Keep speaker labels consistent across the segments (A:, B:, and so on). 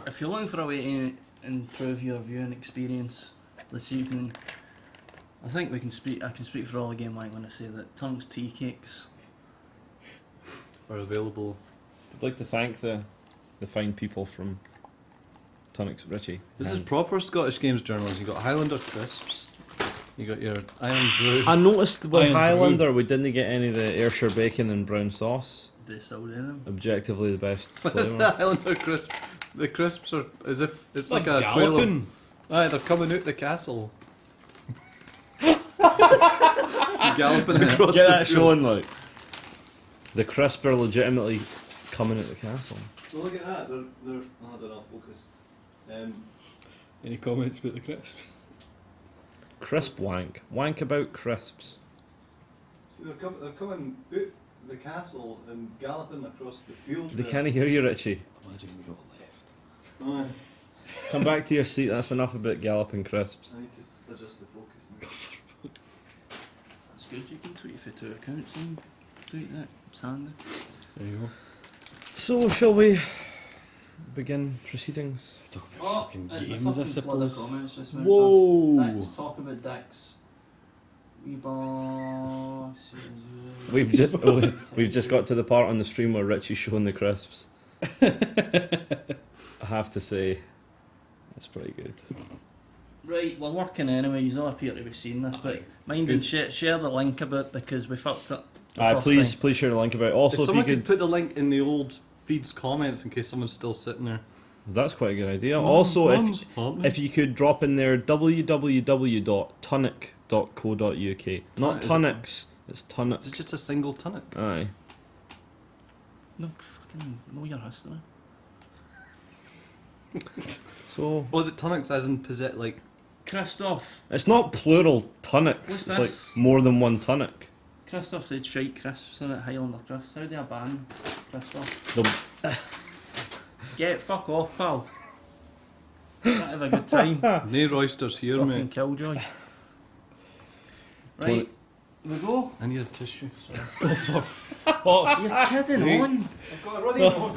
A: If you're looking for a way to improve your viewing experience this evening, I think I can speak for all the Gamewank when I say that Tunk's tea cakes
B: are available.
C: I'd like to thank the fine people from Tunnocks, Richie.
B: This is proper Scottish Games journalism. You got Highlander crisps. You got your Iron Brew.
C: I noticed with
D: Iron
C: Highlander
D: Brew.
C: we didn't get any of the Ayrshire bacon and brown sauce.
A: they still do them.
C: Objectively the best
B: the
C: flavour.
B: Highlander crisp. The crisps are as if it's like
D: Like
B: a trail of...
D: galloping.
B: Aye, they're coming out the castle. Galloping across
C: Get
B: the
C: that
B: field.
C: showing, like. The crisp are legitimately coming at the castle.
B: So look at that. They're oh, I don't know, focus.
D: Any comments about the crisps?
C: Crisp wank. Wank about crisps.
B: See, they're coming out the castle and galloping across the field.
C: They can't hear you, Richie.
D: Imagine we got left.
B: Aye.
C: Come back to your seat, that's enough about galloping crisps.
B: I need to adjust the focus now.
A: That's good. You can tweet for 2 accounts and tweet that. It's handy.
D: There you go.
C: So, shall we begin proceedings?
D: Talk about fucking games, I
A: Flood of
D: suppose.
A: comments just went
C: Whoa!
A: past. Dicks, talk about dicks. We boss.
C: We've just got to the part on the stream where Richie's showing the crisps. I have to say, that's pretty good.
A: Right, we're working anyway. You don't appear to be seeing this, but mind and share the link a bit because we fucked up.
C: Please share the link about it. Also,
B: If
C: if you
B: someone
C: could,
B: could put the link in the old feed's comments in case someone's still sitting there.
C: that's quite a good idea. Also, if you could drop in there www.tunic.co.uk, not Tunnocks, it's
B: Is it
C: Tunnocks.
B: just a single tunic?
C: Aye.
A: No, fucking know your history.
C: So
B: Or is it tunics as in possess like?
A: Christoph.
C: it's not plural Tunnocks.
A: What's
C: It's
A: this?
C: like more than one Tunnock.
A: Christoph said shite crisps in it, Highlander crisps. How do I ban Christoph?
C: The-
A: Get fuck off, pal. Might have a good time.
B: No roysters here,
A: Fucking
B: mate.
A: killjoy. Right, we go.
B: I need a tissue. Sorry.
A: You're kidding on.
B: I've got a runny nose.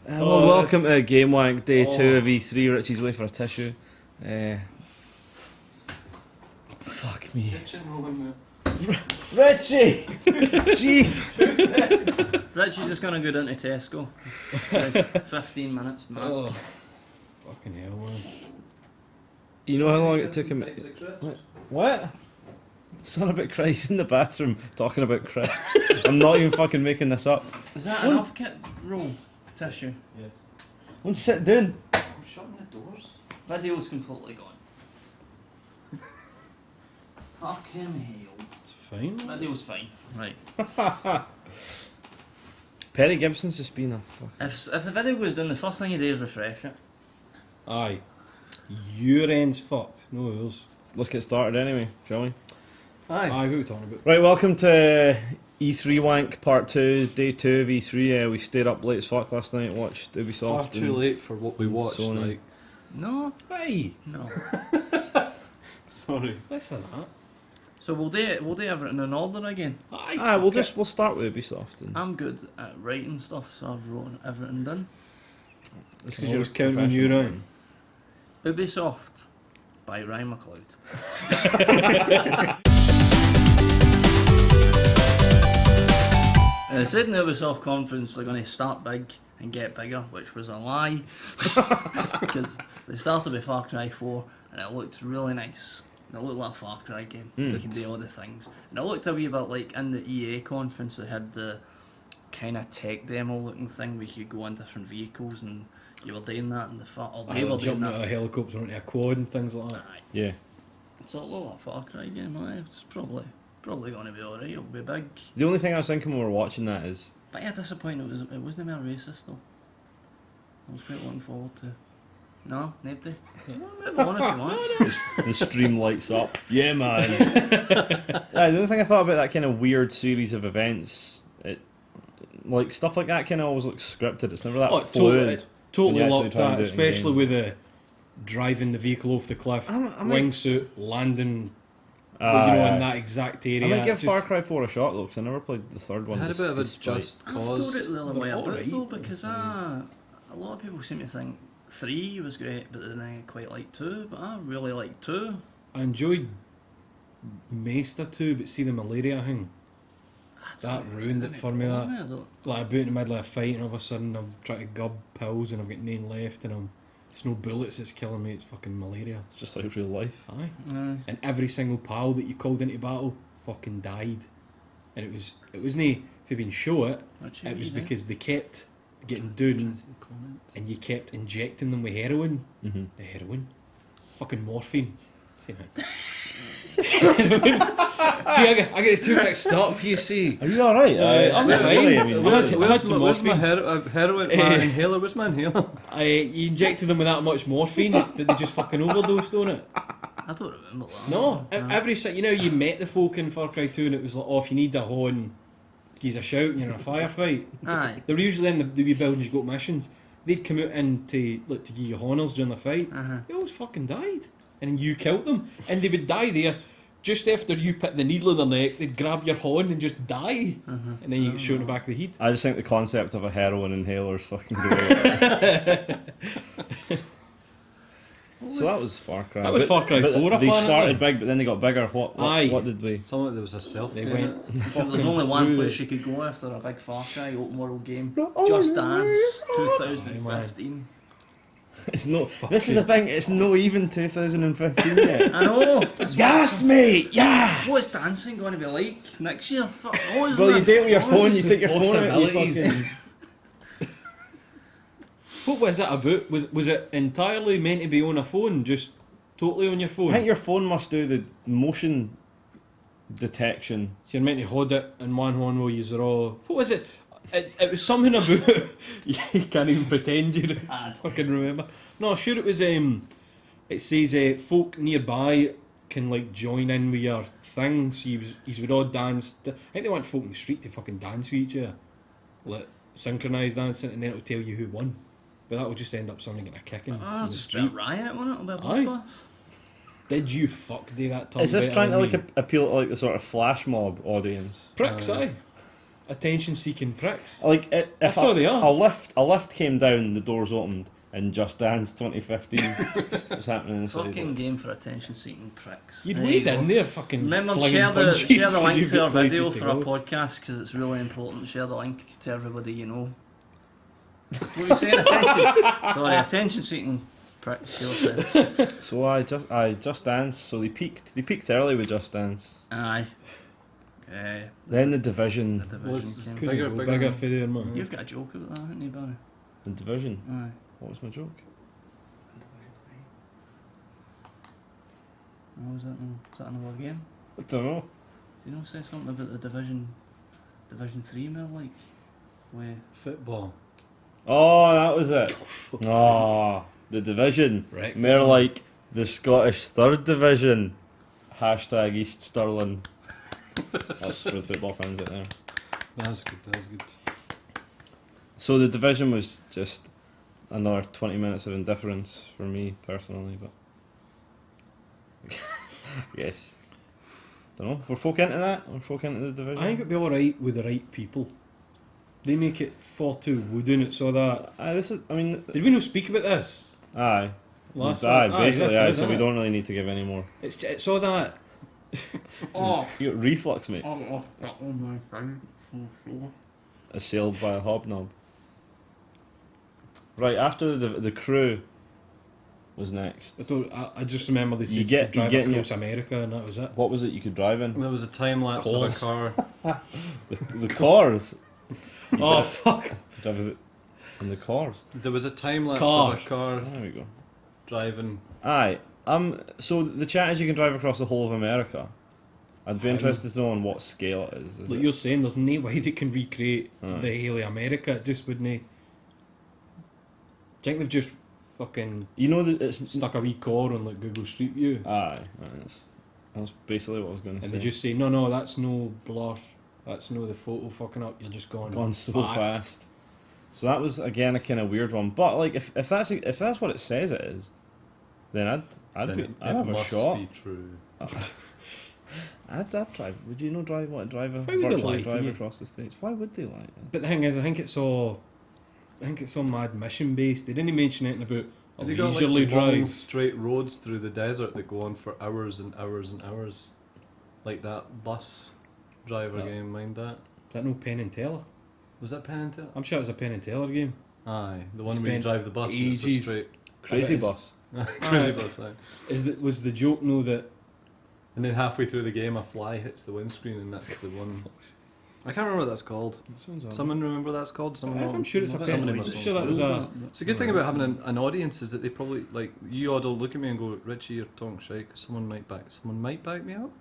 C: well, welcome to Gamewank Day 2 of E3. Richie's away for a tissue. Fuck me.
B: Kitchen rolling now.
C: Richie! Jeez!
A: Richie's just gonna go down to Tesco. Like 15 minutes max.
D: Oh, fucking hell, man.
C: You know how long it took him...
B: Types of crisps.
C: What? Son of a bitch Christ in the bathroom talking about crisps. I'm not even fucking making this up.
A: Is that an off kit roll tissue?
B: Yes.
C: Don't sit down.
B: I'm shutting the doors.
A: Video's completely gone. Fucking hell.
D: It's fine.
A: Video's fine. Right.
C: Perry Gibson's just been a fucking...
A: If the video goes down, the first thing you do is refresh it.
D: Aye. Your end's fucked. No yours.
C: Let's get started anyway, shall we?
B: Aye.
D: Aye, what are we talking about?
C: Right, welcome to E3Wank Part 2, Day 2 of E3. We stayed up late as fuck last night, watched Ubisoft.
B: Far too
C: and
B: late for what we watched.
C: Sony.
B: Like,
A: No,
D: Hey,
A: no.
B: sorry.
D: listen to that.
A: So we'll do everything in order again.
D: Aye,
C: we'll start with Ubisoft. And
A: I'm good at writing stuff, so I've wrote everything down.
C: it's
D: I'm always counting on you,
C: professional,
D: Ryan.
A: Ubisoft by Ryan McLeod. They said in the Ubisoft conference they're going to start big and get bigger, which was a lie. Because they started with Far Cry 4 and it looked really nice. It looked like a Far Cry game. They can do all the things. And it looked a wee bit like in the EA conference they had the kind of tech demo looking thing where you could go on different vehicles and you were doing that in the or they were doing
D: Jumping out of
A: that.
D: a helicopter onto a quad and things like that.
A: Aye.
C: Yeah.
A: So it looked like a Far Cry game, aye. It's probably going to be alright, it'll be big.
C: The only thing I was thinking when we were watching that is...
A: But yeah, disappointed it wasn't more racist though. I was quite looking forward to. No, nobody. Move on if you want.
C: the stream lights up. Yeah, man. The only thing I thought about that kind of weird series of events, like stuff like that kind of always looks scripted. It's never that fluid.
D: Totally
C: when you actually
D: locked
C: try and
D: that,
C: do it in
D: especially
C: game.
D: with the driving the vehicle off the cliff,
C: I might-
D: wingsuit, landing But, you know,
C: aye.
D: in that exact
C: I
D: area.
C: might give
D: just-
C: Far Cry 4 a shot though, because I never played the third one.
B: It had a bit of a just
A: I've got
B: cause.
A: it the other way
D: They're
A: about
D: alright.
A: though, because a lot of people seem to think 3 was great, but then I quite like 2. But I really like 2.
D: I enjoyed Maester 2, but see the malaria thing. That ruined it for me. That. Like, about in the middle of a fight, and all of a sudden I'm trying to gub pills, and I've got none left, and it's no bullets that's killing me, it's fucking malaria.
C: It's just like real life.
D: Aye. And every single pal that you called into battle fucking died. And it wasn't if you've been show it was because they kept getting done, and you kept injecting them with heroin.
C: Mm-hmm.
D: The heroin? Fucking morphine. Same thing. See, I get the two mixed up, you see.
C: Are you alright?
D: I'm fine. I had
B: Where's
D: some
B: my
D: morphine.
B: heroin, my inhaler? Where's my inhaler?
D: You injected them with that much morphine that they just fucking overdosed on it.
A: I don't remember that.
D: No, you know, you met the folk in Far Cry 2 and it was like, oh, if you need a horn, give us a shout and you're in a firefight.
A: Aye.
D: They were usually in the wee buildings you got missions. They'd come out in to give you honours during the fight. They always fucking died. And then you killed them. And they would die there. Just after you put the needle in their neck, they'd grab your horn and just die. And then you get shot in the back of the head.
C: I just think the concept of a heroin inhaler is fucking great. So that was Far Cry.
D: That was Far Cry 4
C: They
D: apparently.
C: started big, but then they got bigger.
D: Aye.
C: What did we?
B: Something there was a self.
D: They went.
A: There's only one
D: through
A: place you could go after a big Far Cry open world game.
C: Oh,
A: Just Dance 2015.
C: It's no. This is the thing. It's not even 2015 yet.
A: I know.
C: Yes, mate. Yes.
A: What's dancing going to be like next year? Fuck knows,
C: Well, you
A: man.
C: do it with your phone. You
D: the
C: take your phone out. You
D: possibilities?
C: fucking.
D: What was it about? Was it entirely meant to be on a phone? Just totally on your
C: I
D: phone?
C: think your phone must do the motion detection.
D: So you're meant to hold it in one hand while you're all. What was it? It was something about. You can't even pretend you fucking remember. No, sure it was. It says folk nearby can like join in with your thing. So you would all dance. I think they want folk in the street to fucking dance with each other, like synchronised dancing, and then it'll tell you who won. But that will just end up someone getting a kicking.
A: Oh,
D: in the
A: just a
D: street.
A: riot, won't it? It'll be a
D: Aye.
A: bloodbath.
D: Did you fuck do that? Tom
C: Is this
D: better
C: trying to
D: than
C: like
D: me?
C: appeal to like the sort of flash mob audience?
D: Pricks, aye. Attention-seeking pricks.
C: Like if
D: That's all they are.
C: A lift came down, the doors opened, and Just Dance 2015 was happening inside.
A: Fucking game for attention-seeking pricks.
D: You'd
A: There
D: wade
A: you go.
D: in there, fucking.
A: Remember,
D: flinging
A: share the
D: punches
A: link
D: 'cause you've
A: to our
D: got places
A: video
D: to
A: for our
D: go.
A: podcast because it's really important. Share the link to everybody you know. What were you saying? Attention-seeking pricks.
C: So I Just Dance. So they peaked early with Just Dance.
A: Aye.
C: Then the Division.
A: The Division
B: Was-
A: came.
D: Couldn't go bigger for there, man.
A: You've got a joke about that, haven't you, Barry?
C: The Division.
A: Aye.
C: What was my joke?
A: What was that? Is that another game?
C: I don't know.
A: Do you know say something about the Division 3 mill like? Where
B: Football.
C: Oh, that was it. Oh, the Division.
D: Right.
C: More like the Scottish Third Division. Hashtag East Stirling. That's for the football fans out there.
B: That was good. That was good.
C: So the Division was just another 20 minutes of indifference for me personally, but yes. Don't know. We're folk into that. We're folk into the Division.
D: I think it'd be alright with the right people. They make it far too wooden. It's so that.
C: Did
D: Did we not speak about this
C: Aye.
D: last
C: Aye,
D: time?
C: basically,
D: this
C: aye,
D: is,
C: so we
D: innit?
C: don't really need to give any more.
D: It's so that.
A: Oh,
C: You got reflux, mate.
A: oh my god.
C: Assailed by a hobnob. Right, after the crew was next.
D: I just remember they said you
C: get-
D: could drive
C: you get in
D: across America and that was it.
C: What was it you could drive in?
B: There was a time lapse of a
D: Course.
B: car.
C: The cars.
D: Oh fuck!
C: Drive it in the cars.
B: There was a time lapse
D: Car.
B: of a car
C: There we go.
B: driving.
C: Aye. So the chat is you can drive across the whole of America. I'd be
D: Aye.
C: interested to know on what scale it is.
D: Like
C: it?
D: you're saying, there's no way they can recreate
C: Aye.
D: the Haley America. It just wouldn't. Do you think they've just fucking
C: You know that it's
D: stuck a wee car on like Google Street View,
C: Aye. That's basically what I was going to
D: and
C: say.
D: they just say, no, that's no blur. That's no the photo fucking up. You're just going
C: gone so fast. So that was again a kind of weird one. But like if that's what it says it is, then I'd
B: Then
C: have a
B: must
C: shot.
B: be true.
C: I'd drive. Would you not drive? What, drive a
D: Why would they
C: virtually
D: lie to
C: drive
D: you?
C: across the states? Why would they lie?
D: But the thing is, I think it's all mad mission based. They didn't mention anything about a
B: They got
D: leisurely
B: like long
D: drive.
B: straight roads through the desert that go on for hours and hours and hours, like that bus driver
D: That-
B: game. Mind that?
D: Is that no Penn and Teller?
B: Was that Penn and Teller?
D: I'm sure it was a Penn and Teller game.
B: Aye, the one where you
D: Spent
B: drive the bus and it's a
D: ages.
B: straight
C: Crazy
D: But
C: bus.
B: crazy
D: Aye.
B: bus. Aye.
D: Was the joke no that
B: And then halfway through the game, a fly hits the windscreen, and that's the one. I can't remember what that's called.
C: That sounds odd.
B: Someone remember what that's called? Someone
D: I'm sure it's a
B: somebody
D: Penn.
B: must
D: I'm
B: know.
D: sure that was a.
B: It's a good thing about having an audience is that they probably like you all don't look at me and go, Richie, you're talking shite. 'Cause someone might back me up.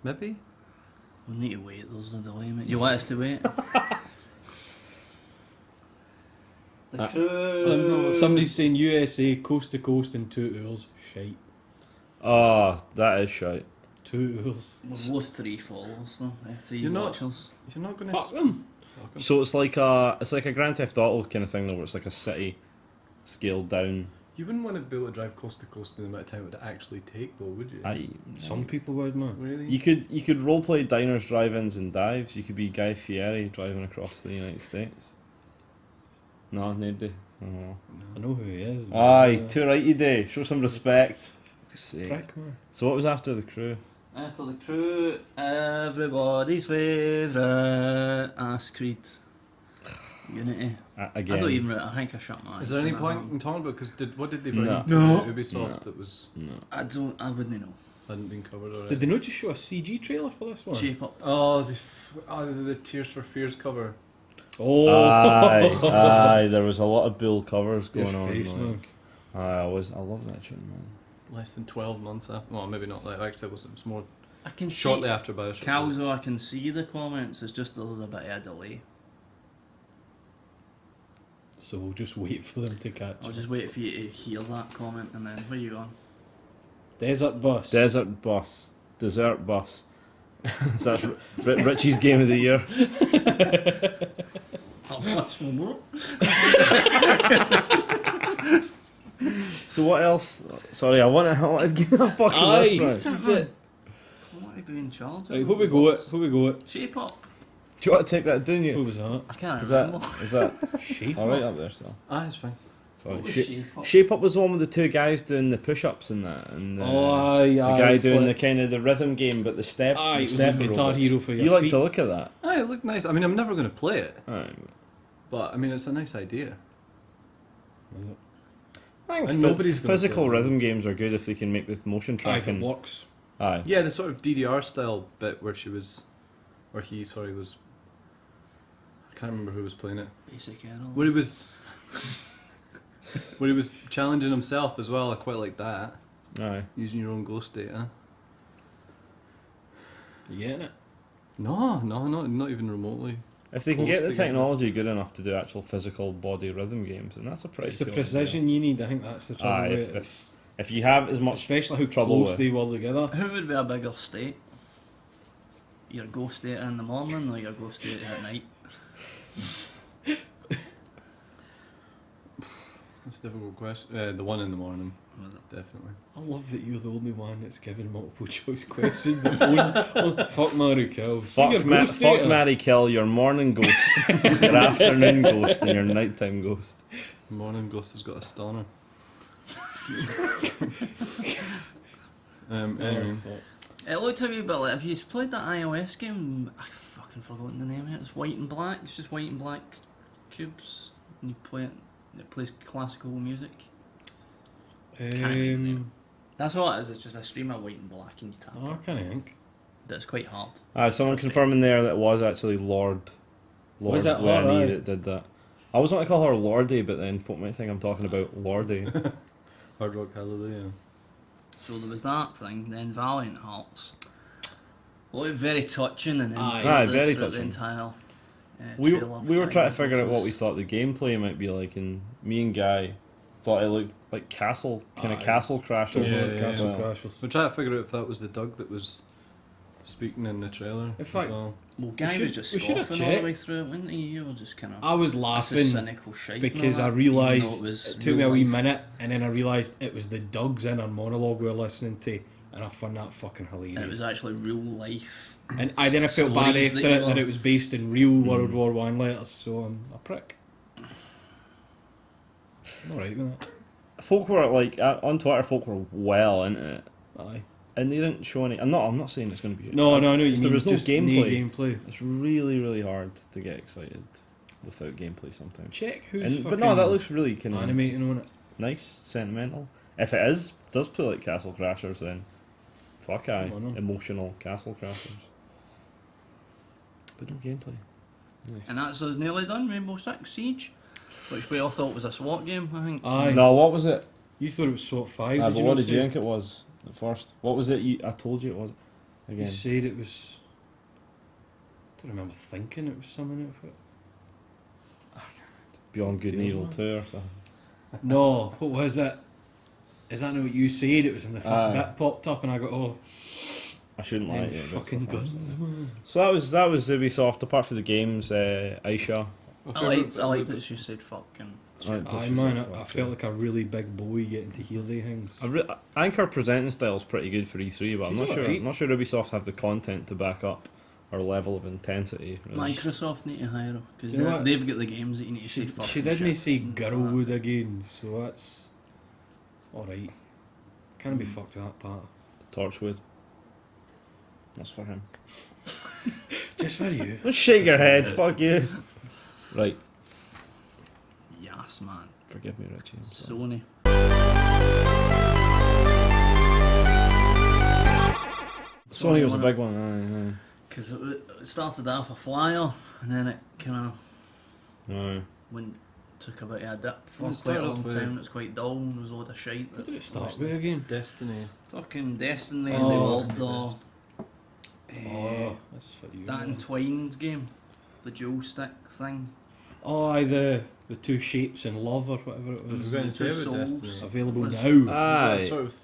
B: Maybe.
A: We'll need to wait, there's no delay, mate. You want us to wait? The crew.
D: Somebody's saying USA coast to coast in 2 hours. Shite.
C: Oh, that is shite.
D: 2 hours.
A: We've lost 3 followers though, 3
B: You're not-
A: watchers.
B: You're not going
D: Fuck them.
C: So it's like a Grand Theft Auto kind of thing though, where it's like a city scaled down.
B: You wouldn't want to be able to drive coast to coast in the amount of time it would actually take, though, would you?
D: Some people would, man.
B: Really?
C: You could roleplay diners, drive-ins, and dives. You could be Guy Fieri driving across the United States. No, nobody. Oh.
D: I know who he is. but,
C: Aye, too right you do. Show some respect. Fuck's sake.
D: Prick, man.
C: So what was after the crew?
A: After the crew, everybody's favourite Ass Creed. Unity.
C: Again.
A: I don't even. I think I shut my eyes.
B: Is there any
A: when I
B: point
A: heard.
B: in talking about? Because what did they bring
C: No.
B: to
C: No.
B: Ubisoft
C: No.
B: that was
C: No.
A: I wouldn't know.
B: hadn't been covered already?
D: Did they not just show a CG trailer for this one?
A: Shape up.
B: Oh, the Tears for Fears cover.
D: Oh,
C: Aye, there was a lot of Bill covers
D: Your
C: going on.
D: face,
C: like.
D: man.
C: I love that tune, man.
B: Less than 12 months after. Well, maybe not. Like, actually, it was more
A: I can
B: shortly
A: see.
B: after Bioshock.
A: Calzo, I can see the comments. It's just there's a bit of a delay.
D: So we'll just wait for them to catch
A: I'll
D: up.
A: just wait for you to hear that comment and then where you going?
D: Desert Bus.
C: Desert Bus. Dessert Bus. So that's Richie's game of the year.
A: I'll watch more.
C: So what else? Sorry, I want to give a fucking
D: Aye,
C: list, right?
D: that's it.
A: I want to be in charge.
D: Right, who we go at? Who we go at?
A: Shape up.
C: Do you want to take that down
D: Who
C: you?
D: was that?
A: I can't
C: Is that
A: remember.
C: is that
D: Shape.
C: all right up there still?
B: It's fine.
C: Sorry.
A: What was
C: Shape,
A: Shape Up?
C: Shape Up was the one with the two guys doing the push-ups and that, and
D: Oh, aye,
C: the
D: aye.
C: guy
D: it's
C: doing
D: like-
C: the kind of the rhythm game, but the step.
D: Aye,
C: the
D: it was
C: step
D: a Guitar
C: robots.
D: Hero for your
C: You like
D: feet.
C: to look at that?
B: Aye, it looked nice. I mean, I'm never going to play it,
C: Aye.
B: but I mean, it's a nice idea.
C: I think
B: And nobody's gonna
C: physical
B: play it.
C: rhythm games are good if they can make the motion
D: Aye, if
C: tracking.
D: it works.
C: Aye.
B: Yeah, the sort of DDR style bit where he was. I can't remember who was playing it.
A: Basic error.
B: Where he was. Where he was challenging himself as well. I quite like that.
C: Aye.
B: Using your own ghost data.
D: You getting it?
B: No, not even remotely.
C: If they can
B: Close
C: get the
B: to getting
C: technology good enough to do actual physical body rhythm games, then that's a pretty.
D: It's the
C: cool
D: precision you need. I think that's the trouble
C: Aye,
D: with
C: if
D: it.
C: it's- If you have as much,
D: Especially how
C: trouble
D: close
C: with-
D: they were together.
A: Who would be a bigger state? Your ghost data in the morning or your ghost data at night?
B: That's a difficult question. The one in the morning,
A: Was it?
B: definitely.
D: I love that you're the only one that's given multiple choice questions. Fuck, marry, kill.
C: fuck,
D: Your ghost
C: fuck,
D: data.
C: marry, kill your morning ghost, your afternoon ghost, and your nighttime ghost.
B: Morning ghost has got a stunner. Anyway.
A: It looked a wee bit like, have you played that iOS game? I fucking forgotten the name of it. It's white and black. It's just white and black cubes. And you play it. It plays classical music. Can't remember the name. That's all it is. It's just a stream of white and black and you tap.
D: Oh, I can't think.
A: That's quite hard.
C: Someone confirming there that it was actually Lord
D: Was it?
C: Lenny
D: Alright.
C: that did that. I was going to call her Lordy, but then folk might think I'm talking about Lordy.
B: Hard Rock Hallelujah.
A: So there was that thing. Then Valiant Hearts. Looked very touching and then
D: Aye.
A: throughout
C: Aye,
A: the-
C: very
A: throughout the
C: touching.
A: entire
C: we
A: trailer,
C: we were trying to
A: kind
C: figure
A: of
C: out what we
A: was-
C: thought the gameplay might be like, and me and Guy thought it looked like Castle, kind of
D: Aye.
C: Castle Crash.
D: Talking
B: Yeah,
D: about
B: yeah,
D: Castle
C: yeah.
D: Crashers.
B: We're trying to figure out if that was the Doug that was speaking in the trailer.
D: In fact,
B: so.
A: Well, Guy
D: should-
A: was just
D: we should have
A: scoffing all the
D: checked.
A: way through it, wasn't he? You were just kind of.
D: I was
A: This is
D: laughing
A: cynical shite.
D: because I
A: and all that, even though
D: realised
A: was
D: it took me a
A: real
D: wee
A: life.
D: minute, and then I realised it was the Doug's inner monologue we were listening to, and I found that fucking hilarious.
A: And it was actually real life.
D: And then I felt bad
A: stories
D: after
A: that you
D: it that
A: learn.
D: it was based in real World War One letters, so I'm a prick. I'm alright with that.
C: Folk were like on Twitter. Folk were well into it,
D: Aye.
C: and they didn't show any. I'm not saying it's going to be.
D: No, I know you
C: there
D: mean.
C: was no
D: just
C: gameplay.
D: gameplay.
C: It's really, really hard to get excited without gameplay sometimes.
D: Check who's
C: And,
D: fucking
C: but no, that looks really kind of
D: animating on it.
C: nice, sentimental. If it does play like Castle Crashers, then fuck aye,
D: Oh, no.
C: emotional Castle Crashers. But no gameplay.
A: And that's us nearly done, Rainbow Six Siege, which we all thought was a SWAT game, I think.
D: Aye.
C: No, what was it?
D: You thought it was SWAT 5,
C: But
D: did you
C: what
D: not
C: did you
D: say?
C: think it was at first? What was it? I told you it was.
D: You
C: Again,
D: said it was... I don't remember thinking it was something of it.
C: Beyond Good and
D: Feels
C: Evil
D: bad.
C: 2 or something.
D: No, what was it? Is that not what you said? It was in the first
C: Aye.
D: bit popped up and I go, oh,
C: I shouldn't lie
D: them
C: to you. but it's
D: fucking
C: the first.
D: guns.
C: So that was Ubisoft. Apart from the games, Aisha.
A: I liked that she said fucking.
D: Aye man, I felt like a really big boy getting to hear the things.
C: Anchor presenting style is pretty good for E3, but
D: She's
C: I'm not sure.
D: alright.
C: I'm not sure Ubisoft have the content to back up our level of intensity. Really.
A: Microsoft need to hire her because
D: You know what?
A: they've got the games that you need to say
D: She
A: fucking
D: didn't
A: shit.
D: say Girlwood again, so that's alright. Can't be fucked with that part.
C: Torchwood. That's for him.
D: Just for you.
C: Just shake your head. Fuck you. Right.
A: Yes, man.
C: Forgive me, Richie. I'm sorry.
A: Sony.
C: Sony was a big one.
A: Because it started off a flyer and then it kind of
C: Aye.
A: took a bit of a dip for
B: It
A: quite
B: started
A: a
B: off
A: long
B: with-
A: time. It was quite dull and there was a lot of shite.
D: What did it start with again?
B: Destiny.
A: Fucking Destiny,
D: Oh.
A: the Order,
D: Oh, that's for you.
A: that Entwined game, the dual stick thing.
D: Oh, aye, the two shapes in love or whatever it was.
B: We're going to say
A: Two
B: about
A: Souls.
B: Destiny.
D: Available
A: Was-
D: now.
C: Aye.
B: Sort of,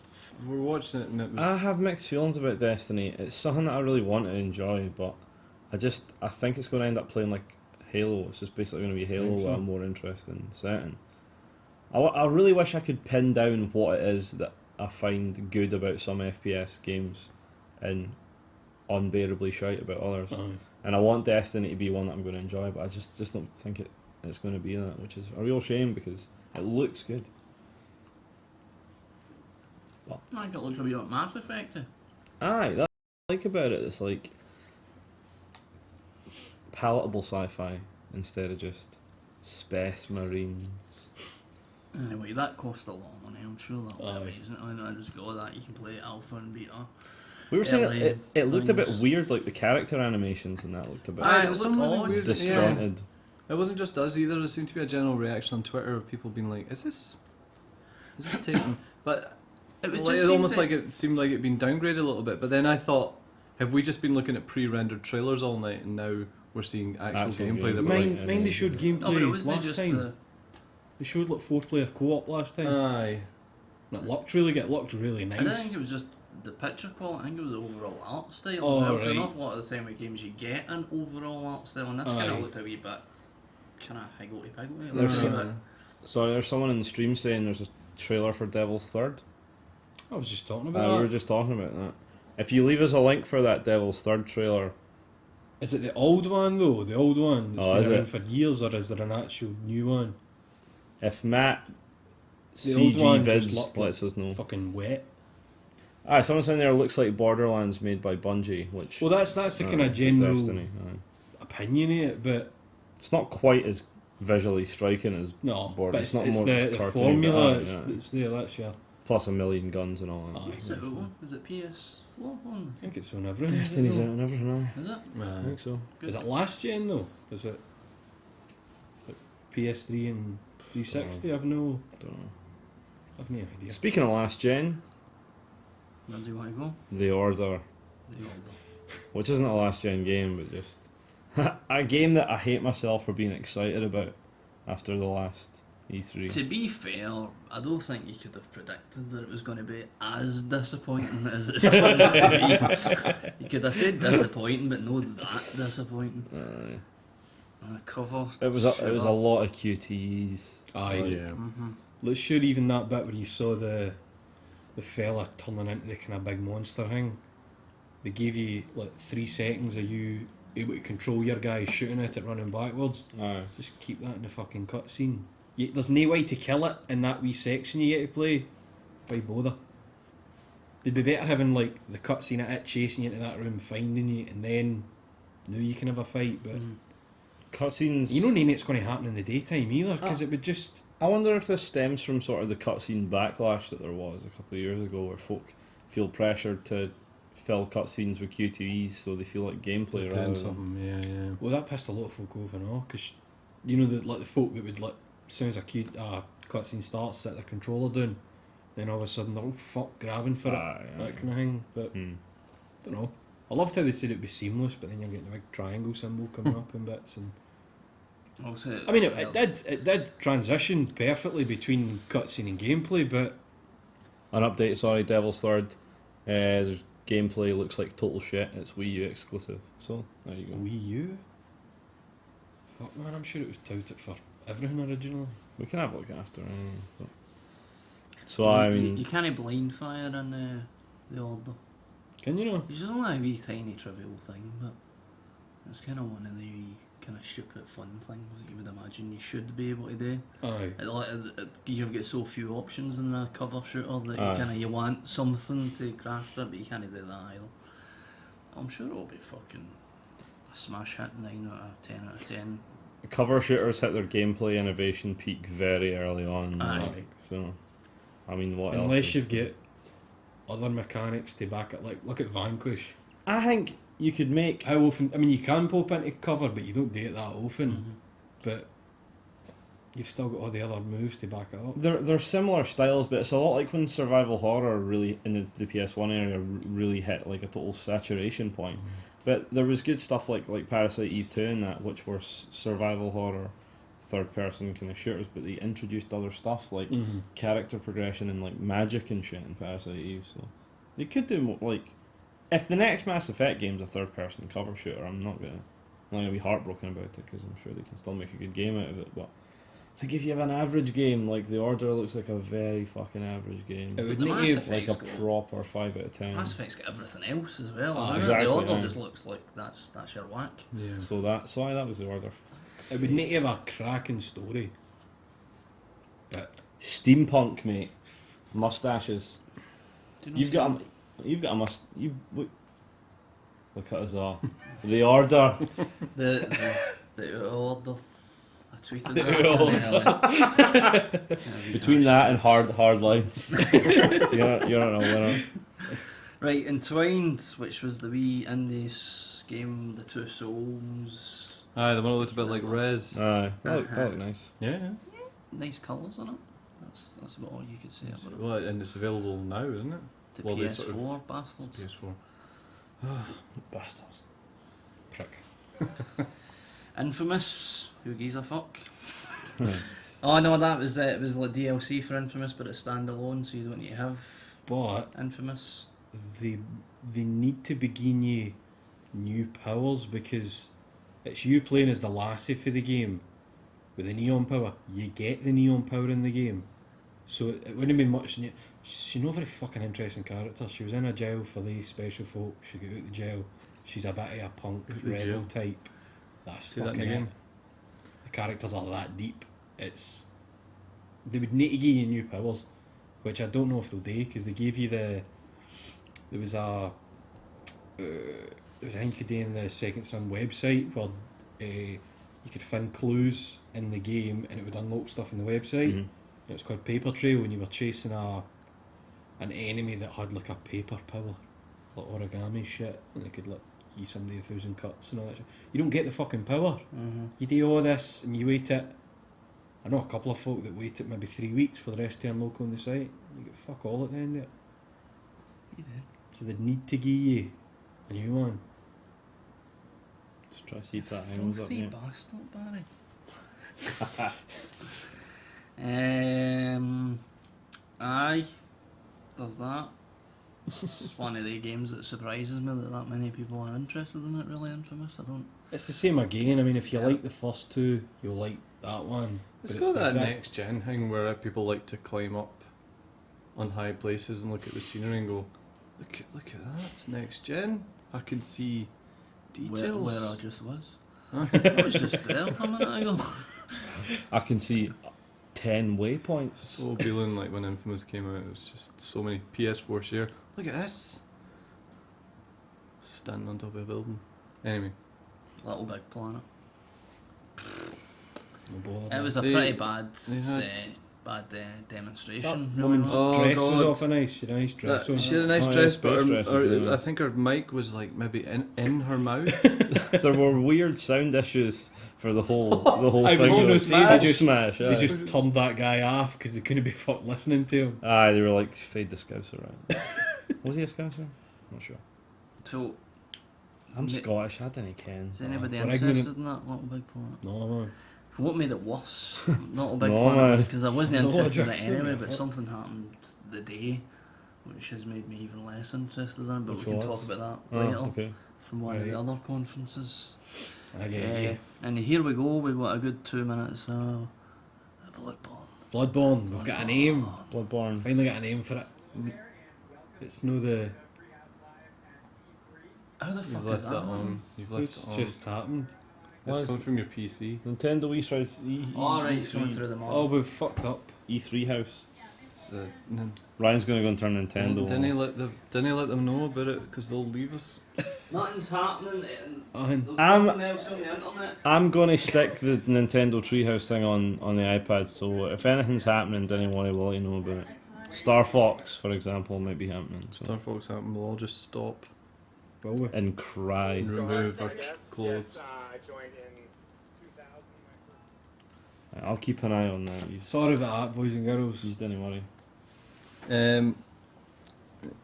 B: we're watching it and it was.
C: I have mixed feelings about Destiny. It's something that I really want to enjoy, but I think it's going to end up playing like Halo. It's just basically going to be Halo
D: Think
C: with
D: so?
C: a more interesting setting. I really wish I could pin down what it is that I find good about some FPS games and unbearably shite about others.
D: Aye.
C: And I want Destiny to be one that I'm going to enjoy, but I just don't think it's going to be that, which is a real shame because it looks good.
A: I think it looks a bit like Mass Effect.
C: Aye, that's what I like about it. It's like palatable sci-fi instead of just space marine.
A: Anyway, that cost a lot of money. I'm sure that'll
D: Aye.
A: be amazing. I know, I just got that. You can play alpha and beta.
C: We were saying
A: Early
C: it looked a bit
A: things.
C: weird, like the character animations and that looked a bit
A: Aye,
B: Aye,
A: it
B: it was
A: looked
B: some really
A: odd.
B: weird.
C: disjointed.
B: It wasn't just us either. There seemed to be a general reaction on Twitter of people being like, "Is this taken?" But
A: It was
B: like,
A: just
B: it almost
A: seemed
B: like it seemed like it'd been downgraded a little bit. But then I thought, have we just been looking at pre-rendered trailers all night and now we're seeing actual
C: Actual
B: gameplay
C: game.
B: that we're
D: Mind,
B: like,
D: mind they showed
A: No, but it
D: gameplay
A: wasn't
D: last
A: just
D: time. They showed like 4-player co-op last time.
B: aye.
D: And it looked really
A: I don't
D: nice.
A: think it was just the picture quality. I think it was the overall art style.
D: Oh,
A: as well. 'Cause
D: right.
A: An awful lot of the time with games you get an overall art style, and this kind
D: Aye.
A: of looked a wee bit kind of higgledy-piggledy. It
C: There's
A: looked a
C: some-
A: bit-
C: So there's someone in the stream saying there's a trailer for Devil's Third.
D: I was just talking
C: We
D: about
C: were
D: that.
C: just talking about that. If you leave us a link for that Devil's Third trailer,
D: Is it the old one though? The old one that's
C: Oh,
D: been
C: is
D: around
C: it?
D: for years, or is there an actual new one?
C: if Matt
D: The old
C: CG
D: one just
C: Vids
D: looked
C: lets us know.
D: Fucking wet.
C: Aye, someone saying there it looks like Borderlands made by Bungie, which
D: Well, that's the kind
C: aye,
D: of general
C: Destiny, aye.
D: opinion of it, but
C: It's not quite as visually striking as
D: no.
C: Border-
D: But
C: it's
D: it's,
C: not
D: it's
C: more
D: the
C: cartoony,
D: formula.
C: but
D: It's,
C: aye, yeah.
D: it's there. That's yeah.
C: plus a million guns and all that.
D: Aye.
A: Is it all? Is it PS4 one?
D: I think it's on everything.
C: Destiny's
D: is it
C: out and everything, aye.
A: Is it?
C: I think so.
A: Good.
D: Is it last gen though? Is it like PS3 and 360? I've no idea.
C: Speaking of last gen,
A: Where do you want to go?
C: The Order,
A: The Order.
C: which isn't a last gen game, but just a game that I hate myself for being excited about after the last E3.
A: To be fair, I don't think you could have predicted that it was going to be as disappointing as it's turned out to be. You could have said disappointing, but not that disappointing.
C: Aye.
A: Cover.
C: It was a lot of QTEs.
D: Aye.
C: Like,
B: Yeah.
A: Mm-hmm.
D: Let's sure even that bit where you saw the the fella turning into the kind of big monster thing. They gave you like 3 seconds of you able to control your guy shooting at it running backwards.
C: Aye.
D: Just keep that in the fucking cutscene. There's no way to kill it in that wee section you get to play. Why bother? They'd be better having like the cutscene of it chasing you into that room, finding you, and then now you can have a fight. But
C: Cutscenes.
D: you don't know it's going to happen in the daytime either, because it would just.
C: I wonder if this stems from sort of the cutscene backlash that there was a couple of years ago, where folk feel pressured to fill cutscenes with QTEs, so they feel like gameplay rather than
B: something. Yeah.
D: Well, that pissed a lot of folk off and all, because you know like the folk that would like as soon as a cutscene starts, set their controller down, then all of a sudden they're all fuck grabbing for it, that kind of thing. But don't know. I loved how they said it would be seamless, but then you're getting the big triangle symbol coming up in bits and.
A: Also,
D: I mean, it did transition perfectly between cutscene and gameplay, but
C: an update. Sorry, Devil's Third. There's gameplay looks like total shit. It's Wii U exclusive. So there you go.
D: Wii U. Fuck man, I'm sure it was touted for everything originally.
C: We can have a look after. But. So I mean,
A: you can't blind fire in the order.
D: Can you know?
A: It's just only a wee tiny trivial thing, but it's kind of one of the kind of stupid fun things that you would imagine you should be able to do.
D: Aye.
A: You've got so few options in a cover shooter that you want something to grasp it, but you can't do that either. I'm sure it'll be fucking a smash hit, 9 out of 10 out of 10.
C: cover shooters hit their gameplay innovation peak very early on.
A: Aye.
C: So, I mean, what else?
D: Unless you've got other mechanics to back it, like look at Vanquish.
C: I think you could make.
D: How often? I mean, you can pop into cover, but you don't do it that often.
A: Mm-hmm.
D: But you've still got all the other moves to back it up.
C: They're similar styles, but it's a lot like when survival horror really in the PS1 area really hit like a total saturation point. But there was good stuff like Parasite Eve 2 and that, which were survival horror, third person kind of shooters, but they introduced other stuff like character progression and like magic and shit in Parasite Eve. So they could do more, like, if the next Mass Effect game's a third person cover shooter, I'm not gonna be heartbroken about it, because I'm sure they can still make a good game out of it. But I think if you have an average game, like The Order looks like a very fucking average game.
D: It would
A: The
D: make
A: Mass
D: you
A: Effect-
C: Like a proper 5 out of 10.
A: Mass Effect's got everything else as well.
D: Oh,
A: doesn't it?
C: exactly,
A: The Order
C: yeah.
A: just looks like that's your whack.
B: Yeah.
C: So that was The Order.
D: It would need to have a cracking story. But
C: Steampunk, mate. Mustaches.
A: Do you not
C: You've
A: see
C: got a must. Look at us all. The Order.
A: the Order. I tweeted
C: The
A: that.
C: Between that and hard lines, you're not a winner.
A: Right, Entwined, which was the wee indie game, the Two Souls.
B: Aye, the one that looked a bit like Rez.
C: Aye, that looked nice.
B: Yeah.
A: Nice colours on it. That's about all you could say about it.
B: Well, and it's available now, isn't it?
A: To
B: well, they
A: PS4
B: sort of-
A: bastards.
B: It's PS4.
C: Bastards.
D: prick.
A: Infamous, who gives a fuck? Oh no, that was it was like DLC for Infamous, but it's standalone, so you don't need to have
D: But
A: Infamous.
D: they need to begin you new powers, because it's you playing as the lassie for the game with the neon power. You get the neon power in the game, so it wouldn't be much new. She's not a very fucking interesting character. She was in a jail for these special folk. She got out of the jail. She's a bit of a punk
B: Out of the
D: rebel
B: jail?
D: type. That's
B: Say that
D: fucking
B: again.
D: it. The characters are that deep. They would need to give you new powers, which I don't know if they'll do, because they gave you there was a thing you could do in the Second Son website where you could find clues in the game and it would unlock stuff in the website.
C: Mhm.
D: It was called Paper Trail, and you were chasing an enemy that had like a paper power, like origami shit, and they could like give somebody 1,000 cuts and all that shit. You don't get the fucking power.
A: Mm-hmm.
D: You do all this and you wait it. I know a couple of folk that wait it maybe 3 weeks for the rest to unlock on the site. You get fuck all at the end of it.
A: You did.
D: So they'd need to give you a new one.
C: Just try to see if that hangs up.
A: Filthy
C: Yeah.
A: bastard, Barry. Aye, there's that. It's one of the games that surprises me that many people are interested in it. Really, Infamous. I don't.
D: It's the same again. I mean, if you
A: Yeah.
D: like the first two, you'll like that one.
B: It's
D: But
B: got
D: the
B: that
D: exact-
B: next gen thing where people like to climb up on high places and look at the scenery and go, look at that, it's next gen. I can see details.
A: Where I just was. I was just there a minute ago.
C: I can see 10 waypoints.
B: So appealing, like when Infamous came out, it was just so many PS4 share. Look at this. Standing on top of a building. Anyway.
A: Little Big Planet.
D: No
A: It was a
B: They-
A: pretty bad,
B: had-
A: bad demonstration.
D: That
A: really
D: woman's
A: was.
B: Oh,
D: dress was
B: God.
D: awful nice. She had a nice dress on.
B: She had a nice
C: Oh, yeah,
B: dress, but
C: space dress was really
B: I
C: nice.
B: think her mic was like maybe in her mouth.
C: There were weird sound issues for the whole
D: I
C: thing.
D: was gonna
C: Of
D: say they just-
C: Smash.
D: They just turned that guy off because they couldn't be fucked listening to him.
C: Aye, they were like, fade the Scouser, right? Was he a Scouser? Not sure.
A: So,
C: I'm
A: Ma-
C: Scottish, I didn't ken.
A: is anybody
D: we're
A: interested
D: ignorant.
A: in that Little Big Planet?
D: No, man.
A: What made it worse? Not a Big
C: No,
A: Planet
C: man.
A: because I wasn't
D: No,
A: interested in it
D: just-
A: anyway, but something happened the day which has made me even less interested in it, but
C: Which
A: we can
C: was?
A: talk about that
C: Oh,
A: later
C: okay.
A: from one of
D: Right.
A: the other conferences.
D: I get you.
A: And here we go, we've got a good 2 minutes of Bloodborne.
D: Bloodborne. We've got a name.
C: Bloodborne.
D: Finally got a name for it. It's no the.
A: How the
B: You've
A: fuck is
B: left
A: that
B: that
A: on?
B: on. You've left
D: It's
B: it on.
D: just happened.
B: It's
C: Why
B: coming
C: is
B: from your PC.
C: Nintendo
A: Alright, it's coming through the
D: Oh,
A: mall.
D: we've fucked up.
C: E3 house.
B: So,
C: Ryan's going to go and turn Nintendo
B: didn't he
C: on.
B: let them know about it because they'll leave us?
A: Nothing's happening.
D: And
A: There's
C: I'm-
A: nothing else on the internet.
C: I'm going to stick the Nintendo Treehouse thing on the iPad, so if anything's happening, then we'll let you know about it. Star Fox, for example, might be happening. So.
B: Star Fox happen. We'll all just stop
D: will we?
C: And cry.
B: and remove our clothes.
C: I'll keep an eye on that.
D: Sorry about that, boys and girls.
C: You don't worry.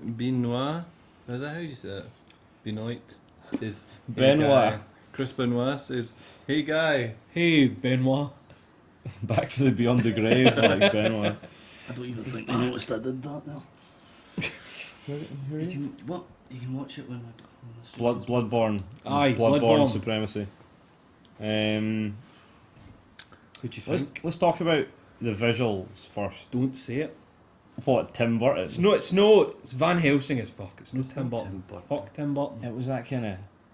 B: Benoit, is that how you say it? Benoit says "Hey,
C: Benoit.
B: guy." Chris Benoit says, "Hey guy."
D: Hey, Benoit.
C: Back for the Beyond the Grave, like Benoit.
A: I don't even think they noticed I did that though. You can watch it when
C: Bloodborne.
D: Aye,
C: Bloodborne
D: Bloodborne.
C: supremacy.
D: Who'd you
C: Let's
D: think?
C: let's talk about the visuals first.
D: Don't say it.
C: What, Tim Burton?
D: It's Van Helsing as fuck. It's no Tim
B: not
D: Burton.
B: Tim Burton.
D: Fuck Tim Burton.
C: It was that kind of.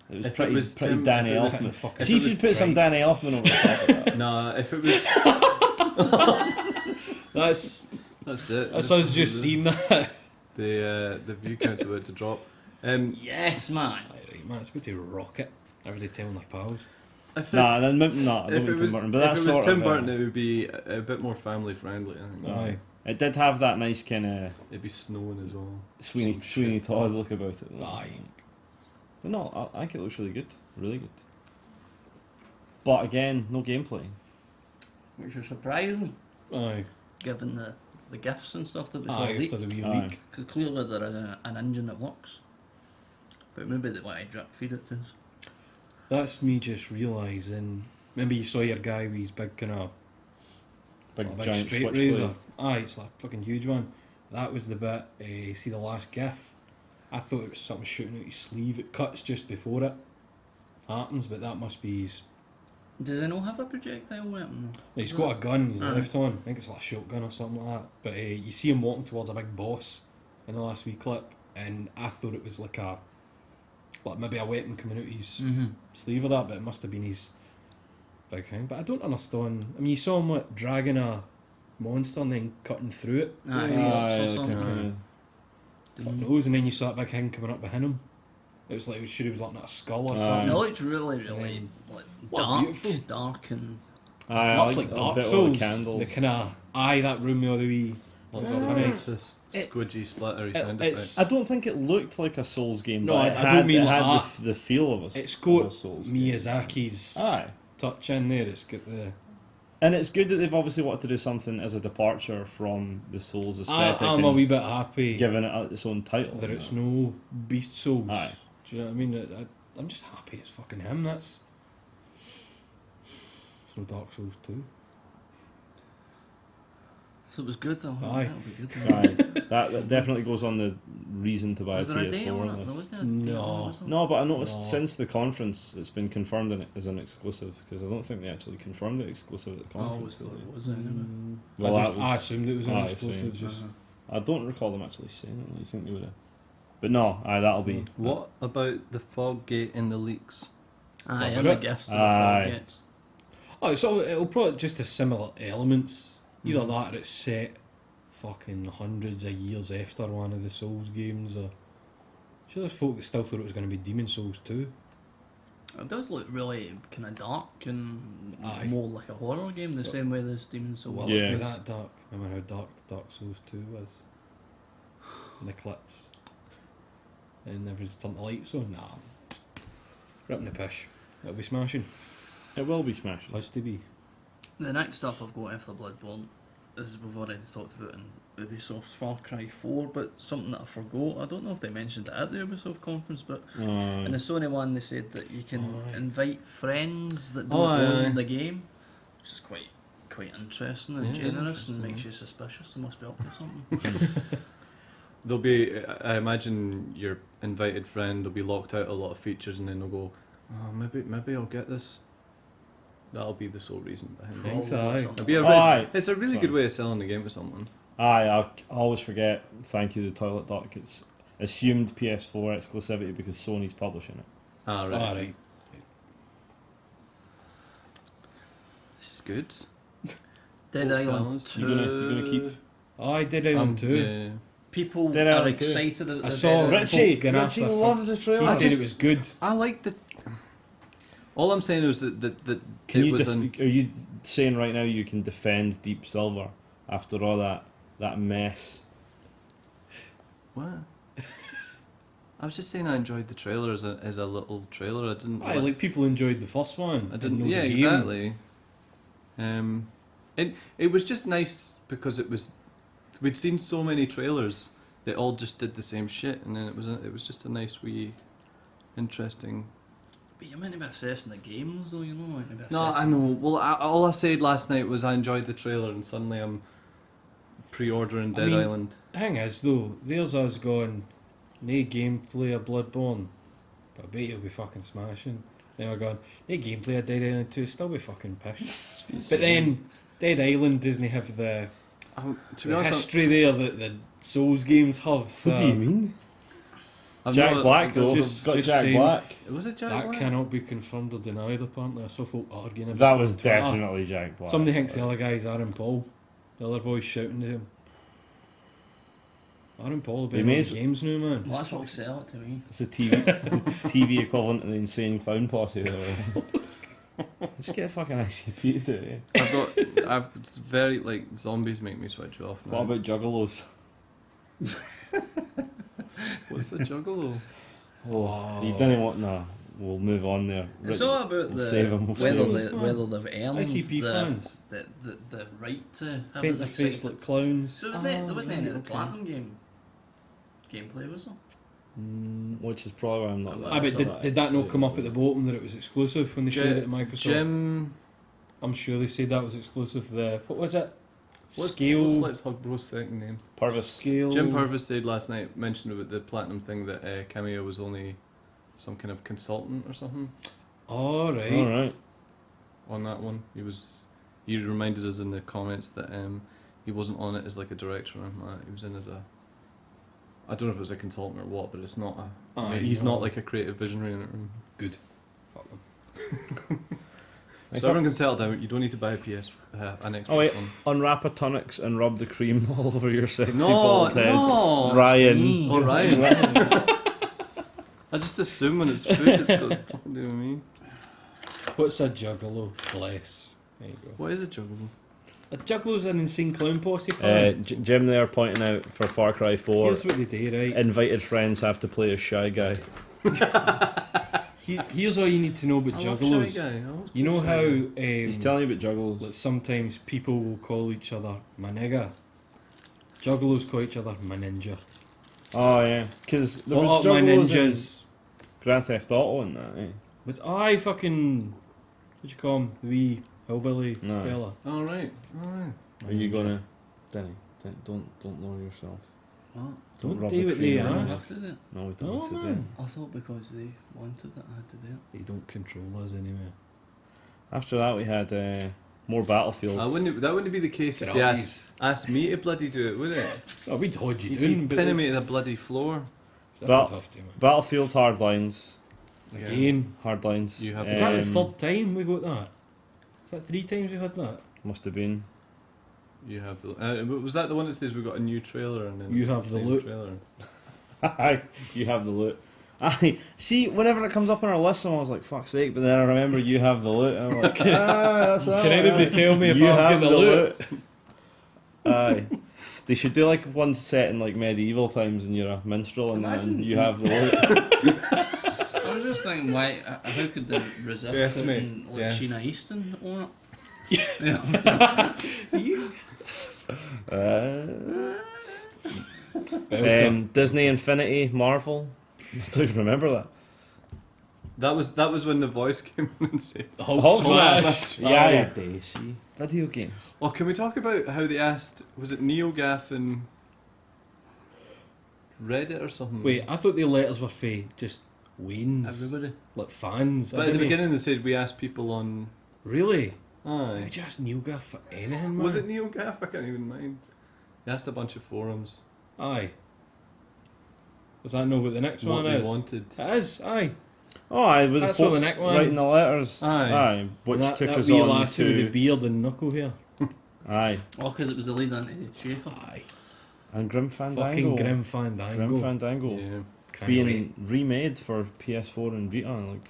C: It was
B: If it
C: pretty,
B: was
C: pretty
B: Tim-
C: Danny
B: if it was-
C: Elfman.
D: Fuck,
C: See if you put some Danny Elfman over the top of that.
B: Nah, if it was,
D: That's
B: that's it.
D: that's us just
B: the,
D: seeing that.
B: the view count's about to drop.
A: Yes, man.
D: Right, man, it's about to rock it. Everybody telling their pals.
B: If it,
C: Nah, then, no, I don't
B: if
C: mean
B: it
C: Tim
B: was,
C: Burton, but
B: if
C: that's
B: it was
C: sort
B: Tim
C: of.
B: Burton, it would be a bit more family friendly. I think.
D: Aye.
C: It did have that nice kind of
B: It'd be snowing as well.
C: Sweeney
B: Some
C: Sweeney
B: shit.
C: Todd look about it.
D: Aye.
C: But no, I think it looks really good, really good. But again, no gameplay.
A: Which is surprising,
D: Aye.
A: given the gifts and stuff that we saw
D: Aye, after
A: leaked.
D: the wee
C: Aye.
D: leak.
A: Because clearly there is an engine that works. But maybe they want to drip feed it to us.
D: That's me just realising. Remember you saw your guy with his big kind of
C: Big
D: a big
C: giant
D: straight
C: switchblade.
D: razor. Aye, it's like a fucking huge one. That was the bit. See the last gif. I thought it was something shooting out his sleeve. It cuts just before it happens, but that must be his.
A: Does he not have a projectile weapon though?
D: He's got a gun. He's
A: Aye.
D: left on. I think it's like a shotgun or something like that. But you see him walking towards a big boss in the last wee clip, and I thought it was like maybe a weapon coming out his
A: Mm-hmm.
D: sleeve or that, but it must have been his big thing. But I don't understand. I mean, you saw him dragging a monster and then cutting through it.
A: Aye,
C: Aye,
A: so
C: kinda-
A: something.
D: Fuck knows, and then you saw that big thing coming up behind him. It was like, he was looking at a skull or
C: Aye.
D: something.
A: It looked really like
D: What
A: dark,
D: beautiful.
A: dark and
C: Aye, I
D: Looked
C: like
D: like
C: a
D: Dark
C: bit with
D: Souls.
C: the candles.
D: The kind of that room with all the wee.
B: Lots
D: Oh.
B: of
D: Nice.
B: this
A: It-
B: squidgy, splattery
D: it-
B: sound
D: it's-
B: effects.
C: I don't think it looked like a Souls game.
D: No,
C: but
D: I
C: it
D: don't
C: had,
D: mean
C: it
D: like
C: had
D: that.
C: the feel of a.
D: It's
C: of
D: got
C: a Souls game.
D: Miyazaki's
C: Aye,
D: touch in there. It's got the.
C: and it's good that they've obviously wanted to do something as a departure from the Souls aesthetic.
D: I'm a wee bit happy
C: giving it its own title.
D: that it's no Beast Souls.
C: Aye.
D: Do you know what I mean? I'm just happy it's fucking him. That's. It's no Dark Souls 2.
A: so it was good though.
D: Aye.
A: That'll be good. Then.
C: Aye, that definitely goes on the reason to buy
A: Was
C: a
A: there a
C: PS4.
A: day on it?
C: list.
A: There wasn't a
D: No.
A: day on it, was there?
C: No, but I noticed
D: No.
C: since the conference it's been confirmed as an exclusive because I don't think they actually confirmed it exclusive at the
A: Oh,
C: conference.
A: was
C: did they?
A: it? Was it anyway?
C: Well,
D: I
C: that was-
D: assumed it was an
C: I
D: exclusive.
C: assumed.
D: Just
C: I don't recall them actually saying it. You think they would have? But no, that'll be.
B: What about the fog gate in the leaks?
A: Aye,
D: What
A: and the
D: about it?
A: gifts that
C: Aye.
A: the gets.
D: Oh, so it'll probably just a similar elements. Either
B: Mhm.
D: that or it's set fucking hundreds of years after one of the Souls games, or sure there's folk that still thought it was going to be Demon Souls 2.
A: It does look really kind of dark and
D: Aye.
A: more like a horror game, the same way this Demon's Souls.
D: Well,
C: Yeah.
D: it'll be that dark. Remember how dark Souls 2 was? And the clips. And everything's turned the lights on. Nah. Ripping the pish. It'll be smashing.
C: It will be smashing.
D: Has to be.
A: The next up I've got after Bloodborne is we've already talked about in Ubisoft's Far Cry 4, but something that I forgot. I don't know if they mentioned it at the Ubisoft conference, but in the Sony one they said that you can
D: Aye.
A: invite friends that don't
B: Aye,
A: own
B: aye.
A: the game, which is quite interesting and
B: Yeah, it is
A: generous and
B: interesting,
A: makes
B: yeah.
A: you suspicious. They must be up to something.
B: There'll be, I imagine your invited friend will be locked out a lot of features, and then they'll go, oh, maybe I'll get this. That'll be the sole reason behind it.
D: Thanks,
A: Or
D: aye.
A: something.
B: It'll be a,
C: Aye.
B: it's a really
C: Sorry.
B: good way of selling the game to someone.
C: I always forget. Thank you, the toilet duck. It's assumed PS4 exclusivity because Sony's publishing it.
B: Ah, right.
D: Alright.
B: This is good.
A: Dead
B: Folk
A: Island
B: Tales.
A: 2.
C: You gonna keep?
D: I did Island 2.
B: Yeah.
A: People
C: Dead
A: are
C: Island 2.
A: excited. At
D: I
A: the
D: saw
A: Dead Island
D: Richie. Getting
C: Richie
D: after
C: loves the
D: He
C: trailer.
B: I
D: said
B: just-
D: it was good.
B: I like the. All I'm saying is that
C: Can
B: it
C: you
B: was
C: are you saying right now you can defend Deep Silver after all that mess?
B: What? I was just saying I enjoyed the trailer as a little trailer. I didn't.
D: I like people enjoyed the first one.
B: I didn't.
D: know
B: Yeah,
D: the game.
B: exactly. It was just nice because we'd seen so many trailers that all just did the same shit, and then it was just a nice wee, interesting.
A: But you're meant to be assessing the games, though. You're not meant to be
B: No, I
A: assessing.
B: know. Well, all I said last night was I enjoyed the trailer, and suddenly I'm pre-ordering
D: I
B: Dead
D: mean-
B: Island.
D: Thing is though, there's us going, nae gameplay of Bloodborne, but I bet you'll be fucking smashing. Then we're going, nae gameplay of Dead Island 2, still be fucking pissed. But then, Dead Island doesn't have the
B: To be honest,
D: history there that the Souls games have. So
C: What do you mean?
B: I'm
C: Jack
B: not-
C: Black though.
D: just-
C: Got
D: just
C: Jack
D: saying-
C: Black.
B: Was it Jack
D: that
B: Black?
D: cannot be confirmed or denied apparently. I saw folk arguing about
C: That
D: it
C: was
D: on Twitter.
C: definitely Jack Black.
D: Somebody thinks the other guy's Aaron Paul. The other voice shouting to him. Aaron Paul will be
C: He
D: in
C: may
D: all
C: as-
D: the games now, man.
A: Well, that's what will sell it to me.
C: It's the TV equivalent of the Insane Clown Posse. Just get a fucking ICP to do it.
B: I've very like zombies make me switch off. Now.
C: What about Juggalos?
B: What's the juggalo?
D: Oh.
C: You didn't want. No, we'll move on there.
A: It's all about
C: we'll save him. We'll
A: whether
C: save him.
A: whether they've earned
D: ICP
A: the,
D: fans.
A: the right to have
D: Paint
A: us
D: their face
A: excited.
D: like clowns.
A: So there wasn't any of the
B: okay.
A: Platinum gameplay, was there?
C: Which is probably why I'm not.
D: I bet did that not come up at the bottom that it was exclusive when they showed it at Microsoft?
B: Jim,
D: I'm sure they said that was exclusive. What was it?
B: what's
D: Scale.
B: Let's Hug Bro's second name?
C: Purvis.
D: Scale.
B: Jim Purvis said last night, mentioned about the Platinum thing, that Cameo was only some kind of consultant or something
D: All right.
C: All right.
B: on that one. He reminded us in the comments that he wasn't on it as like a director or anything like that. He was in as a, I don't know if it was a consultant or what, but it's not a.
D: Aye,
B: he's
D: no.
B: not like a creative visionary in it.
D: Good. Fuck them.
B: So everyone can settle down. You don't need to buy an Xbox
C: Oh, wait.
B: One.
C: Unwrap a tonics and rub the cream all over your sexy
B: No,
C: bald head.
B: no.
C: Ryan.
B: Oh, Ryan. I just assume when it's food, it's got something to do with me.
D: What's a juggalo? Bless. There you go.
B: What is a juggalo?
D: A juggalo's an insane clown posse fan.
C: Jim there pointing out for Far Cry 4,
D: Here's what they do, right?
C: invited friends have to play as Shy Guy.
D: Here's all you need to know about
B: I love
D: juggalos.
B: Shy Guy. I always
D: You know
B: play
D: how
B: Shy Guy.
C: He's telling you about Juggles.
D: that sometimes people will call each other my nigga? Juggalos call each other my ninja.
C: Oh yeah, because there
D: What
C: was
D: up, my
C: Juggalos in
D: ninjas?
C: Grand Theft Auto and that. Eh?
D: But I fucking... What'd you call him? The wee hillbilly
C: No.
D: fella.
B: All right.
C: Are you gonna, Denny? Don't lower yourself.
A: What?
D: Don't
C: rub
D: do
C: the
D: what
C: cream
D: they
C: on
A: I
C: it.
D: ask.
A: have to do it.
C: No, we
D: Oh,
C: don't sit
D: man.
C: down.
A: I thought because they wanted it, I had to do it.
D: They don't control us anyway.
C: After that, we had More Battlefield.
B: That wouldn't be the case if you asked me to bloody do it, would it?
D: Oh, we'd hold you
B: You'd
D: down,
B: be
D: but
B: pinning me
D: it's
B: to the bloody floor.
D: tough to me.
C: Battlefield Hardlines.
D: Again.
C: Hardlines.
B: You have
D: Is that the third time we got that? Is that 3 times we had that?
C: Must have been.
B: You have the. Was that the one that says we got a new trailer and then
D: You
B: it's
D: have the
B: same
D: loot.
B: Trailer?
C: Aye, you have the loot. Aye, see, whenever it comes up on our list, I was like, fuck's sake, but then I remember you have the loot, and I'm like, that's that.
D: Can anybody tell me if
C: You
D: I've
C: have
D: got the loot?
C: Aye. They should do like one set in like medieval times and you're a minstrel and then you have the loot.
A: I was just thinking, why? How could they resist
B: Yes,
A: putting
B: mate.
A: like
B: Yes.
A: Sheena Easton on it?
C: Disney Infinity, Marvel. I don't even remember that.
B: That was when the voice came in and said.
C: Hulk
D: Smash.
C: Yeah, Daisy. Video games.
B: Oh, can we talk about how they asked? Was it NeoGaf and Reddit or something?
D: Wait, I thought the letters were for just Waynes.
A: Everybody.
D: Like fans.
B: But at the beginning they said we asked people on.
D: Really?
B: Aye.
D: Would you ask NeoGaf for anything, man?
B: Was it NeoGaf? I can't even mind. They asked a bunch of forums.
D: Aye. Does that know what the next
B: What
D: one
B: they
D: is?
B: wanted.
D: It is, aye.
C: Oh, aye, with
D: That's
C: the
D: for
C: folk
D: the next one.
C: writing the letters.
B: Aye.
C: Which
D: that,
C: took
D: that
C: us
D: wee
C: on
D: lassie with the
C: to...
D: beard and knuckle hair.
C: Aye.
A: Oh, because it was the lead into Schaefer.
D: Aye.
C: And Grim Fandango.
D: Fucking Grim Fandango.
C: Grim Fandango.
B: Yeah.
D: Can't
C: Being
D: wait.
C: remade for PS4 and Vita. Like,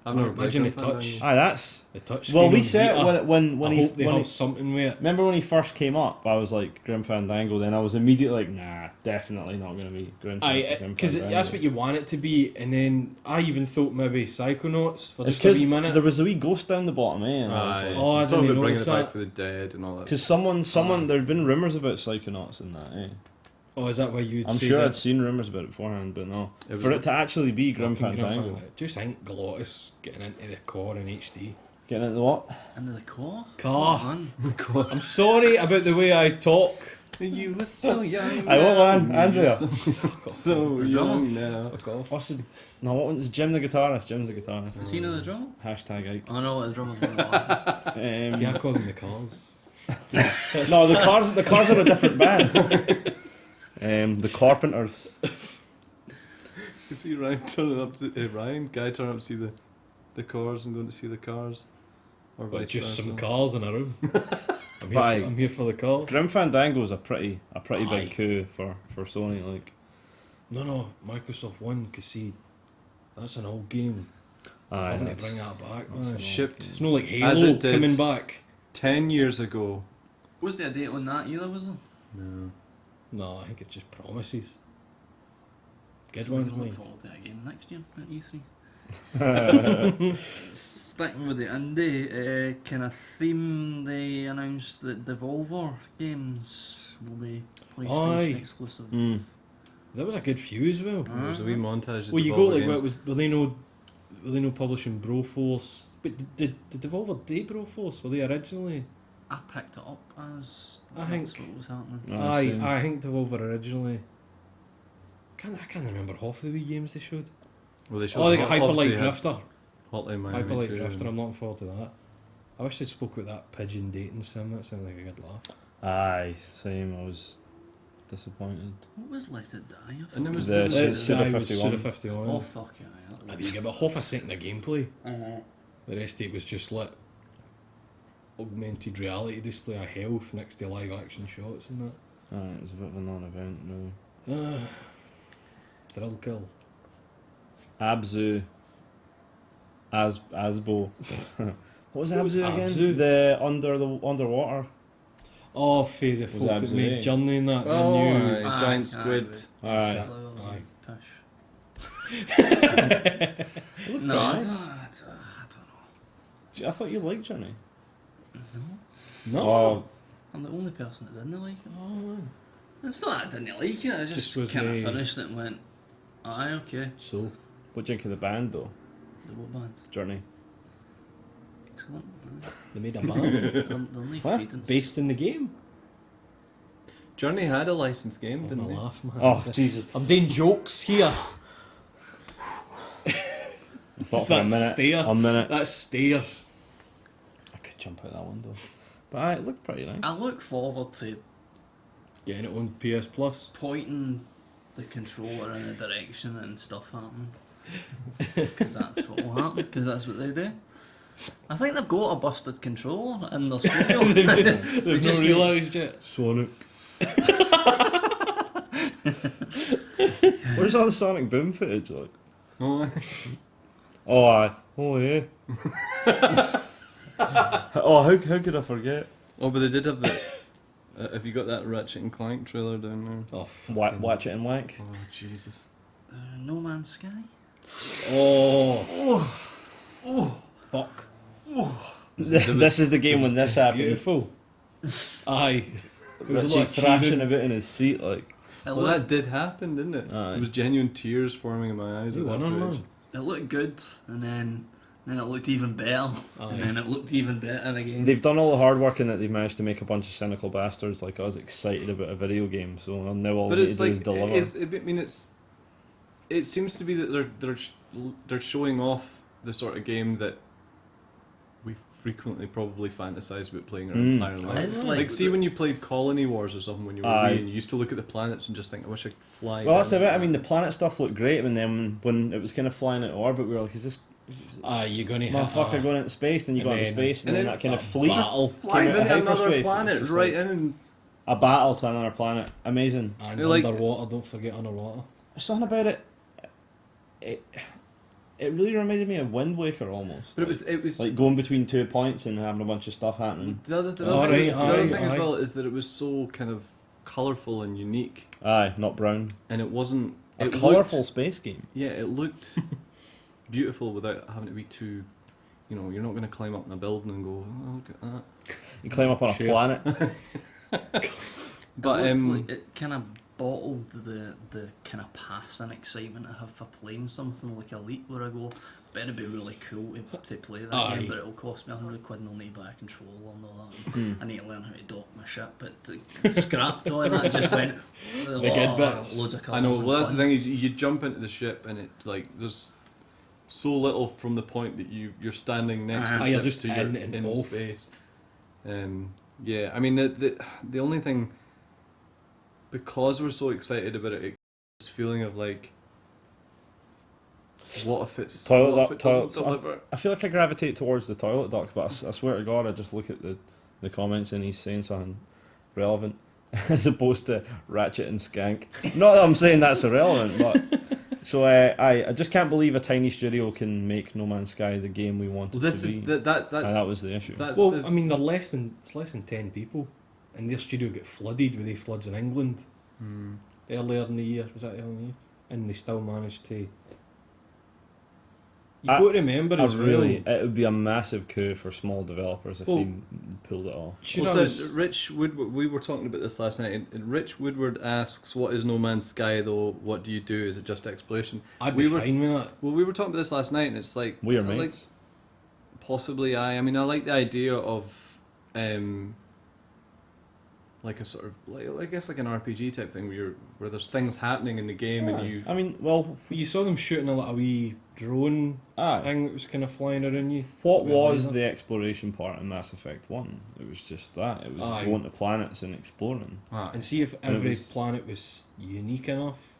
B: I've never played
D: Imagine the
B: Grim
D: touch.
B: Fandango.
C: aye, that's...
D: The touch
C: Well,
D: screen
C: we
D: on
C: said
D: Vita.
C: when
D: I
C: he...
D: hope they
C: when
D: have
C: he
D: something with it.
C: remember when he first came up, I was like, Grim Fandango, then I was immediately like, nah, definitely not going to be Grim Fandango.
D: Because that's what you want it to be, and then I even thought maybe Psychonauts for
C: It's
D: just a
C: because
D: wee minute.
C: there was a wee ghost down the bottom, eh? And
B: Aye.
D: Oh, I
B: Talk
D: didn't
B: about
D: notice
B: bringing it back
D: that.
B: for the dead and all that.
C: because someone there had been rumours about Psychonauts and that, eh?
D: Oh, is that why you'd
C: I'm
D: say
C: sure
D: that?
C: I'd seen rumours about it beforehand, but no.
B: It was
C: For it to actually be Grim
D: Fucking
C: Fandango.
D: Just think Glottis getting into the core in HD.
C: Getting into what?
A: Into the core?
D: Car.
A: Oh, man.
D: I'm sorry about the way I talk.
B: You were so young.
C: Aye, what one?
B: now.
C: Andrea?
B: So
A: The
B: young now.
C: What's the... No, what one? It's Jim the guitarist. Jim's the guitarist.
A: Is he in the drummer?
C: Hashtag Ike.
A: I know what the drummer's going to
D: See, I call them the cars.
C: No, the cars are a different band. The Carpenters.
B: You see Ryan turning up to Guy turning up to see the cars and going to see the cars, or
D: But
B: vice
D: just
B: versa.
D: some cars in a room.
C: Aye.
D: I'm here for the cars.
C: Grim Fandango is a pretty
D: Aye.
C: big coup for Sony. Like,
D: No, Microsoft won because see, that's an old game.
C: aye,
D: Having to
C: that's-
D: bring that back,
C: that's
D: man.
C: an
B: Shipped
D: It's not like
B: As
D: Halo
B: it did.
D: coming back.
B: 10 years ago.
A: Was there a date on that either, was there?
B: No.
D: No, I think it's just promises. Good
A: So we
D: ones,
A: can look
D: mate.
A: forward to it again next year at E3. Sticking with the indie kind of theme, they announced that Devolver games will be PlayStation
D: Aye.
A: exclusive.
C: Mm.
D: That was a good few as well.
B: There was a wee montage. of
D: Well, you
B: Devolver
D: go like
B: games.
D: what was were they no publishing Broforce? But did Devolver date Broforce? Were they originally?
A: I picked it up as
D: I
A: that's
D: think-
A: what was happening.
C: No,
D: Aye,
C: same.
D: I think Devolver originally. I can't remember half of the wee games they showed.
B: Well, they
D: Oh, they got
B: Hot-
D: Hyper
B: obviously
D: Light
B: had
D: Drifter.
B: Hotline Miami
D: Hyper Light
B: 2
D: Drifter.
B: and-
D: I'm looking forward to that. I wish they spoke about that pigeon dating sim. That sounded like a good laugh.
C: Aye, same. I was disappointed.
A: What was Let It Die? I
B: And there
A: thought?
B: was
C: The
B: the-
C: Suda
D: Suda
C: 51.
D: 51.
A: Oh fuck yeah!
D: Maybe you give it half a second of gameplay.
A: Uh-huh.
D: The rest of it was just like augmented reality display of health next to live action shots and
C: Aye, it was a bit of a non-event. No.
D: that. Thrill kill.
C: Abzu. Asbo. What was
D: What was
C: Abzu again?
D: Abzu?
C: The underwater.
D: Oh, for the folk that
C: absolutely-
D: made Journey and that.
B: Oh,
D: the new.
B: aye, giant squid.
C: Aye.
D: Aye.
C: Look
A: No, I
C: nice.
A: don't know.
C: Gee, I thought you liked Johnny.
A: No,
D: No.
C: Oh,
A: I'm the only person that didn't like it.
D: Oh, man.
A: It's not that I didn't like it. I
D: Just
A: just
D: was
A: kind of
D: the-
A: finished it and went, aye, okay.
D: So,
C: what do you think of the band though?
A: The what band?
C: Journey.
A: Excellent.
D: they made a band
A: They'll need
C: What?
A: credence.
D: based in the game.
B: Journey had a licensed game,
D: I'm
B: didn't
D: gonna
B: they?
D: laugh, man.
C: Oh Jesus!
D: I'm doing jokes here.
C: I thought
D: Just
C: for
D: that stare.
C: a minute.
D: That stare.
C: I could jump out that window. But aye, it looked pretty nice.
A: I look forward to
D: Getting it on PS Plus.
A: pointing the controller in a direction and stuff happening. Because that's what will happen, because that's what they do. I think they've got a busted controller in their studio.
D: They've
A: just
D: not realised yet.
C: Sonic. Where's all the Sonic Boom footage like?
B: Oh,
C: Oh, aye. Oh, yeah. Oh, how could I forget?
B: oh, but they did have the. Have you got that Ratchet and Clank trailer down there?
D: Oh, fucking-
C: Watch it and wank.
B: Oh Jesus!
A: No Man's Sky?
D: Oh. Fuck.
C: This is the game when this happened.
D: Beautiful. Aye. There was a
C: Richie
D: lot of
C: thrashing
D: cheering.
C: about in his seat like.
A: It
B: Well, that did happen, didn't it?
C: Aye.
B: There was genuine tears forming in my eyes.
D: You
B: At that
D: won on,
B: footage.
D: man.
A: It looked good, and then it looked even better,
D: Aye.
A: and then it looked even better again.
C: They've done all the hard work in that they've managed to make a bunch of cynical bastards like us excited about a video game. So now all
B: But
C: they need
B: it's
C: to do is
B: like
C: deliver.
B: I mean, it seems to be that they're showing off the sort of game that we frequently probably fantasize about playing our entire lives.
A: It's
B: Like, see when you played Colony Wars or something when you were
C: Aye.
B: wee and you used to look at the planets and just think, I wish I could fly.
C: Well, that's
B: down
C: a bit.
B: like
C: I mean, the
B: that."
C: planet stuff looked great, and then when it was kind of flying out of orbit, we were like, "Is this
D: Aye, you're going to
C: motherfucker going into space?" And you
D: And
C: got into
D: then-
C: space, and
B: and
C: then
B: then
C: that kind of
D: a
C: fleet
D: battle.
B: flies
C: came out
B: into
C: of
B: another
C: hyperspace.
B: planet
C: It's just
B: right
C: like
B: in.
C: a battle to another planet. Amazing.
D: And
B: They're like-
D: underwater, don't forget underwater.
C: There's something about it. It really reminded me of Wind Waker almost.
B: But it was
C: like going between 2 points and having a bunch of stuff happening.
B: the other, the
D: Oh,
B: other,
D: right,
B: thing, the other
D: aye,
B: thing as
D: aye.
B: well is that it was so kind of colourful and unique,
C: Aye, not brown.
B: and it wasn't
C: A
B: it
C: colourful
B: looked-
C: space game.
B: Yeah, it looked beautiful without having to be too. You know, you're not going to climb up in a building and go, oh, look at that.
C: You climb up on
D: Sure.
C: a planet.
B: But
A: it looked like it kind of bottled the kind of passing excitement I have for playing something like Elite, where I go, but it'd be really cool to play that
D: Aye.
A: game, but it'll cost me £100 and I'll need to buy a controller and all that.
C: Hmm.
A: I need to learn how to dock my ship, but scrapped all of that, just went
D: The good bits.
A: loads of colours
B: I know.
A: and
B: Well, that's the
A: fun.
B: thing. You jump into the ship and it like there's so little from the point that you're standing next to
A: Aye,
B: the
D: you're
B: ship
D: just
B: to you're
D: in and
B: in
D: off.
B: space. Yeah, I mean the only thing, because we're so excited about it, this feeling of like, what if it's
C: Toilet
B: what if
C: duck,
B: it doesn't
C: toilet-
B: deliver?
C: I feel like I gravitate towards the toilet duck, but I swear to God, I just look at the comments and he's saying something relevant as opposed to Ratchet and Skank. Not that I'm saying that's irrelevant, but so I just can't believe a tiny studio can make No Man's Sky the game we wanted
B: Well, this
C: to
B: is
C: be.
B: that's
C: And that was the issue.
B: that's
D: Well,
B: the,
D: I mean, it's less than 10 people, and their studio got flooded with the floods in England earlier in the year. Was that earlier in the year? And they still managed to. You got to remember as
C: It
D: well.
C: would be a massive coup for small developers if
D: Well,
C: they pulled it off.
D: Should
B: Well,
D: I
B: so
D: was-
B: Rich Woodward, we were talking about this last night, and Rich Woodward asks, "What is No Man's Sky though? What do you do? Is it just exploration?"
D: I'd
B: we
D: be
B: were-
D: fine with that.
B: Well, we were talking about this last night, and it's like
C: We are
B: I like-
C: mates.
B: possibly, I mean, I like the idea of, like a sort of like I guess like an RPG type thing where there's things happening in the game, and you.
C: I mean, well,
D: You saw them shooting a little wee drone
C: aye.
D: thing that was kind of flying around you.
C: What
D: Yeah,
C: was
D: laser.
C: the exploration part in Mass Effect 1? It was just that. It was
D: Aye.
C: going to planets and exploring.
D: And see if
C: And it
D: every
C: was-
D: planet was unique enough,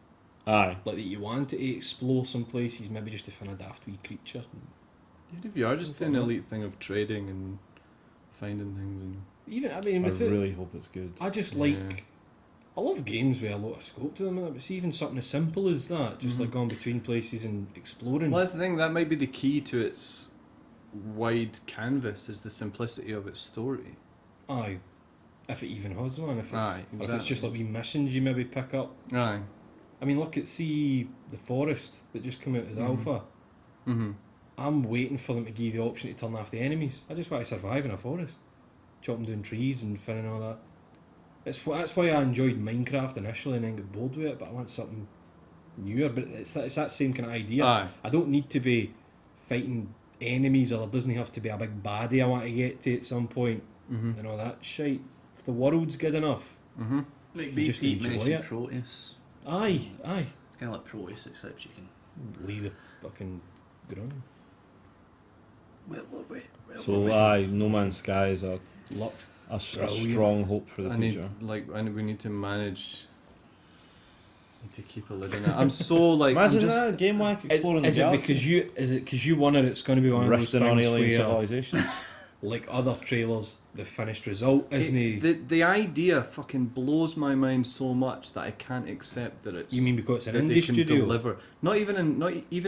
C: Aye.
D: like that you wanted to explore some places, maybe just to find a daft wee creature.
B: Even if you are just
D: Things
B: doing
D: like
B: the
D: that.
B: elite thing of trading and finding things and.
D: Even, I mean,
C: I
D: with it,
C: really hope it's good.
D: I just
B: Yeah.
D: like. I love games with a lot of scope to them, but see, even something as simple as that, just like
B: Mhm.
D: going between places and exploring.
B: Well, that's the thing. That might be the key to its wide canvas, is the simplicity of its story.
D: Aye. If it even has one, if it's,
B: Aye,
D: or if it's just like wee missions you maybe pick up.
B: Aye.
D: I mean, look at see the Forest that just came out as
B: Mhm.
D: alpha.
B: Mm-hmm.
D: I'm waiting for them to give you the option to turn off the enemies. I just want to survive in a forest, chopping down trees and finning all that. That's why I enjoyed Minecraft initially and then got bored with it. But I want something newer. But it's that same kind of idea.
B: Aye.
D: I don't need to be fighting enemies, or there doesn't have to be a big baddie I want to get to at some point
B: Mm-hmm.
D: and all that shite. If the world's good enough,
B: Mm-hmm.
A: Like
D: You just
A: Pete
D: enjoy
A: mentioned
D: it.
A: Proteus.
D: aye, aye,
A: It's kind of like Proteus, except you can.
D: leave the fucking ground.
A: Where were we?
C: So aye, No Man's Sky is a
D: Looks
C: a
D: Brilliant.
C: strong hope for the
B: I
C: future.
B: we need to manage. Need to keep a lid on it. I'm so like.
C: Imagine
B: I'm just,
C: that Gamewank exploring
D: is
C: the
D: it
C: galaxy.
D: because you wanted it's going to be one of those
C: Rifting on
D: things
C: alien
D: where,
C: civilizations.
D: like other trailers, the finished result isn't
B: the idea fucking blows my mind so much that I can't accept that it's.
D: You mean because it's an
B: that
D: indie
B: they can
D: studio?
B: deliver? Not even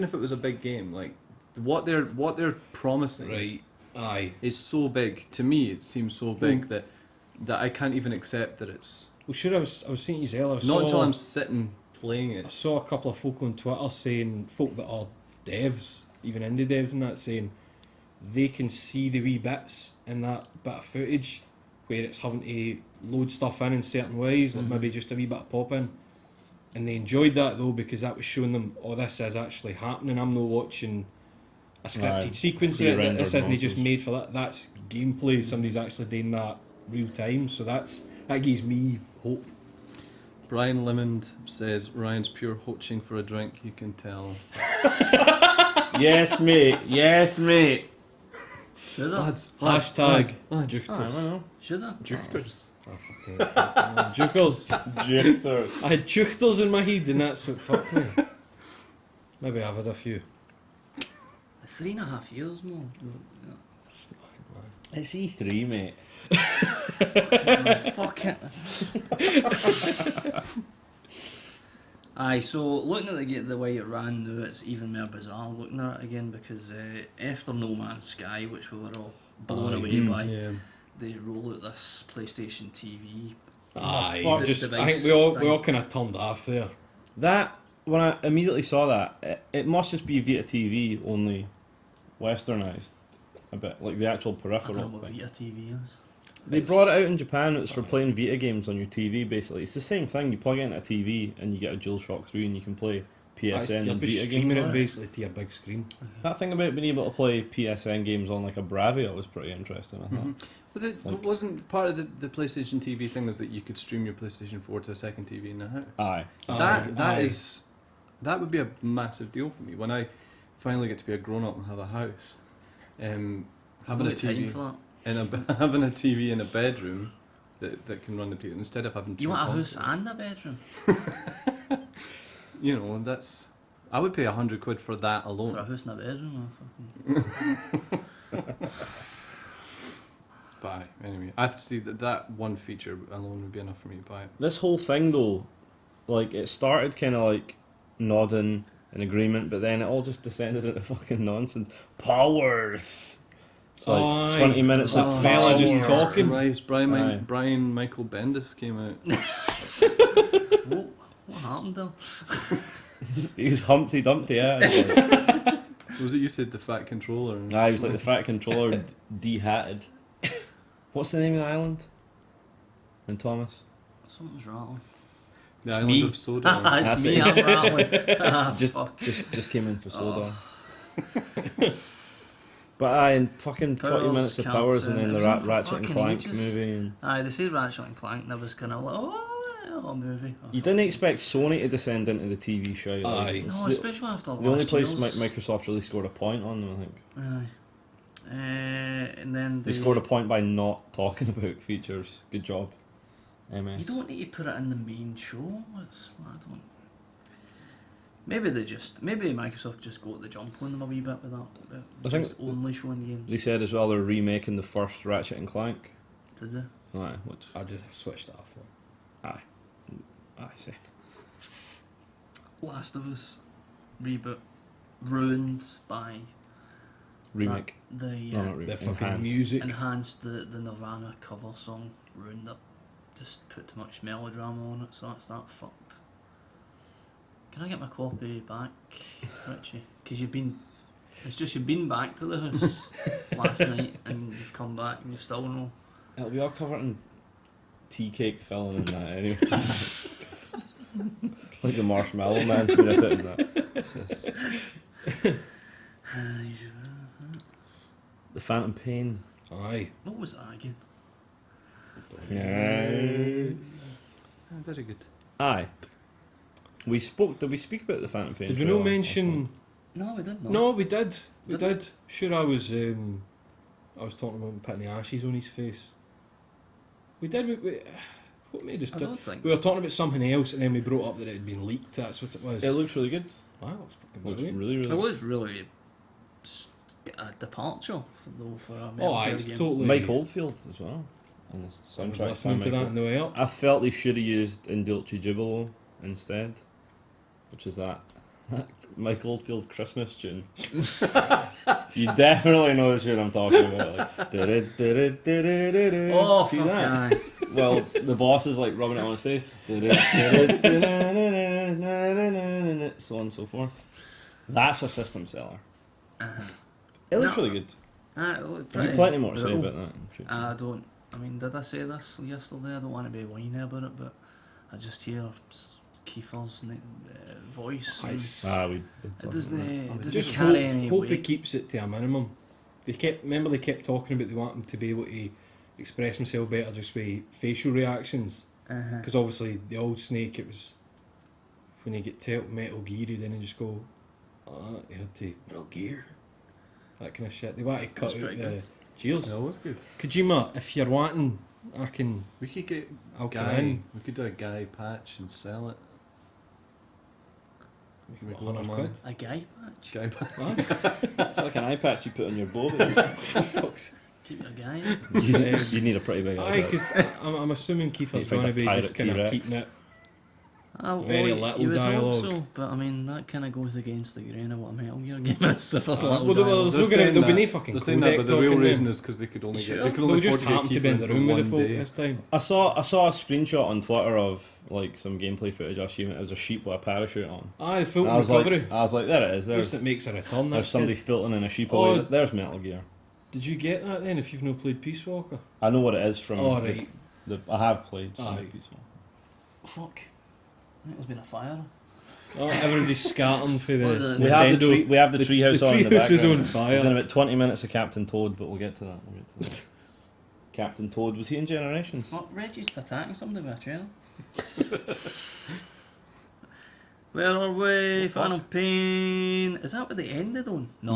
B: if it was a big game. Like what they're promising.
D: Right. Aye.
B: Is so big to me. It seems so big that I can't even accept that it's.
D: Well, sure. I was saying to you earlier.
B: Not until I'm sitting playing
D: I
B: it.
D: saw a couple of folk on Twitter saying, folk that are devs, even indie devs and that, saying they can see the wee bits in that bit of footage where it's having to load stuff in certain ways, like maybe just a wee bit of pop in. And they enjoyed that though because that was showing them, oh, this is actually happening. I'm not watching a scripted sequence here.
C: pre-rendered
D: This isn't just
C: monsters.
D: made for that. That's gameplay. Somebody's actually doing that real time. So that gives me hope.
B: Brian Limond says Ryan's pure hoaching for a drink. You can tell.
C: Yes, mate. Yes, mate.
A: Should I?
D: Hashtag
C: I
D: Jukers.
C: don't know.
A: Should I?
B: Jukers.
D: Jukers.
C: Jitters.
D: I had Juchters in my head and that's what fucked me. Maybe I've had a few.
A: 3.5 years more.
C: It's E3, mate.
A: Fuck it. Aye, so looking at the way it ran now, it's even more bizarre looking at it again because after No Man's Sky, which we were all blown away by,
B: Yeah.
A: they roll out this PlayStation TV.
D: Aye,
C: fuck
D: just I
A: device
D: think we all
A: thing.
D: kind of turned off there.
C: That, when I immediately saw that, it must just be Vita TV only westernised a bit, like the actual
A: I
C: peripheral
A: don't know what
C: thing.
A: Vita TV is.
C: They brought it out in Japan. It's for playing Vita games on your TV. Basically, it's the same thing. You plug it into a TV and you get a DualShock 3 and you can play PSN
D: You'll
C: and
D: be
C: Vita
D: streaming
C: games.
D: it basically to your big screen.
C: That thing about being able to play PSN games on like a Bravia was pretty interesting. I thought.
B: But it
C: Like-
B: wasn't part of the PlayStation TV thing was that you could stream your PlayStation 4 to a second TV in the house.
C: Aye.
B: That would be a massive deal for me when I finally get to be a grown up and have a house. Having a
A: time
B: TV
A: for that.
B: having a TV in a bedroom that can run the TV instead of having.
A: You
B: two
A: want a house
B: consoles.
A: and a bedroom
B: You know, that's. I would pay £100 for that alone.
A: for a house and a bedroom. Or fucking...
B: But aye, anyway, I see that one feature alone would be enough for me to buy it.
C: This whole thing though, like it started kind of like nodding in agreement, but then it all just descended into fucking nonsense. Powers. It's like
D: Aye.
C: 20 minutes
D: That
C: of
D: fella just
C: powers.
D: talking.
B: Christ,
C: Aye.
B: Brian Michael Bendis came out.
A: what happened there?
C: He was Humpty Dumpty, yeah.
B: Was it you said the fat controller?
C: Nah, he was like the fat controller de-hatted. What's the name of the island? And Thomas?
A: Something's rattling.
B: The island
C: me.
B: of soda.
A: It's
C: That's
A: me,
C: it.
A: I'm rattling.
C: Just,
A: Fuck.
C: just came in for soda. But aye, and fucking 20
A: Powers,
C: minutes of
A: can't
C: Powers
A: say.
C: and then
A: It
C: the
A: was on for
C: Ratchet and
A: fucking
C: Clank
A: ages.
C: movie. And
A: Aye, they said Ratchet and Clank, and I was kind of like, oh, movie. Oh,
C: you didn't expect Sony to descend into the TV show. Like,
D: Aye.
C: it's
A: No,
C: the,
A: especially after
C: the only
A: last
C: place
A: year's.
C: Microsoft really scored a point on them, I think.
A: Aye. And then
C: They scored a point by not talking about features. Good job, MS.
A: You don't need to put it in the main show. I don't. Maybe Microsoft just got the jump on them a wee bit with that. About
C: I think
A: just only showing games.
C: They said as well they're remaking the first Ratchet and Clank.
A: Did they?
C: Aye, which
D: I just switched it off.
C: I see.
A: Last of Us reboot ruined by
C: Remake.
A: the
C: No, not
D: The
C: remake.
D: fucking
C: Enhanced.
D: music.
A: enhanced the Nirvana cover song ruined it. Just put too much melodrama on it, so that's that fucked. Can I get my copy back, Richie? Because you've been back to the house last night and you've come back and you've still no.
C: It'll be all covered in tea cake filling in that anyway. Like the Marshmallow Man's been at it in that. The Phantom Pain.
D: Aye.
A: What was that again?
C: Yeah.
B: Very good.
C: Aye. Did we speak about the Phantom Pain?
D: Did we
C: trailer?
D: not mention?
A: No, we didn't.
D: No, we did. We
A: Did we?
D: did. Sure, I was I was talking about putting the ashes on his face. We did. What made us
A: I
D: do?
A: don't think.
D: We were talking about something else, and then we brought up that it had been leaked. That's what it was.
C: It looks really good.
D: Wow, it's fucking
C: Looks
D: brilliant.
C: really, really
A: It was really a departure for a Metal
D: Oh,
A: Gear
D: it's
A: game.
D: totally.
C: Mike Oldfield as well. On the
D: I was
C: soundtrack.
D: listening to that on the way up.
C: I felt they should have used In Dulce Gibolo instead, which is that Mike Oldfield Christmas tune. You definitely know the tune I'm talking about. Like,
A: Oh,
C: see
A: fuck
C: that?
A: aye.
C: Well, the boss is like rubbing it on his face, so on and so forth. That's a system seller. It looks
A: No.
C: really good.
A: It looked
C: There'll be
A: pretty
C: plenty more to say
A: brutal.
C: about that. I'm sure.
A: I don't. I mean, did I say this yesterday? I don't want to be whiny about it, but I just hear Kiefer's voice. And
C: We
A: it doesn't. It doesn't
D: Just
A: carry any
D: hope he
A: weight.
D: keeps it to a minimum. They kept talking about they want him to be able to express himself better just with facial reactions. Because obviously the old Snake, it was when he get tell Metal Gear, he didn't just go, he had to Metal Gear, that kind of shit. They want to cut
A: That's
D: out
A: pretty
D: the
A: good.
D: cheers.
B: Yeah, it was good.
D: Kojima, if you're wanting, I can.
B: We could get
D: I'll come
B: Guy.
D: in.
B: We could do a Guy patch and sell it. We could make a lot of
D: 100
B: money.
A: A guy patch.
B: Guy patch.
C: It's like an eye patch you put on your bow.
A: Keep your guy.
C: You need a pretty big eye
D: Aye,
C: patch.
D: because I'm assuming Kiefer's
C: He's like
D: going to
C: a
D: be
C: pirate
D: just kind of
C: T-Rex.
D: keeping it.
A: You
D: Very little
A: would
D: dialogue.
A: Hope so, but I mean that kind of goes against the grain of what a Metal Gear game is. If there's little
D: Well,
A: dialogue.
D: there's there'll be no fucking
B: They're saying that,
D: codec
B: but the real
D: talking
B: reason
D: then.
B: is because they could only
A: Sure.
B: get. They could
D: They'll
B: only
D: just
B: afford to
D: happen
B: get
D: to be in
B: Kiefer
D: the
B: for
D: room with the
B: one
D: folk
B: day.
D: this time.
C: I saw a screenshot on Twitter of like some gameplay footage. I assume it was a sheep with a parachute on.
D: Aye, the
C: And
D: Fulton
C: I was
D: recovery.
C: like, there it is.
D: At least
C: There's
D: it makes a return.
C: there's
D: That's
C: somebody
D: good.
C: filtering in a sheep
D: Oh.
C: away. There's Metal Gear.
D: Did you get that then? If you've not played Peace Walker.
C: I know what it is from.
D: Oh,
C: the-
D: right.
C: I have played some
D: Aye.
C: Peace Walker.
A: Fuck. I think there's been a fire.
D: Oh, everybody's scattering for the
A: What is it?
C: We have the
D: Nintendo.
C: we have the treehouse on in the
D: treehouse
C: background.
D: is on
C: There's
D: fire.
C: been about 20 minutes of Captain Toad, but we'll get to that. Captain Toad, was he in Generations?
A: Fuck, Reggie's attacking somebody with a chair. Where are we? Final Pain. Is that what they ended on? No.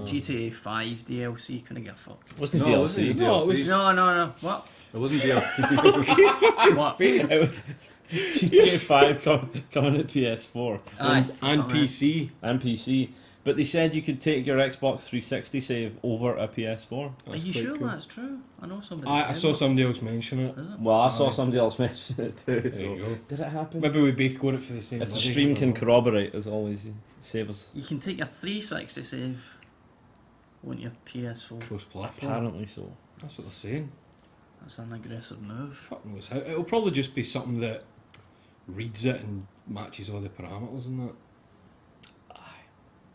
A: GTA 5 DLC. Couldn't get a fuck.
C: Wasn't
B: No, it
C: DLC?
B: wasn't
D: No, it
B: DLC.
D: was-
A: No. What?
B: It wasn't DLC.
A: What?
C: It was GTA 5 coming at PS4
A: Aye.
D: and
A: Fuck,
D: PC.
C: and PC, but they said you could take your Xbox 360 save over a PS4.
A: Are
D: That's
A: you
D: quite
A: sure
D: cool.
A: that's true? I know somebody.
D: I
A: said
D: saw
A: that.
D: somebody else mention it.
A: Is it?
C: Well, I saw
D: Aye.
C: somebody else mention it too.
D: There
C: So.
D: you go.
C: Did it happen?
D: Maybe we both got it for the same.
C: If the
D: bloody
C: stream can
D: thing.
C: corroborate, as always, save us.
A: You can take a 360 save on your PS4.
D: Cross-platform.
C: Apparently so.
D: That's what they're saying.
A: That's an aggressive move.
D: Fuck knows how. It'll probably just be something that reads it and matches all the parameters and that.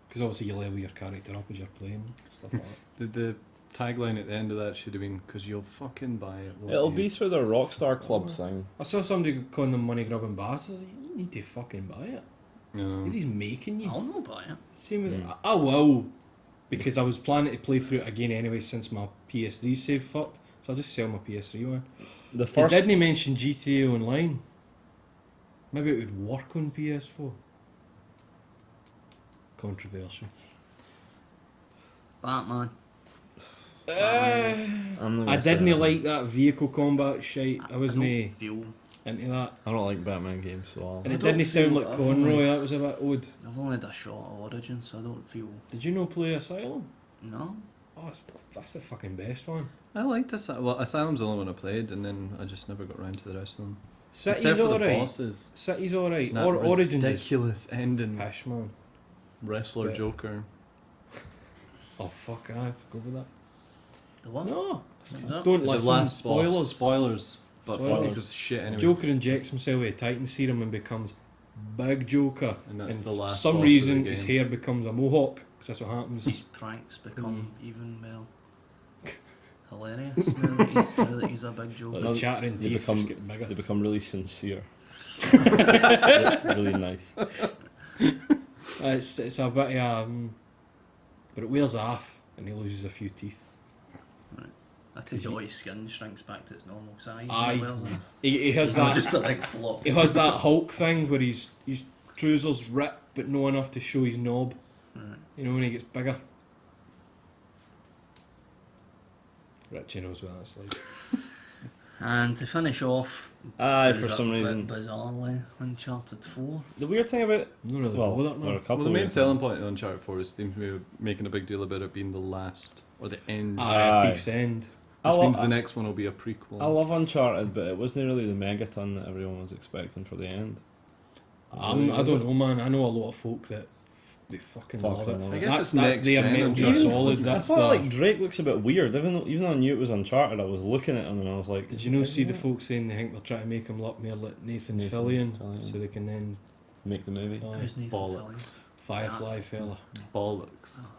D: Because obviously you level your character up as you're playing, stuff like that.
B: The tagline at the end of that should have been because you'll fucking buy it. won't
C: It'll
B: you?"
C: be through the Rockstar Club thing.
D: I saw somebody calling them money grabbing bastards. You need to fucking buy it.
B: You know.
D: He's making you.
A: I'll not buy it.
D: Same with
C: Mm.
D: I will, because I was planning to play through it again anyway since my PS3 save fucked. So I'll just sell my PS3 one.
C: The
D: They
C: first
D: didn't mention GTA Online. Maybe it would work on PS4. Controversial.
A: Batman.
C: I'm not
D: I
C: gonna say
D: didn't
C: that.
D: like that vehicle combat shite. I wasn't
A: don't feel.
D: into that.
C: I don't like Batman games, so I'll...
D: And
A: I
D: it
A: don't
D: didn't sound
A: feel
D: like
A: I've
D: Conroy,
A: only-
D: that was a bit odd.
A: I've only had a shot at Origin, so I don't feel.
D: Did you know play Asylum?
A: No.
D: Oh, that's the fucking best one.
B: I liked Asylum. Well, Asylum's the only one I played, and then I just never got around to the rest of them.
D: City's
B: Except for the
D: alright.
B: bosses.
D: City's alright.
B: That
D: Origins is
B: ridiculous ending.
D: pish, man.
B: Wrestler
D: But-
B: Joker.
D: Oh fuck, I forgot about
A: The what?
D: that. No,
A: No.
D: don't
B: The
D: listen.
B: last boss.
D: Spoilers.
B: Spoilers. But
D: Spoilers.
B: fuck, this is shit anyway.
D: Joker injects himself with a Titan serum and becomes Big Joker.
B: And that's
D: and
B: the last
D: some
B: boss of
D: reason
B: the
D: his
B: game.
D: hair becomes a mohawk. 'Cause that's what happens.
A: His pranks become
D: Mm.
A: even more hilarious now that he's a big joke.
D: The chattering
C: they
D: teeth
C: become-
D: just get bigger.
C: They become really sincere. Really nice.
D: It's a bit but it wears off and he loses a few teeth.
A: I take it all his skin shrinks back to its normal size.
D: Aye.
A: Where's it?
D: He has
A: Not
D: that.
A: just a big flop.
D: He has that Hulk thing where his trousers rip but not enough to show his knob.
A: Right.
D: You know when he gets bigger. Richie knows what that's like.
A: And to finish off,
C: Aye, for some reason.
A: bizarrely, Uncharted 4.
C: The weird thing about
D: No, really
C: well,
D: bother,
C: there are
D: no.
C: a couple
B: Well, the
C: of
B: main
C: weird
B: selling
C: things.
B: point of Uncharted 4 is seems to be making a big deal about it being the last or the end,
C: Aye.
D: Thief's End.
B: which
C: I
B: means
C: lo-
B: the next one will be a prequel.
C: I love Uncharted, but it wasn't really the megaton that everyone was expecting for the end.
D: I don't know, man. I know a lot of folk that they fucking love
C: Fucking
D: it.
C: love
B: I
C: it.
B: guess
D: that's
B: it's
D: that's
B: next
D: their
B: gen
D: Metal Gear
B: Uncharted.
D: Solid.
C: I
D: That's
C: thought
D: the.
C: like Drake looks a bit weird. Even though I knew it was Uncharted, I was looking at him and I was like,
D: Did you know see the folks saying they think they're trying to make him look more like Nathan Fillion, so they can then
C: make the movie?
A: Who's Nathan
B: bollocks.
A: Fillion?
D: Firefly fella.
B: Bollocks.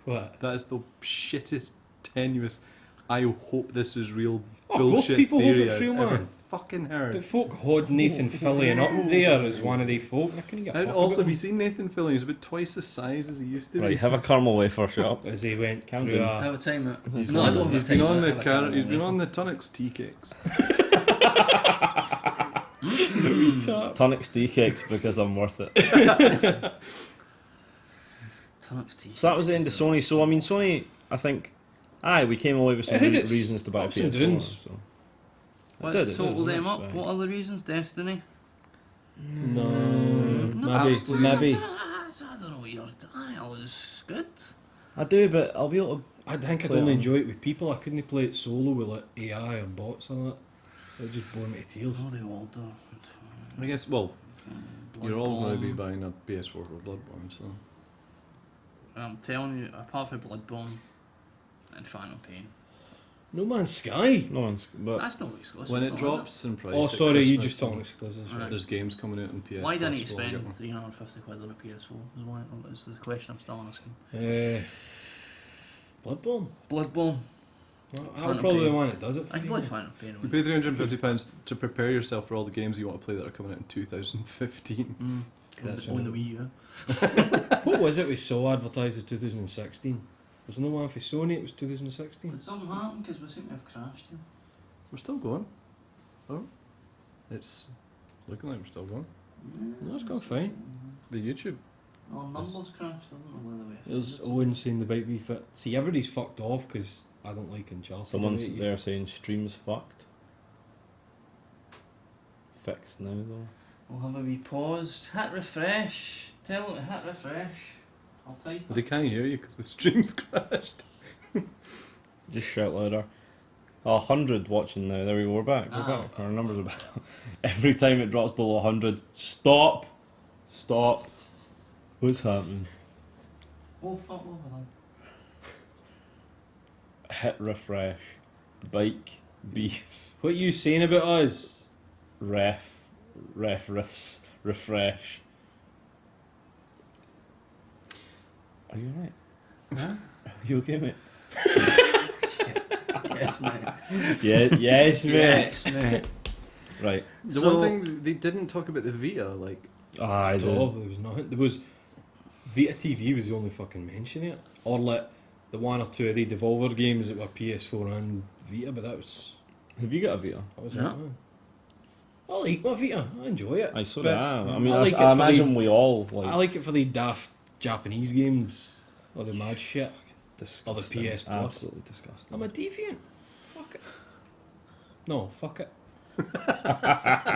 D: What?
B: That is the shittest, tenuous. I hope this is real
D: Oh, of course
B: bullshit
D: people hope
B: theory
D: it's
B: I've
D: real,
B: ever
D: man.
B: fucking heard.
D: But folk had Nathan Fillion up there as one of the folk. I couldn't get a
B: And
D: fuck
B: also,
D: about
B: have you
D: him.
B: seen Nathan Fillion? He's about twice the size as he used to
C: Right,
B: be.
C: have a caramel wafer shop.
D: As he went
C: Calm
D: through
C: down.
D: a...
A: Have a time it.
C: He's
A: No, I don't have
B: He's
A: a
B: been
A: time
B: on
A: it.
B: the
A: Have a time
B: he's been
A: it.
B: on the Tunnocks tea cakes.
C: Tonics tea cakes because I'm worth it.
A: Tunnocks tea.
C: So that was the end of Sony. So I mean, Sony, I think, we came away with some
D: It had its
C: reasons to buy a
D: ups and
C: PS4.
D: downs.
C: So.
A: Let's total
C: it did,
A: them
C: it's
A: up.
C: fine.
A: What other reasons? Destiny?
D: No,
B: absolutely.
D: maybe.
A: I don't know what you're doing. It was good.
C: I do, but I'll be able to.
D: I think I'd
C: Play
D: only
C: on.
D: enjoy it with people. I couldn't play it solo with like AI and bots and that. It would just bore me to tears.
A: Oh, they all do.
B: I guess. Well, you're all going to be
A: Bloodborne.
B: buying a PS4 for Bloodborne, so
A: I'm telling you, apart from Bloodborne and Final Pain,
D: No Man's Sky.
C: No one's. But
A: that's no exclusive.
B: when it
A: though, is
B: drops in price.
D: Oh,
B: at
D: sorry, you
B: Christmas
D: just talking
B: and
D: exclusives.
A: Alright.
B: There's games coming out on PS.
A: Why didn't you
B: Plus, we'll get
A: spend
B: one.
A: 350 quid on a PS4? Is the question I'm still asking.
D: Bloodborne.
A: Bloodborne.
D: Well,
A: Final
D: I'm probably
A: Pain.
D: the one that does it.
A: I can play Final Pain.
B: You pay £350 to prepare yourself for all the games you want to play that are coming out in 2015.
D: That's
A: on the
D: right.
A: Wii U.
D: What was it we saw advertised as 2016? Was there no one for Sony? It was 2016.
A: Did something happen? Because we seem to have crashed here.
B: We're still going. Oh, it's looking like we're still going.
D: No, it's gone fine.
B: The YouTube.
A: Oh, numbers crashed. I don't know whether we
D: There's Owen saying the bike beef, but see, everybody's fucked off because I don't like Uncharted.
C: someone's there saying stream's fucked. Fixed now though.
A: We'll have a wee pause. Hit refresh. Tell them to hit refresh. I'll type
B: They
A: it.
B: can't hear you because the stream's crashed.
C: Just shout louder. 100 watching now. There we go. We're back. We're
A: Ah.
C: back. Our numbers are back. Every time it drops below 100, stop. Stop. What's happening?
A: Oh, fuck over then.
C: Hit refresh. Bike. Beef.
D: What are you saying about us?
C: Refresh. Are you alright?
A: Huh?
C: Are you okay, mate?
A: Yes, mate.
C: Yes, mate.
A: Yes, mate.
C: Right.
B: The
A: So-
B: one thing they didn't talk about the Vita, like
C: I
D: At
C: do.
D: all. There was nothing. There was Vita TV was the only fucking mention of it, or like the one or two of the Devolver games that were PS4 and Vita, but that was
C: Have you got a Vita?
D: that was
A: Yeah.
D: it. Man. I like my Vita. I enjoy it.
C: I saw
D: But
C: that. I mean,
D: I like it
C: I
D: for
C: imagine we all like.
D: I like it for the daft Japanese games or the mad shit.
C: disgusting.
D: PS Plus.
C: Absolutely disgusting.
D: I'm a deviant. Fuck it. No, fuck it.
A: Is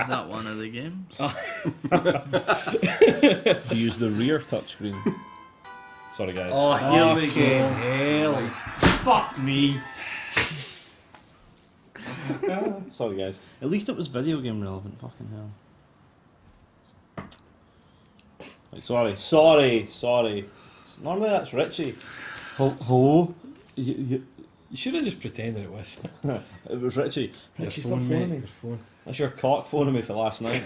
A: that one of the games?
C: To use the rear touchscreen. Sorry, guys.
A: Oh, here we
D: Fucking
A: go.
D: hell. Fuck me.
C: Sorry, guys. At least it was video game relevant. Fucking hell. Right, sorry. Normally that's Richie. Hello?
D: You should have just pretended it was.
C: It was Richie.
D: Your
C: Richie,
D: phone,
C: stop phoning
D: mate,
C: me.
D: your phone.
C: That's your cock phoning me for last night.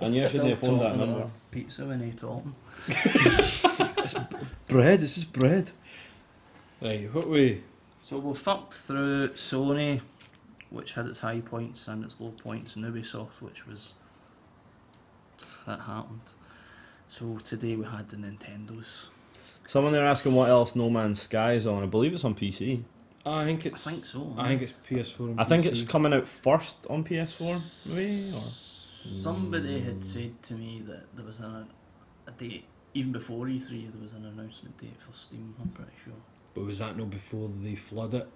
C: And you shouldn't have phoned that
A: Talking
C: number.
A: about Pizza when he talking.
C: Bread, this is bread.
D: Right, what we?
A: So we fucked through Sony, which had its high points and its low points, and Ubisoft, which was... that happened. So today we had the Nintendos.
C: Someone there asking what else No Man's Sky is on. I believe it's on PC.
D: I think
A: I
D: it's.
A: think so.
D: I think it's PS4. And
C: I think
D: PC.
C: it's coming out first on PS4, maybe? Or?
A: Somebody had said to me that there was a date, even before E3, there was an announcement date for Steam, I'm pretty sure.
D: But was that no before they flood it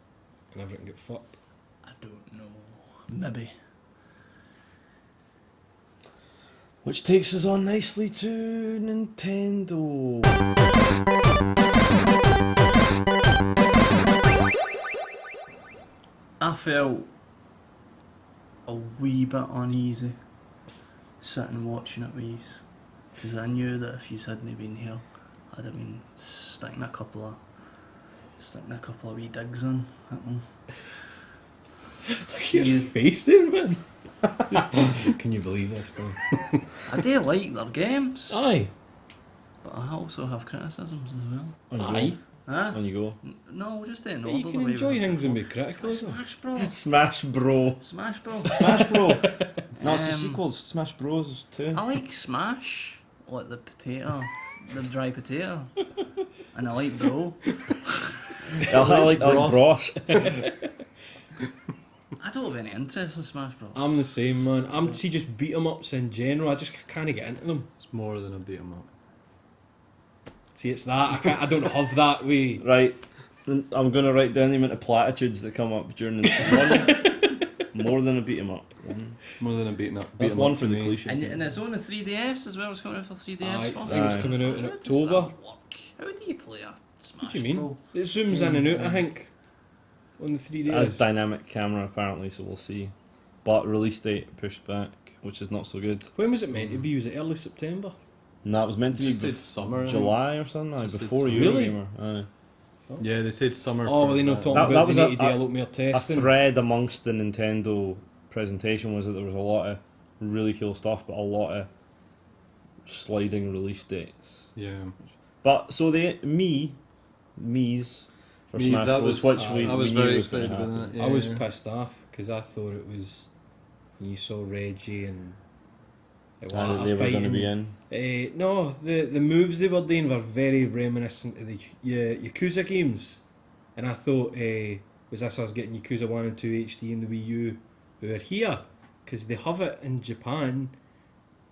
D: and everything get fucked.
A: I don't know. Maybe.
C: Which takes us on nicely to Nintendo.
A: I felt a wee bit uneasy sitting watching it with you, because I knew that if you hadn't been here, I'd have been sticking a couple of wee digs in at them.
D: Your face there, man. Can you believe this, man?
A: I do like their games,
D: Aye.
A: but I also have criticisms as well.
C: On you
D: Aye.
A: Huh?
C: go. On you go.
A: No, just in
D: You
A: order.
D: can
A: the way
D: enjoy
A: we-
D: things and be critical. as well.
A: Smash Bros.
C: Smash Bro.
A: Smash Bros.
C: Smash Bro. No, it's the
A: Um,
C: sequels. Smash Bros. too.
A: I like Smash, like the potato, the dry potato, and I like Bro.
C: I like Bros.
A: I don't have any interest in Smash Bros.
D: I'm the same, man. I'm see just beat 'em ups in general. I just can't get into them.
B: It's more than a beat 'em up.
D: See, it's that I don't have that way.
C: Right. I'm going to write down the amount of platitudes that come up during the one. More than a beat 'em up. One.
B: More than a beat 'em
C: That's
B: up.
C: one
B: to
C: for the
B: me.
C: cliche.
A: And it's on the 3DS as well. It's coming out for 3DS.
D: Aye,
A: first.
D: it's
C: Aye.
D: coming out in
A: How does
D: October.
A: that work? How do you play a Smash
D: What do you mean?
A: Bros?
D: It zooms in and out, I think, on the 3DS.
C: It has dynamic camera apparently, so we'll see. But release date pushed back, which is not so good.
D: When was it meant to be? Was it early September?
C: And that was meant to be
B: Just said summer. I think.
C: July or something,
B: Just said
C: before
B: summer.
C: Eurogamer.
D: Really?
C: Aye.
B: Yeah, they said summer.
D: Oh,
B: for
D: well, they know
B: that.
D: talking
C: That
D: about
C: was
D: they
C: a-
D: need to do a lot more
C: A
D: testing.
C: thread amongst the Nintendo presentation was that there was a lot of really cool stuff, but a lot of sliding release dates.
B: Yeah.
C: But so the Mii's for
B: Mii's,
C: Smash
B: that
C: Bros,
B: was-
C: which
B: I
C: we
B: was
C: knew
B: very
C: was gonna
B: excited
C: happen.
B: with that.
D: I was
B: Yeah.
D: pissed off because I thought it was when you saw Reggie and it was
C: That they were going to be in.
D: No, the moves they were doing were very reminiscent of the Yakuza games, and I thought was us getting Yakuza 1 and 2 HD in the Wii U who are here because they have it in Japan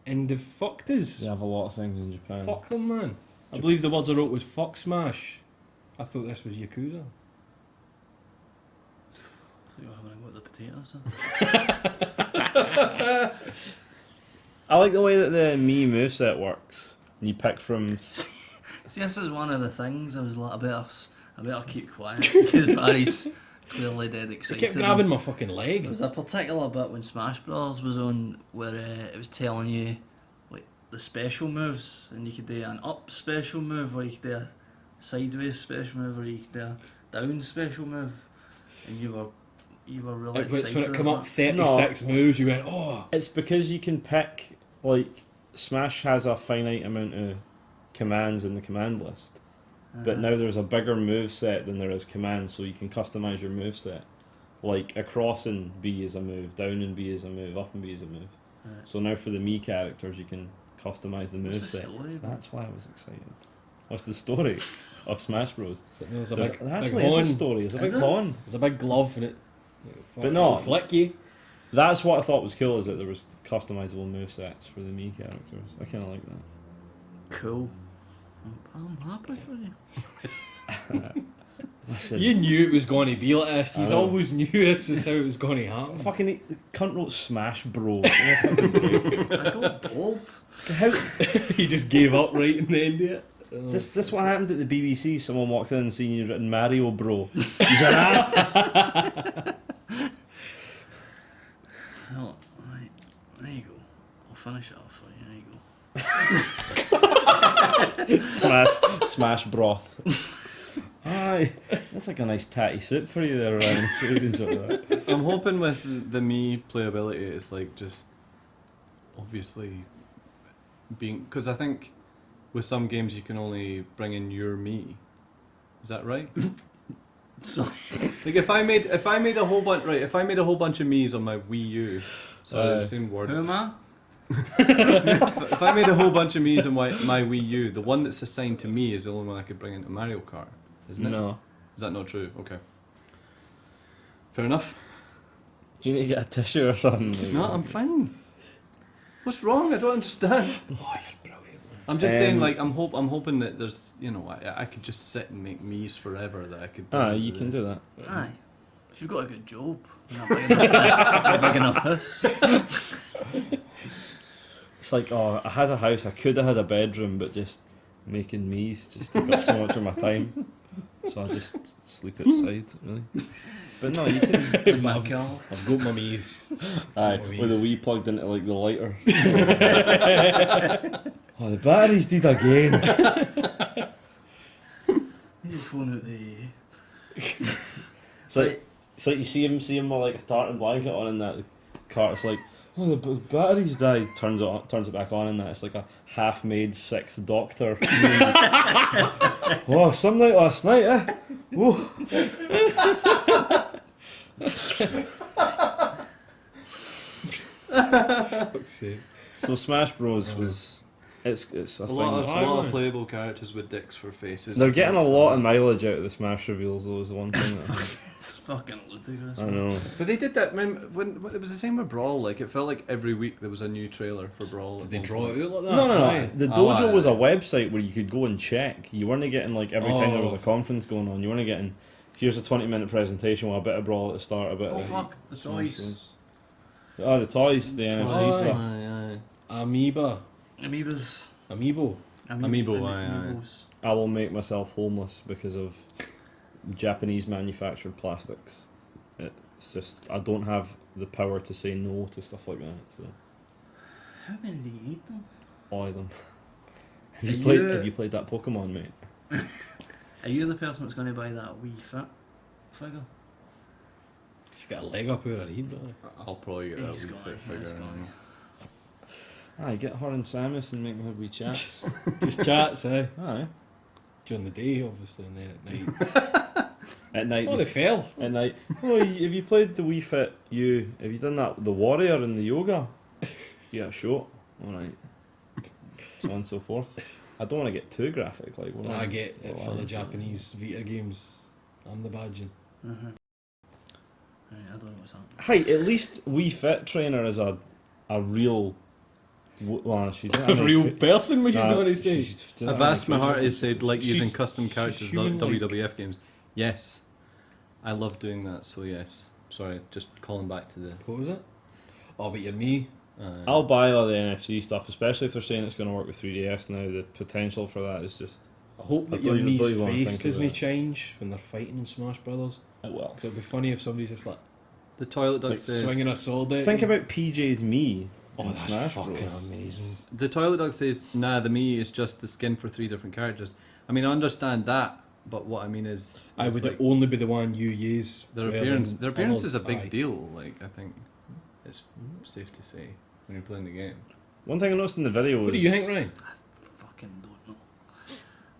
D: and they've fucked us.
C: They have a lot of things in Japan.
D: Fuck them, man. I believe the words I wrote was fuck Smash. I thought this was Yakuza.
A: I think we're having a go at the potatoes.
C: I like the way that the Mii moveset works. And you pick from...
A: See, this is one of the things I was like, I better keep quiet because Barry's clearly dead
D: They
A: excited.
D: kept grabbing my fucking
A: There
D: leg.
A: was a particular bit when Smash Bros was on where it was telling you like the special moves, and you could do an up special move, or you could do a sideways special move, or you could do a down special move, and you were really
D: It was
A: excited.
D: when it come
A: about
D: up 36 moves, you went, oh.
C: It's because you can pick... Like, Smash has a finite amount of commands in the command list.
A: that.
C: But now there's a bigger move set than there is commands, so you can customize your move set. Like across in B is a move, down in B is a move, up in B is a move.
A: Right.
C: So now for the Mii characters, you can customize the move
A: What's the
C: set.
A: story?
C: That's why I was excited. What's the story of Smash Bros?
D: There's a
C: There's-
D: big,
C: there
D: big
C: actually is a
D: horn.
C: story. There's a
A: Is
C: big
A: it?
C: horn.
D: There's a big glove in it.
C: But no.
D: It'll flick you.
C: That's what I thought was cool, is that there was customizable move sets for the Mii characters. I kind of like that.
A: Cool. I'm happy for you.
C: Listen,
D: You knew it was going to be like this.
C: I
D: You
C: know.
D: always knew this is how it was going to happen.
C: fucking the cunt wrote Smash Bro.
A: I go bold.
C: How,
D: He just gave up right in the end of it.
C: is this what happened at the BBC? Someone walked in and seen you written Mario Bro. He's like, ah.
A: Well, right, there you go. I'll finish it off for you. There you go.
C: Smash broth. Aye, that's like a nice tatty soup for you there, Ryan. Sure you enjoy that.
B: I'm hoping with the Mii playability, it's like just obviously being, because I think with some games you can only bring in your Mii. Is that right?
A: So,
B: Like if I made a whole bunch, right? If I made a whole bunch of Mii's on my Wii U, sorry, I'm saying words.
A: who am I?
B: If I made a whole bunch of Mii's on my Wii U, the one that's assigned to me is the only one I could bring into Mario Kart, isn't it?
C: No.
B: Is that not true? Okay. Fair enough.
C: Do you need to get a tissue or something?
B: No, I'm fine. What's wrong? I don't understand.
D: Oh, you're brilliant.
B: I'm just saying, like, I'm hoping that there's, I could just sit and make Mii's forever that I could.
C: Ah, you can do that.
A: Aye. If you've got a good job, you're not big enough house.
C: It's like, oh, I had a house, I could have had a bedroom, but just making me's just took up so much of my time. So I just sleep outside, really. But no, you can.
A: My God.
D: I've got my knees.
C: Aye, with a wee plugged into like the lighter. Oh, the batteries did again.
A: Need your phone out there.
C: It's like you see him with like a tartan blanket on in that car. It's like, oh, the batteries died. Turns it back on in that. It's like a half-made sixth Doctor. Oh, some night last night, eh? Whoa.
D: Fuck's sake.
C: So Smash Bros was it's a
B: A
C: thing.
B: lot of playable characters with dicks for faces.
C: They're getting a lot of mileage out of the Smash reveals, though. Is the one thing that I think.
A: It's fucking ludicrous.
C: I know.
B: But they did that when it was the same with Brawl. Like it felt like every week there was a new trailer for Brawl.
D: Did they draw it out like that?
C: No.
D: Aye.
C: The dojo was a website where you could go and check. You weren't getting like every time there was a conference going on. You weren't getting. Here's a 20-minute presentation with a bit of Brawl at the start, a bit.
A: Oh
C: of
A: fuck, the
C: Smash
A: toys.
C: Bros. Oh, the toys, the NFC stuff.
D: Amiibo.
A: Amiibo.
B: Amiibo, aye.
A: Amiibos.
C: I will make myself homeless because of Japanese manufactured plastics. It's just I don't have the power to say no to stuff like that. So
A: How many do you need though?
C: all of them.
A: Are
C: Have you played that Pokemon, mate?
A: Are you the person that's going to buy that Wii Fit figure?
D: She's got a leg up her head, don't
B: I'll probably get that
A: He's
B: wee
A: got
B: fit
A: it,
B: figure.
A: he's got
B: aye.
C: Aye, get her and Samus and make them have wee chats.
D: Just chats, eh?
C: Aye.
D: During the day, obviously, and then at night.
C: At night.
D: Oh, they fell.
C: At night. Oh, have you played the Wii Fit? Have you done that? The Warrior and the Yoga? Yeah, sure. All right. So on and so forth. I don't want to get too graphic. Like
D: When I get it for the Japanese Vita games, I'm the badging.
A: Uh-huh. Right, I don't know what's happening.
C: Hey, at least Wii Fit Trainer is a real. Well, she's
D: A real person, what you going to say?
B: A vast majority said like using
D: She's-
B: custom
D: she's
B: characters in
D: human-like.
B: WWF games. Yes, I love doing that. So yes, sorry, just calling back to the.
D: What was it? Oh, but you're me.
C: I'll buy all the NFC stuff, especially if they're saying it's going to work with 3DS now. The potential for that is just.
D: I hope
C: I
D: that
C: don't
D: your
C: even- don't
D: me's
C: even wanna
D: face
C: think of
D: doesn't
C: that.
D: change when they're fighting in Smash Brothers.
C: Well.
D: 'Cause it'd be funny if somebody's just like
B: The toilet duck
C: Like
B: says.
D: swinging a sword at
C: Think
D: you.
C: about PJ's me.
D: Oh,
C: in
D: that's
C: Smash
D: fucking
C: Bros.
D: amazing.
B: The toilet dog says, "Nah, the me is just the skin for 3 different characters." I mean, I understand that, but what I mean is,
D: I
B: it's
D: would
B: like
D: only be the one you use.
B: their
D: rather
B: appearance.
D: than
B: Their appearance
D: others.
B: is a big
D: Aye.
B: deal. Like I think it's safe to say when you're playing the game.
C: One thing I noticed in the video was.
D: What do you think, Ryan?
A: I fucking don't know.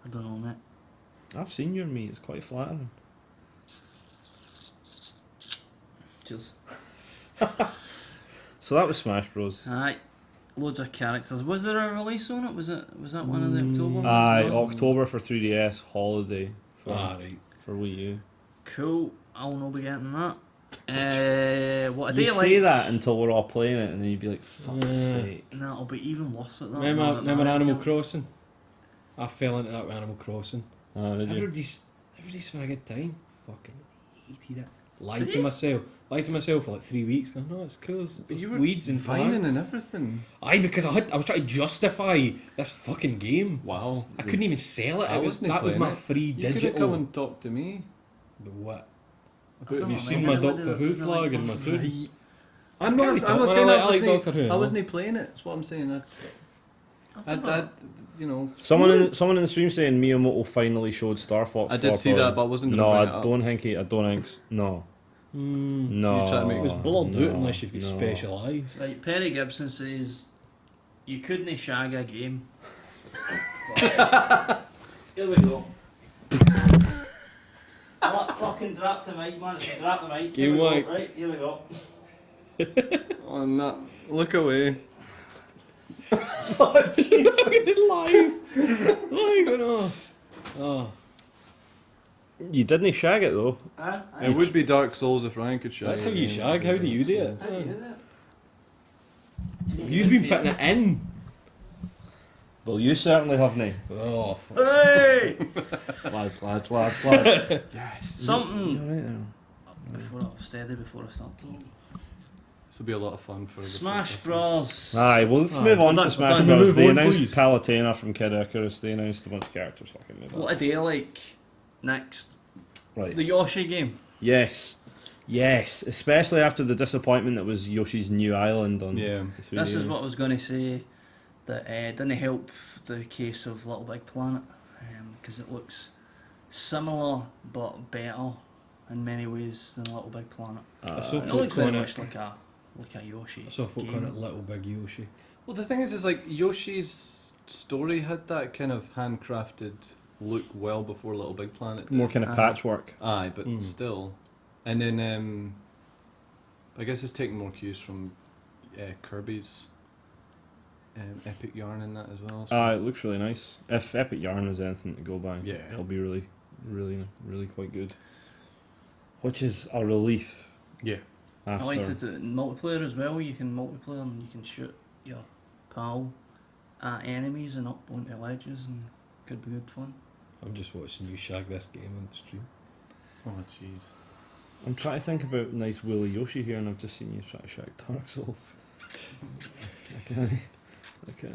A: I don't know, mate.
C: I've seen your me. It's quite flattering.
A: Cheers.
C: So that was Smash Bros.
A: Alright. Loads of characters. Was there a release on it? Was that one of the October ones?
C: Aye,
A: No?
C: October for 3DS, holiday for,
D: Right.
C: for Wii U.
A: Cool. I'll not be getting that. What a
C: You
A: day
C: say
A: like.
C: that until we're all playing it, and then you'd be like, "Fuck's sake!"
A: Nah, it'll be even worse at that.
D: Remember
A: Mario
D: Animal
A: Kart.
D: Crossing? I fell into that with Animal Crossing.
C: Did you?
D: Everybody's having a good time. Fucking hated it. Lied
A: Did
D: to
A: you?
D: myself. Lied to myself for like 3 weeks. Going, no, it's cool. It's
B: But you were
D: weeds and
B: vining
D: plants.
B: and everything.
D: Aye, because I was trying to justify this fucking game.
B: Wow.
D: I couldn't even sell it.
B: I wasn't
D: That was
B: playing
D: my
B: it.
D: free
B: You could have
D: digital.
B: come and talked to me.
D: But what?
A: I don't
D: Have you
A: know,
D: seen
A: man.
D: my
A: What
D: Doctor
A: did
D: Who
A: it- isn't it like
D: flag and my
A: Doctor
D: food?
A: Who?
B: I'm
D: can't
B: not.
D: be
B: I'm
D: talking-
B: not saying
D: I
B: I
D: like
B: wasn't.
D: Doctor Who,
B: I
D: no.
B: wasn't playing it. That's what I'm saying. I you know.
C: Someone in the stream saying Miyamoto finally showed Star Fox.
B: I did see
C: properly.
B: that, but I wasn't.
C: No,
B: gonna
C: I
B: bring it up.
C: don't think he. I don't think. No, no.
B: you're trying to make-
D: It was blurred
C: no,
D: out unless you've got
C: no.
D: special eyes.
A: Right, Perry Gibson says you couldn't shag a game. Here we go. Fucking drop the mic, man. Drop the mic. Here we go.
D: Gamewank.
A: Right, here we go.
B: Oh, no. Look away.
D: Live! Live and off. Oh.
C: You didn't shag it though.
B: It would be Dark Souls if Ryan could shag.
D: That's how
B: it.
D: you shag. How do you do it?
A: How do you do that?
D: You've been putting it in.
C: Well, you certainly haven't.
D: Oh, fuck.
A: Hey!
C: Lads.
B: Yes.
A: Something
C: You're right there.
A: before I start talking.
B: This will be a lot of fun for the
A: Smash
B: podcast.
A: Bros.
C: Aye, well, let's move on
D: we're
C: to
D: done-
C: Smash
D: we're done.
C: Bros.
D: Move
C: They
D: on,
C: announced
D: please.
C: Palutena from Kid Icarus. They announced a bunch of characters. Fucking move on.
A: What do you like next?
C: Right.
A: The Yoshi game.
C: Yes. Yes. Especially after the disappointment that was Yoshi's New Island on
B: Yeah.
C: the 3D.
A: This is what I was going to say. That didn't help the case of Little Big Planet because it looks similar but better in many ways than Little Big Planet.
D: I saw
A: It
D: folk
A: looks very
D: on it.
A: much like a Yoshi.
D: I saw folk
A: game.
D: on it, Little Big Yoshi.
B: Well, the thing is like Yoshi's story had that kind of handcrafted look well before Little Big Planet did.
C: More kind of patchwork.
B: Aye, but
D: Mm.
B: still. And then I guess it's taking more cues from Kirby's Epic Yarn in that as well. So.
C: It looks really nice. If Epic Yarn is anything to go by,
B: Yeah.
C: it'll be really, really, really quite good. Which is a relief.
B: Yeah.
A: I
C: After
A: like to do it in multiplayer as well. You can multiplayer and you can shoot your pal at enemies and up onto ledges and could be good fun.
D: I'm just watching you shag this game on the stream.
B: Oh jeez.
C: I'm trying to think about nice Willy Yoshi here, and I've just seen you try to shag Dark Souls. Okay.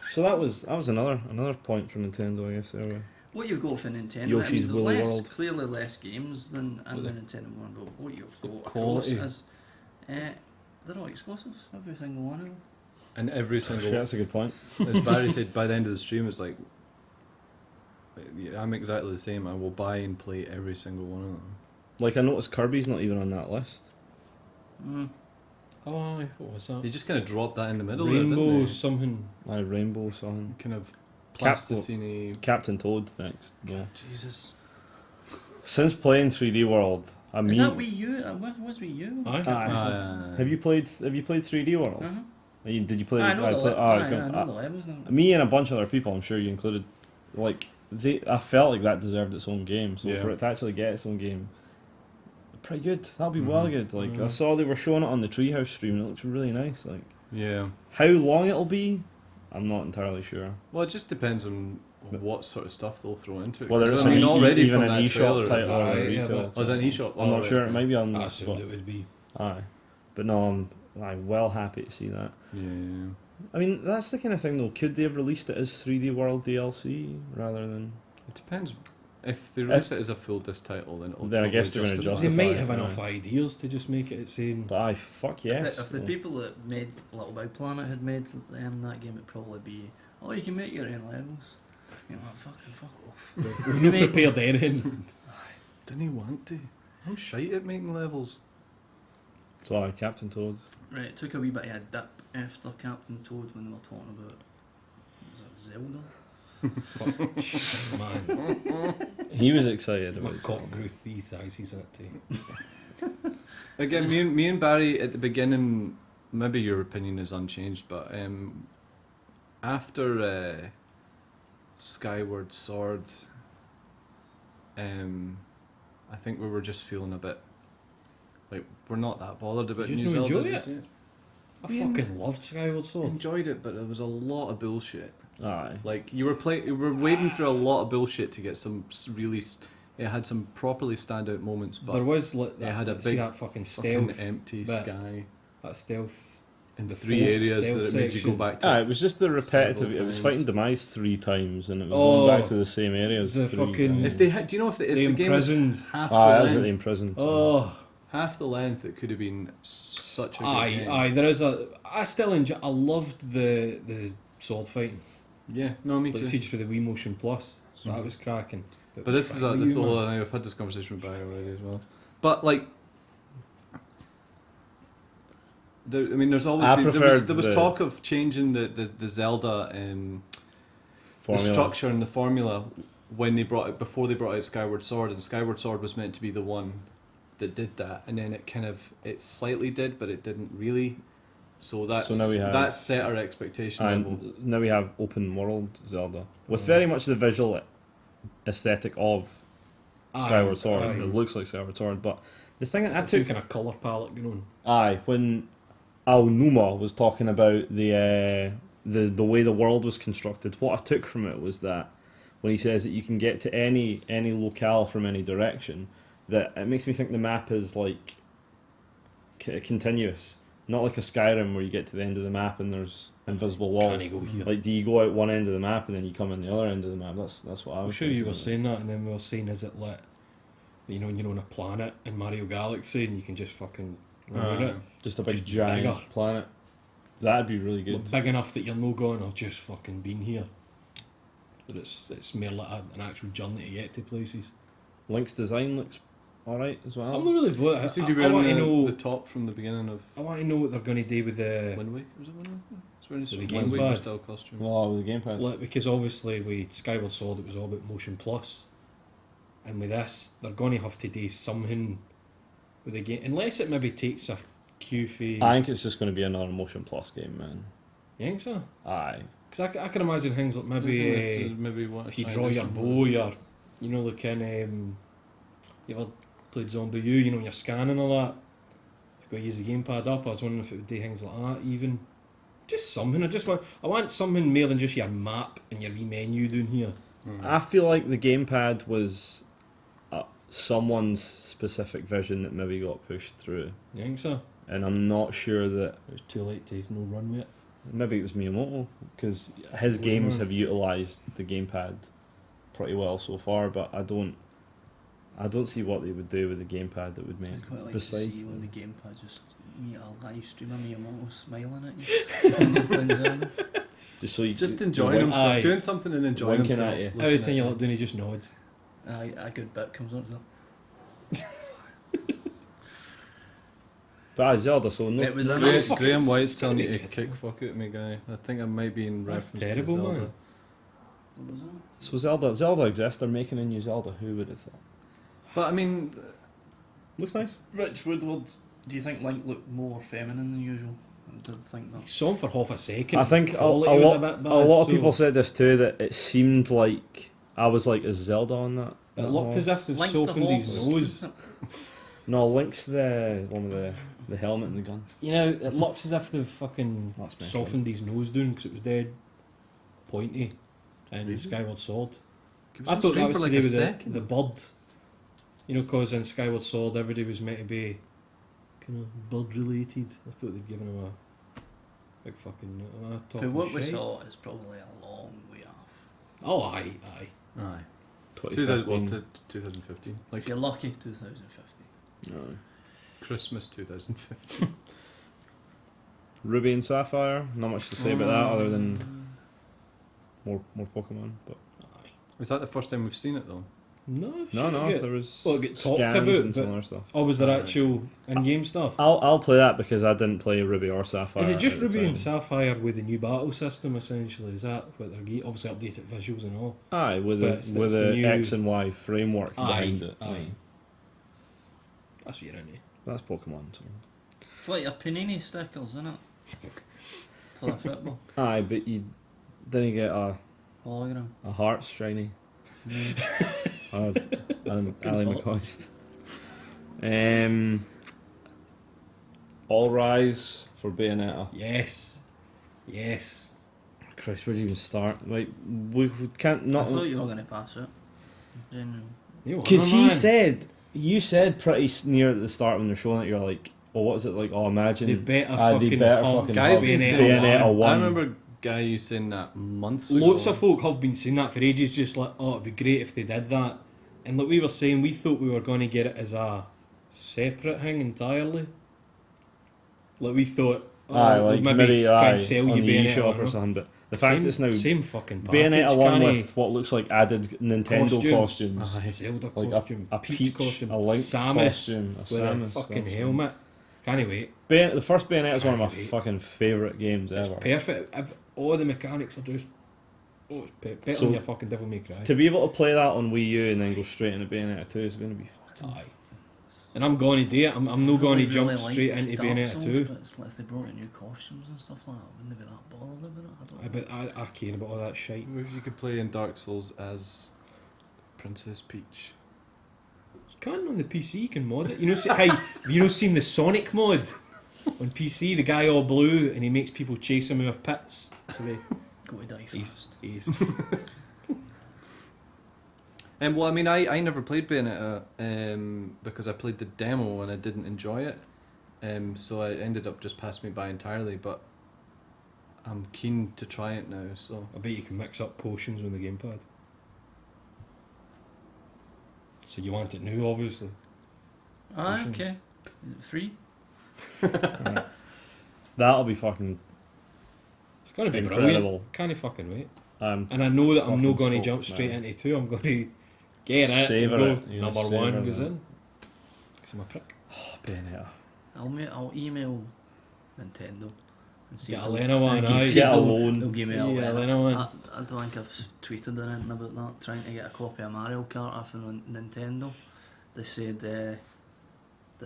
C: So that was another point for Nintendo, I guess. There.
A: What you've got for Nintendo,
C: Yoshi's
A: I mean, there's
C: Woolly
A: less,
C: World.
A: clearly less games than in the
D: the-
A: Nintendo one, but what you've
D: the
A: got across
D: quality.
A: is they're all exclusives, every single one of them.
B: And every
C: Shit,
B: single,
C: that's a good point.
B: as Barry said, by the end of the stream, it's like, yeah, I'm exactly the same. I will buy and play every single one of them.
C: Like, I noticed Kirby's not even on that list.
A: Mm.
D: Oh, aye, what was that?
B: They just kind of dropped that in the middle
D: Rainbow
B: there, didn't
D: something.
C: Rainbow something.
B: they? Kind of
C: Cap-
B: plasticine.
C: Captain Toad next. Yeah.
B: Jesus.
C: Since playing 3D World, I mean,
A: Is that Wii U? Was Wii U?
D: Aye.
C: have you played 3D World?
A: Uh-huh.
C: Did you play?
A: I know the
C: play-
A: le-
C: oh,
A: aye,
C: okay.
A: I know the levels now.
C: Me and a bunch of other people, I'm sure you included, like I felt like that deserved its own game. So
B: Yeah.
C: for it to actually get its own game, pretty good. That'll be well
B: Mhm.
C: good. Like I
D: Mhm.
C: saw they were showing it on the Treehouse stream, and it looks really nice. Like
B: Yeah.
C: how long it'll be, I'm not entirely sure.
B: Well, it just depends on what sort of stuff they'll throw into it.
C: Whether
B: 'Cause
C: it's
B: I mean, already
C: even
B: from
C: an
B: that
C: eShop
B: trailer,
C: title or
D: Aye,
C: a
D: yeah,
C: retail.
D: but-
B: oh, is that an eShop?
C: I'm not
B: right,
C: sure. It
B: okay.
C: might be on.
D: I assumed
C: but-
D: it would be.
C: Aye, but no, I'm well happy to see that.
B: Yeah.
C: I mean, that's the kind of thing though. Could they have released it as 3D World DLC rather than?
B: It depends. If they release it as a full disc title, then it'll
C: Then I guess
B: probably
C: they're gonna
B: justify
D: They
C: justify
D: might
C: it,
D: have
C: yeah.
D: enough ideas to just make it saying.
C: But aye, fuck yes.
A: If the people that made Little Big Planet had made that game, it'd probably be, oh, you can make your own levels. You're like, fuck off.
D: We've not prepared anything.
B: Didn't he want to? I'm shite at making levels.
C: So aye, Captain Toad.
A: Right, it took a wee bit of a dip after Captain Toad when they were talking about, was it Zelda?
D: Fuck, shit, man.
C: He was excited
D: My
C: about it.
D: cock grew 3 thighs that day.
B: Again, me and Barry at the beginning, maybe your opinion is unchanged, but after Skyward Sword, I think we were just feeling a bit like we're not that bothered about
D: You just
B: New
D: don't
B: Zelda.
D: enjoy
B: this
D: it?
B: year.
D: I
B: Yeah.
D: fucking loved Skyward Sword.
B: Enjoyed it, but there was a lot of bullshit.
C: Aye.
B: Like you were wading through a lot of bullshit to get some really. It had some properly standout moments, but
D: There was
B: it had a
D: see
B: big
D: that fucking
B: fucking
D: stealth,
B: empty
D: bit.
B: sky
D: that stealth.
B: in the
D: the
B: 3
D: forced
B: areas
D: stealth
B: that it made you go
D: section.
B: back to.
C: Aye, it was just the repetitive.
B: several
C: It was
B: times.
C: fighting Demise 3 times, and it was
D: Oh,
C: going back to the same areas.
D: the
C: 3
D: fucking-
C: times.
B: If they had, do you know if
D: They
B: the game was
D: imprisoned.
B: half
C: Aye, that
B: the
C: was at the
B: length,
C: imprisoned.
D: Oh,
B: half the length, it could have been such a good
D: aye,
B: game.
D: aye. There is a. I still enjoy. I loved the sword fighting.
B: Yeah, no, me
D: Like
B: too.
D: Siege for the Wii Motion Plus. So that
B: Mhm.
D: was cracking.
B: But this is a
D: Wii
B: this is
D: U,
B: a
D: man.
B: whole thing. I've had this conversation with Barry already as well. But like, I mean, there's always
C: I
B: been,
C: preferred
B: there was
C: the-
B: talk of changing the Zelda the
C: Formula.
B: structure and the formula when they brought it before they brought out Skyward Sword, and Skyward Sword was meant to be the one that did that, and then it slightly did, but it didn't really. So that's
C: now we have-
B: that set our expectation level.
C: And now we have open world Zelda with very much the visual aesthetic of Skyward Sword.
D: Aye.
C: It looks like Skyward Sword, but the thing I
D: It's a
C: took
D: kind of colour palette going on.
C: aye when Aonuma was talking about the way the world was constructed, what I took from it was that when he says that you can get to any locale from any direction, that it makes me think the map is like continuous, not like a Skyrim where you get to the end of the map and there's invisible walls.
D: Can't go here.
C: Like, do you go out one end of the map and then you come in the other end of the map? That's what I
D: I'm
C: was
D: sure you
C: thinking
D: were
C: of it.
D: saying that, and then we were saying, is it like, you know, when you're on a planet in Mario Galaxy and you can just fucking run around it?
C: Just a big
D: Just
C: giant
D: bigger.
C: planet. That'd be really good.
D: Like, big enough that you're no going, I've just fucking been here. But it's more like an actual journey to get to places.
C: Link's design looks alright as well.
D: I'm not really bothered.
B: I seem to
D: I
B: be
D: want to
B: wearing
D: know.
B: the top from the beginning of
D: I want to know what they're going to do with the.
B: Wind Waker. Was it Wind Waker? It's wearing his
D: With the
B: Wind Waker
D: gamepad.
B: style costume.
C: Well, with the gamepad.
D: Like, because obviously with Skyward Sword it was all about motion plus, and with this they're going to have to do something with the game, unless it maybe takes a cue for.
C: I think it's just going to be another motion plus game, man.
D: You think so?
C: Aye.
D: Because I can imagine things like maybe if you draw your bow, you know, like in you ever played Zombie U, you know, when you're scanning all that, you've got to use the gamepad up. I was wondering if it would do things like that, even just something. I want something more than just your map and your wee menu down here.
C: I feel like the gamepad was someone's specific vision that maybe got pushed through,
D: You think so?
C: and I'm not sure that
D: It was too late to no run with it.
C: maybe it was Miyamoto because his
D: Was
C: games
D: mine.
C: have utilised the gamepad pretty well so far, but I don't see what they would do with the gamepad that would make
A: I'd quite like
C: besides
A: to see on the gamepad just meet a live streamer Miyamoto smiling at you. when you're playing Zelda.
C: just so you
B: Just
C: you're
B: enjoying
C: wink-
B: himself,
D: Aye.
B: doing something and enjoying
C: Winking
B: himself.
C: at you.
B: looking
D: Every
B: at
D: time you
B: you.
D: look down, he just nods.
A: A good bit comes on. So.
C: But Zelda, so no.
A: It was a
B: Graham,
A: nice.
D: fucking
B: Graham White's
D: stupid.
B: telling you to kick fuck out me, guy. I think I might be in
D: That's
B: reference
D: terrible,
B: to Zelda.
D: man.
A: What was that?
C: So Zelda exists. They're making a new Zelda. Who would have thought?
B: But I mean,
C: Looks nice.
A: Rich Woodward, do you think Link looked more feminine than usual? I did think that.
D: Saw him for half a second.
C: I think a
D: Quality was
C: lot,
D: bit bad,
C: a lot of
D: so
C: people said this too, that it seemed like I was like, is Zelda on that?
D: It looked as if they'd
A: Link's the
D: softened his
A: horse.
D: nose.
C: No, Link's the one with the helmet and the gun.
D: You know, it looks as if they've fucking
C: That's meant
D: softened his nose down because it was dead pointy and
B: Really?
D: Skyward Sword.
B: It was
D: I
B: on
D: thought
B: screen
D: that was
B: for
D: to
B: like
D: do
B: a
D: with
B: second.
D: the bird. You know, because in Skyward Sword everybody was meant to be kind of bird related. I thought they'd given him a big fucking
A: For what we
D: shite.
A: saw, it's probably a long way off.
D: Oh, aye.
B: Aye.
C: 2015.
B: to 2015. Like
A: If you're lucky, 2050.
C: No.
B: Christmas 2015.
C: Ruby and Sapphire. Not much to say about that other than more Pokemon. But
D: Aye.
B: Is that the first time we've seen it though?
D: No,
C: no,
D: Get,
C: there was
D: well, it get talked
C: scans
D: about,
C: and some
D: but-
C: other stuff.
D: oh, was there
B: Alright.
D: actual in-game stuff?
C: I'll play that because I didn't play Ruby or Sapphire.
D: Is it just
C: at the
D: Ruby
C: time.
D: and Sapphire with the new battle system essentially? Is that what they're obviously updated visuals and all?
C: Aye, with
D: But
C: the
D: it's
C: with
D: the
C: the
D: new-
C: X and Y framework behind it.
D: Aye. That's what you're into.
C: That's Pokemon. So.
A: It's like your Panini stickers, isn't it? For the football.
C: Aye, but you didn't get a
A: Hologram.
C: Hearts shiny. Ali McCoist. All Rise for Bayonetta.
D: Yes.
C: Christ, where do you even start? Like, we can't
A: I
C: not.
A: thought you were going to pass it. Genuinely.
C: Because you said pretty near at the start when they're showing it, you're like, oh, what is it like? Oh, imagine.
D: They better
C: Aye, they
D: fucking
C: better
D: have
C: fucking
B: Guys
C: have
B: been saying
C: Bayonetta
B: I
C: 1.
B: remember Guy you saying that months ago.
D: Lots of folk have been saying that for ages, just like, oh, it'd be great if they did that. And like we were saying, we thought we were going to get it as a separate thing entirely. Like we thought, oh,
C: Aye,
D: we'll
C: like
D: maybe
C: maybe
D: try
C: aye,
D: and sell
C: on
D: you
C: the
D: Bayonetta
C: eShop
D: 1,
C: or
D: no?
C: something, but the fact it's now
D: same fucking package,
C: Bayonetta 1
D: can't
C: with what looks like added Nintendo costumes.
B: Aye.
D: Zelda
C: Like
D: costume,
C: a
D: Peach
C: Peach,
D: costume,
C: a Link
D: Samus
C: costume, a
D: with
C: Samus
D: a fucking
C: costume.
D: helmet. Can't wait.
C: The first Bayonetta is one of my
D: Can't wait.
C: fucking favourite games
D: It's
C: ever.
D: perfect. All the mechanics are just it's better
C: So-
D: than your fucking Devil May Cry.
C: To be able to play that on Wii U and then go straight into Bayonetta 2 is going to be fucking...
D: Aye. And I'm going to do it. I'm not going to
A: Really
D: jump
A: like
D: straight into
A: Dark
D: Bayonetta
A: Souls,
D: 2.
A: But it's like if they brought in new costumes and stuff like that, wouldn't they be that bothered about it? I don't know.
D: I care about all that shit.
B: If you could play in Dark Souls as Princess Peach.
D: You can on the PC, you can mod it. You know, hey, have you not seen the Sonic mod on PC? The guy all blue and he makes people chase him with pits. So they,
A: Go to die
D: he's,
A: fast.
D: he's
B: Well, I mean, I never played Bayonetta because I played the demo and I didn't enjoy it. So it ended up just passing me by entirely. But I'm keen to try it now. So
D: I bet you can mix up potions with the gamepad. So you want it new, obviously.
A: Ah, okay. Is it free?
C: That'll be fucking
D: It's gonna be
C: incredible.
D: brilliant. Can't fucking wait.
C: And
D: I know that I'm
C: fucking
D: not going to
C: stoked,
D: jump straight
C: man.
D: into 2. I'm going to get it
C: Savour
D: and go,
C: it, you know,
D: number
C: savour
D: 1 goes
C: that.
D: in. Because I'm a prick.
C: Bayonetta.
A: I'll email Nintendo and see
D: Get
A: if
D: a
A: they'll-
D: Lena one,
A: and
D: aye.
A: see if
C: Get a
A: they'll-
C: loan.
A: They'll give me a
D: Yeah,
A: Lena.
D: Lena one.
A: I don't think I've tweeted or anything about that. Trying to get a copy of Mario Kart off of Nintendo. They said that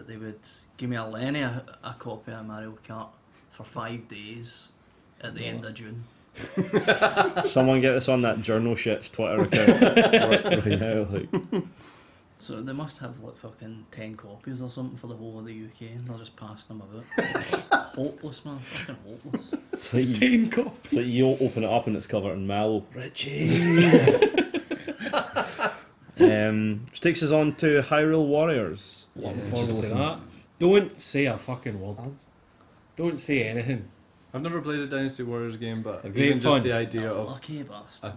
A: they would give me a copy of Mario Kart for 5 days at the end of June.
C: Someone get this on that journal shit's Twitter account right now. Like,
A: So they must have like fucking 10 copies or something for the whole of the UK, and they'll just pass them about. Hopeless, man, fucking hopeless.
C: it's like,
D: 10 copies.
C: it's like you open it up and it's covered in mallow. Richie. Which takes us on to Hyrule Warriors.
D: Looking forward to that. Don't say a fucking word. Don't say anything.
B: I've never played a Dynasty Warriors game, but
D: They're great
B: even
D: fun.
B: just the idea
A: Oh,
B: of
A: lucky bastard.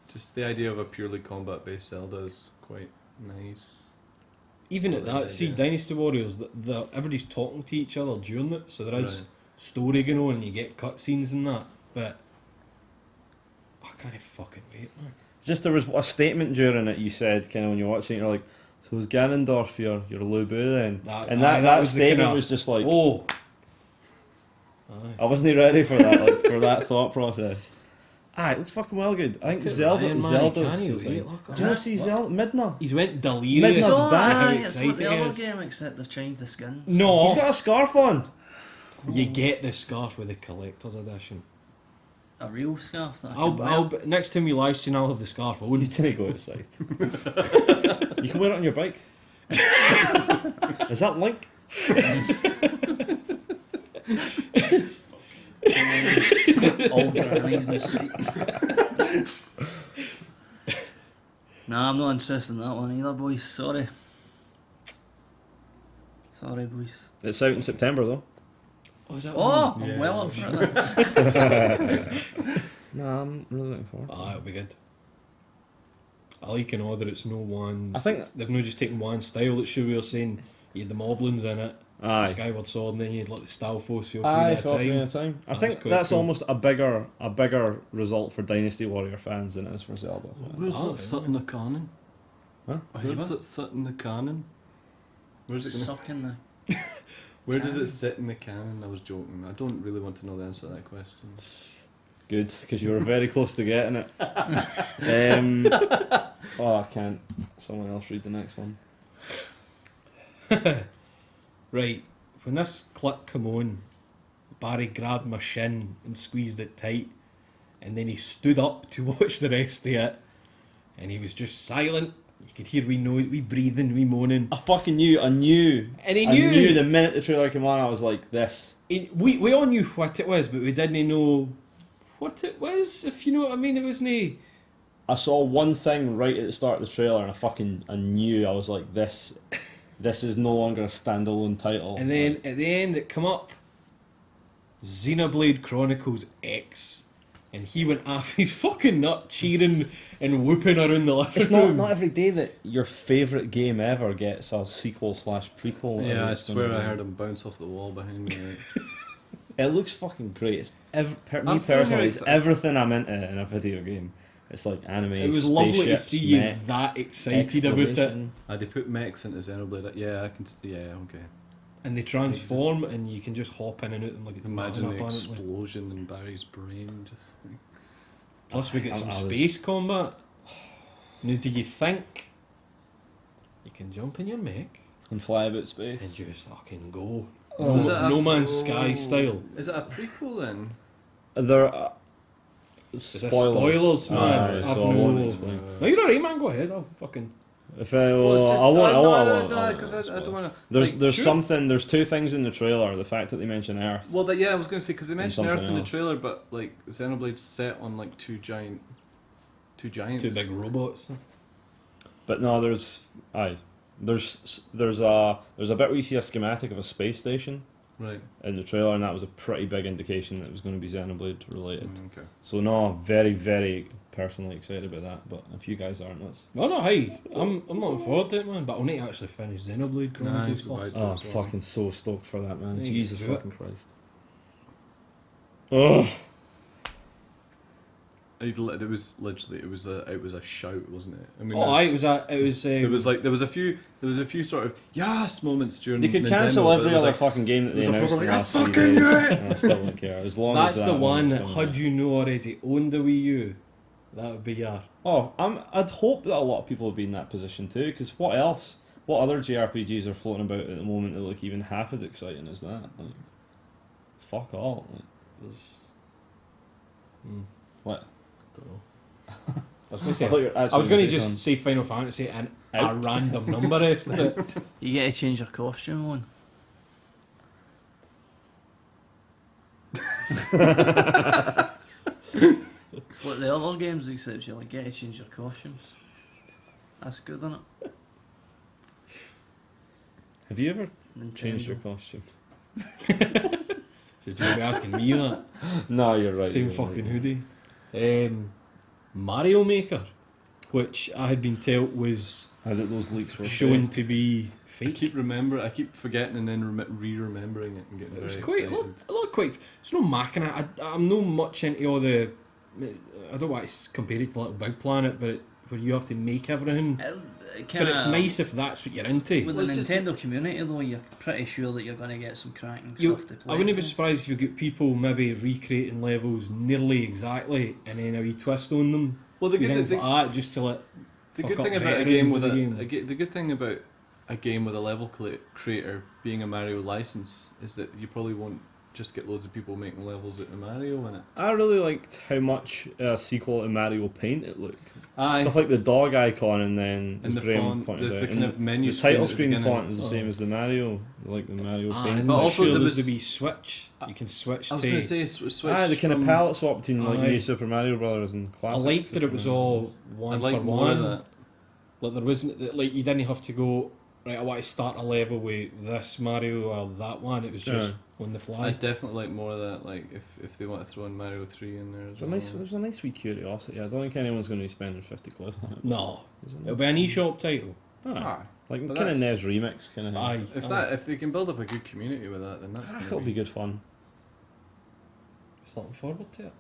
B: just the idea of a purely combat-based Zelda is quite nice.
D: Even
B: Well,
D: at
B: the
D: that, see,
B: idea.
D: Dynasty Warriors, everybody's talking to each other during it, so there is
B: Right.
D: story going on and you get cutscenes and that, but I can't fucking wait, man.
C: It's just there was a statement during it you said, kind of when you're watching it, you're like, so is Ganondorf your Lu Bu then? And that
D: was the
C: statement
D: kinda-
C: was just like,
D: oh.
C: I wasn't ready for that, like, for that thought process. It looks fucking well good. I think
D: Look at
C: Zelda,
D: Ryan, man,
C: Zelda's
D: can you
C: the thing.
D: wait? Look at
C: Do you not
D: that.
C: see Zelda? Midna?
D: He's went delirious.
C: Midna's
A: So,
C: back.
D: How
A: aye, it's like
D: excited
A: the
D: he
A: other
D: is.
A: game except they've changed the skins.
D: No,
C: He's got a scarf on.
D: you get the scarf with the collector's edition.
A: A real scarf that I
D: I'll,
A: can wear.
D: I'll, next time we live stream, I'll have the scarf on.
C: You didn't go outside. You can wear it on your bike. Is that Link?
A: All grannies in the street. Nah, I'm not interested in that one either, boys. Sorry. Sorry, boys.
C: It's out in September though.
D: Oh, is that
A: Oh,
D: one?
A: I'm
B: Yeah,
A: well up for it then.
C: Nah, I'm really looking forward to it.
D: It'll be good. I like in order it's no one.
C: I think-
D: they've not just taken one style. That sure we were saying you had the Moblins in it, the
C: Aye.
D: Skyward Sword, and then you had like the Stalfos for
C: Aye,
D: at a
C: for Ocarina
D: time.
C: of Time. I
D: That's
C: think
D: quite
C: that's
D: cool.
C: almost a bigger result for Dynasty Warrior fans than it is for Zelda.
B: Where's
D: Oh,
B: that sit in the canon?
C: Huh?
B: Where's that sit in the canon? Where's it gonna?
A: Sucking the.
B: Where does it sit in the canon? I was joking. I don't really want to know the answer to that question.
C: Good, because you were very close to getting it. I can't. Someone else read the next one.
D: Right, when this clip come on, Barry grabbed my shin and squeezed it tight, and then he stood up to watch the rest of it, and he was just silent. You could hear we breathing, we moaning.
C: I fucking knew. I knew the minute the trailer came on. I was like, this.
D: We all knew what it was, but we didn't know what it was, if you know what I mean. It wasn't.
C: I saw one thing right at the start of the trailer, and I knew. I was like, this is no longer a standalone title.
D: And then at the end, it come up Xenoblade Chronicles X, and he went off his fucking nut, cheering and whooping around the living
C: it's
D: room.
C: not every day that your favourite game ever gets a sequel/prequel.
B: Yeah, I
C: released
B: swear
C: on
B: I
C: the-
B: heard him bounce off the wall behind me.
C: It looks fucking great. It's me
B: feeling
C: personally, it's
B: excited.
C: everything I'm into in a video game. It's like anime.
D: It was lovely to
C: spaceships,
D: see you
C: mechs,
D: that excited about it.
C: exploration.
B: They put mechs into Xenoblade. Yeah, I can. Yeah, okay.
D: And they transform, and you can just hop in and out them like it's
B: Imagine
D: nothing,
B: the
D: apparently.
B: explosion in Barry's brain. Just like,
D: Plus, we get
C: I
D: some
C: was-
D: space combat. Now, do you think you can jump in your mech
C: And fly about space.
D: and just fucking go?
C: Oh.
B: Is it a-
D: No Man's Sky style.
B: Is it a prequel then?
C: There are
D: Is it spoilers, man?
C: Aye,
D: I've
C: so I won't
D: no.
C: explain.
D: No, you're alright, man. Go ahead. I'll fucking.
C: If I won't.
B: Because I don't want to.
C: There's
D: sure.
C: something. There's two things in the trailer. The fact that they mention Earth.
B: Well, yeah, I was going to say because they mentioned Earth
C: something
B: in the
C: else.
B: trailer, but like Xenoblade's set on like two giants.
D: Two big robots.
C: But no, there's a bit where you see a schematic of a space station
B: Right.
C: in the trailer, and that was a pretty big indication that it was going to be Xenoblade related.
B: Okay.
C: So no, very, very personally excited about that. But if you guys aren't, that's
D: No, hey, I'm looking forward to it, man. But I'll need to actually finish Xenoblade Chronicles
B: Nice,
D: first.
B: goodbye.
C: fucking so stoked for that, man.
D: Yeah, you
C: Jesus
D: get through
C: fucking Christ. Ugh.
B: It was literally it was a shout, wasn't it? I mean,
D: It was.
B: there was a few sort of yes moments during.
C: They could
B: Nintendo,
C: cancel
B: but
C: every
B: it was
C: other
B: like,
C: fucking game that
B: it
C: they
B: was a
C: announced
B: proper
C: in the
B: like,
C: last
B: I
C: 3
B: fucking
C: days.
B: knew it!
C: And I still don't care. As long
D: That's
C: as
D: the
C: that
D: one
C: is
D: that
C: coming
D: had you know already owned the Wii U, that would be your.
C: Oh, I'd hope that a lot of people would be in that position too, because what else? What other JRPGs are floating about at the moment that look even half as exciting as that? Like, fuck all. Like,
D: There's,
C: what?
D: don't know. I was going to say.
C: I thought you were
D: I
C: actually
D: was going to
C: say
D: just
C: something.
D: say Final Fantasy and a
C: Out.
D: random number after it.
A: You get to change your costume on. It's like the other games, except you like get to change your costumes. That's good, isn't it?
C: Have you ever
A: Nintendo.
C: changed your costume?
D: Should you be asking me that?
C: No, you're right.
D: Same
C: you're
D: fucking
C: right.
D: hoodie. Mario Maker, which I had been told was
C: How that those leaks were
D: shown to be
B: I
D: fake.
B: I keep forgetting and then re-remembering it and getting
D: It was
B: very
D: quite
B: excited.
D: a lot quite. It's no macking. I'm no much into all the. I don't want to compare it to Little Big Planet, but where you have to make everything. But it's nice if that's what you're into.
A: With
B: Well,
A: the
B: it's just-
A: Nintendo community, though, you're pretty sure that you're going to get some cracking
D: You-
A: stuff to play.
D: I wouldn't be
A: with.
D: surprised if you get people maybe recreating levels nearly exactly and then a wee twist on them.
B: Well, the good
D: Things
B: thing,
D: like that, just to let.
B: the
D: fuck
B: good
D: up
B: thing about a
D: veterans
B: game
D: of
B: with
D: the
B: a,
D: game.
B: the good thing about a game with a level creator being a Mario license is that you probably won't just get loads of people making levels out of Mario in it.
C: I really liked how much sequel to Mario Paint it looked.
B: Aye.
C: Stuff like the dog icon, and then
B: And
C: as
B: the
C: Graham
B: font,
C: pointed
B: the
C: out,
B: kind
C: and
B: of menu
C: the
B: screen
C: title
B: at the
C: screen
B: beginning.
C: font is the same as the Mario, like the Mario Paint.
D: And
B: But
D: I'm
B: also
D: sure
B: there
D: there's
B: was-
D: the wee switch. You can switch
B: I was
D: to.
B: going to say switch.
C: The kind of
B: from-
C: palette swap between like
D: Aye.
C: New Super Mario Brothers and
D: I
C: classic.
D: liked that it was
C: Super Mario.
D: all one
B: I'd like
D: for
B: more of
D: one.
B: that.
D: Like there wasn't like you didn't have to go right. I want to start a level with this Mario or that one. It was just on the fly.
B: I'd definitely like more of that. Like if they want to throw in Mario 3 in there as well.
C: There's a nice wee curiosity. I don't think anyone's going to be spending 50 quid on it.
D: No,
C: There's a
D: it'll be an eShop title.
C: Aye. Like
B: But
C: kind of
B: that's-
C: NES remix kind of thing.
D: Aye,
B: If they can build up a good community with that, then that's going
C: It'll be good fun.
D: Just looking forward to it.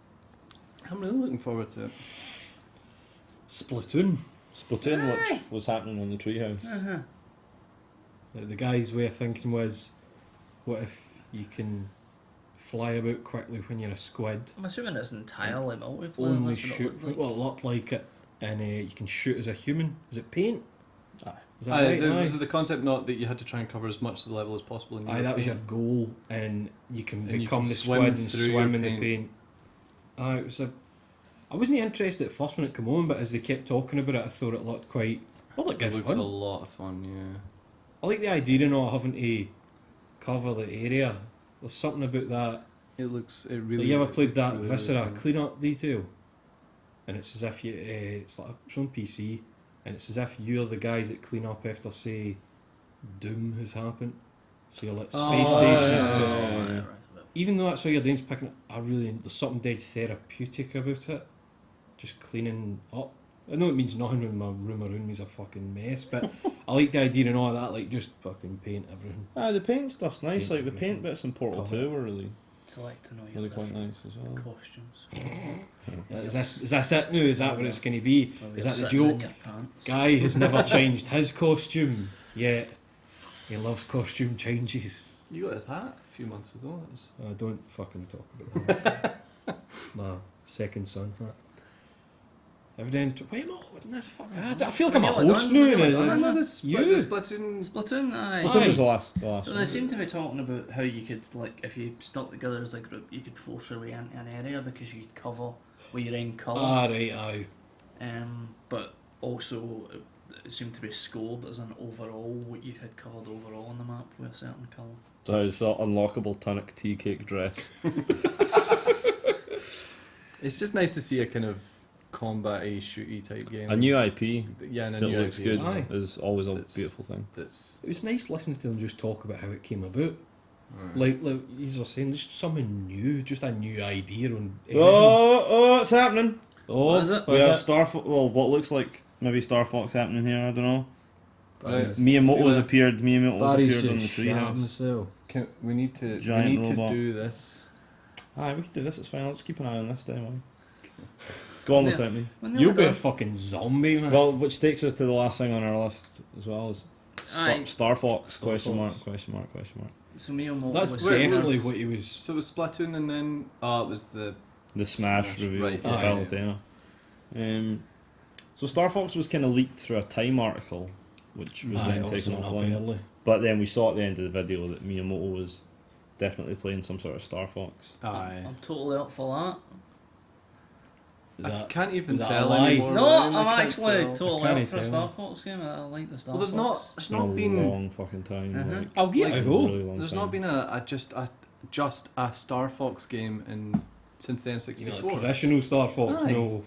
B: I'm really looking forward to it.
D: Splatoon.
C: Splatoon, which was happening on the Treehouse.
A: Uh-huh.
D: The guy's way of thinking was, what if you can fly about quickly when you're a squid?
A: I'm assuming it's entirely multiplayer.
D: Only
A: that's what it
D: shoot.
A: looked like.
D: Well, it looked like it, and you can shoot as a human. Is it paint?
C: Aye.
D: Is that right?
B: Was
D: Aye.
B: the concept not that you had to try and cover as much of the level as possible? In
D: Aye, that was your
B: paint?
D: goal, and you can
B: And you
D: become
B: can
D: the
B: swim
D: squid and
B: through
D: swim
B: your
D: in the
B: paint.
D: paint. Aye, it was a. I wasn't interested at first when it came on, but as they kept talking about it, I thought it looked quite. Well,
B: It
D: good
B: looks
D: fun.
B: a lot of fun, yeah.
D: I like the idea of not having to cover the area. There's something about that.
B: It really.
D: Like you ever played that
B: really
D: Viscera
B: fun.
D: clean-up detail? And it's as if you, it's like it's on PC, and it's as if you're the guys that clean up after, say, Doom has happened. So you're like Space
B: Oh,
D: Station.
B: yeah.
D: Even though that's all you're doing is picking up, there's something dead therapeutic about it. Just cleaning up. I know it means nothing when my room around me's a fucking mess, but I like the idea and all that, like just fucking paint everything.
C: The paint stuff's nice.
D: Paint
C: Like the
D: everything.
C: paint bits in Portal
D: Cover.
C: 2 were really,
A: To like to know your
C: really quite
A: different
C: nice as well.
A: costumes.
D: Is this it now? Is that what it's going to be?
A: Or
D: Is
A: you're
D: that the
A: sitting in
D: joke?
A: your pants.
D: Guy has never changed his costume yet. He loves costume changes.
B: You got his hat a few months ago. It was...
D: Don't fucking talk about that. My second son. Evident. Why am I holding this fucking? I feel like I'm a
A: Really
D: host
A: done,
D: now.
A: really
D: and
A: done.
D: I-
B: I know
A: You?
B: the Splatoon.
A: Splatoon, aye.
C: Splatoon was the last
A: So they
C: one.
A: seem to be talking about how you could, like, if you stuck together as a group, you could force your way into an area because you could cover with your own colour.
D: Right, aye.
A: But also, it seemed to be scored as an overall, what you had covered overall on the map with a certain colour.
C: So it's an unlockable tunic tea cake dress.
B: It's just nice to see a kind of combat-y, shooty type game.
C: A new IP
B: Yeah, and a
C: that
B: new
C: looks
B: IP
C: good
B: as well.
D: Aye.
C: is always a
B: That's-
C: beautiful thing.
B: That's
D: It was nice listening to them just talk about how it came about.
B: right.
D: Like you were saying, just something new, just a new idea on.
C: Oh, it's happening.
A: What is it?
C: We have what looks like maybe Star Fox happening here. I don't know.
B: Right.
C: Miyamoto's
B: See
C: appeared. Miyamoto's
D: Barry's
C: appeared on the
D: just shat
C: treehouse.
D: himself.
B: We need to
C: Giant robot.
B: do this.
C: Aye, we can do this. It's fine. Let's keep an eye on this anyway. Go on
A: Yeah.
C: without me.
A: When they
D: You'll
A: were
D: be a
A: done-
D: fucking zombie, man.
C: Well, which takes us to the last thing on our list as well as
A: Aye.
C: Star Fox?
D: Star
C: Question mark?
D: Fox.
C: Question mark? Question mark?
A: So Miyamoto
D: That's
A: was
D: definitely
B: was-
D: what he was.
B: So it was Splatoon, and then it was the
C: The Smash
B: Smash,
C: reveal
B: right,
C: for
D: yeah.
C: Palutena. So Star Fox was kind of leaked through a Time article, which was
D: Aye,
C: then
D: also
C: taken
D: not
C: offline.
D: early.
C: But then we saw at the end of the video that Miyamoto was definitely playing some sort of Star Fox.
B: aye.
A: I'm totally up for that.
D: Is
B: I
D: that-
B: can't even
D: is that a
B: tell
D: lie?
B: anymore.
A: No,
B: man, I
A: I'm
B: can't
A: actually
B: tell.
A: totally
D: Can't
A: up for a
D: tell.
A: Star Fox game. I like the Star
B: Well, there's
A: Fox.
B: not. There's
C: It's been
B: not
C: a
B: been.
C: long fucking time.
A: Uh-huh.
C: Like,
D: I'll give it a
B: Like,
D: go.
C: really long
B: There's
C: time.
B: not been just a Star Fox game since the
D: You know,
B: N64.
D: traditional Star Fox.
B: Aye.
D: No.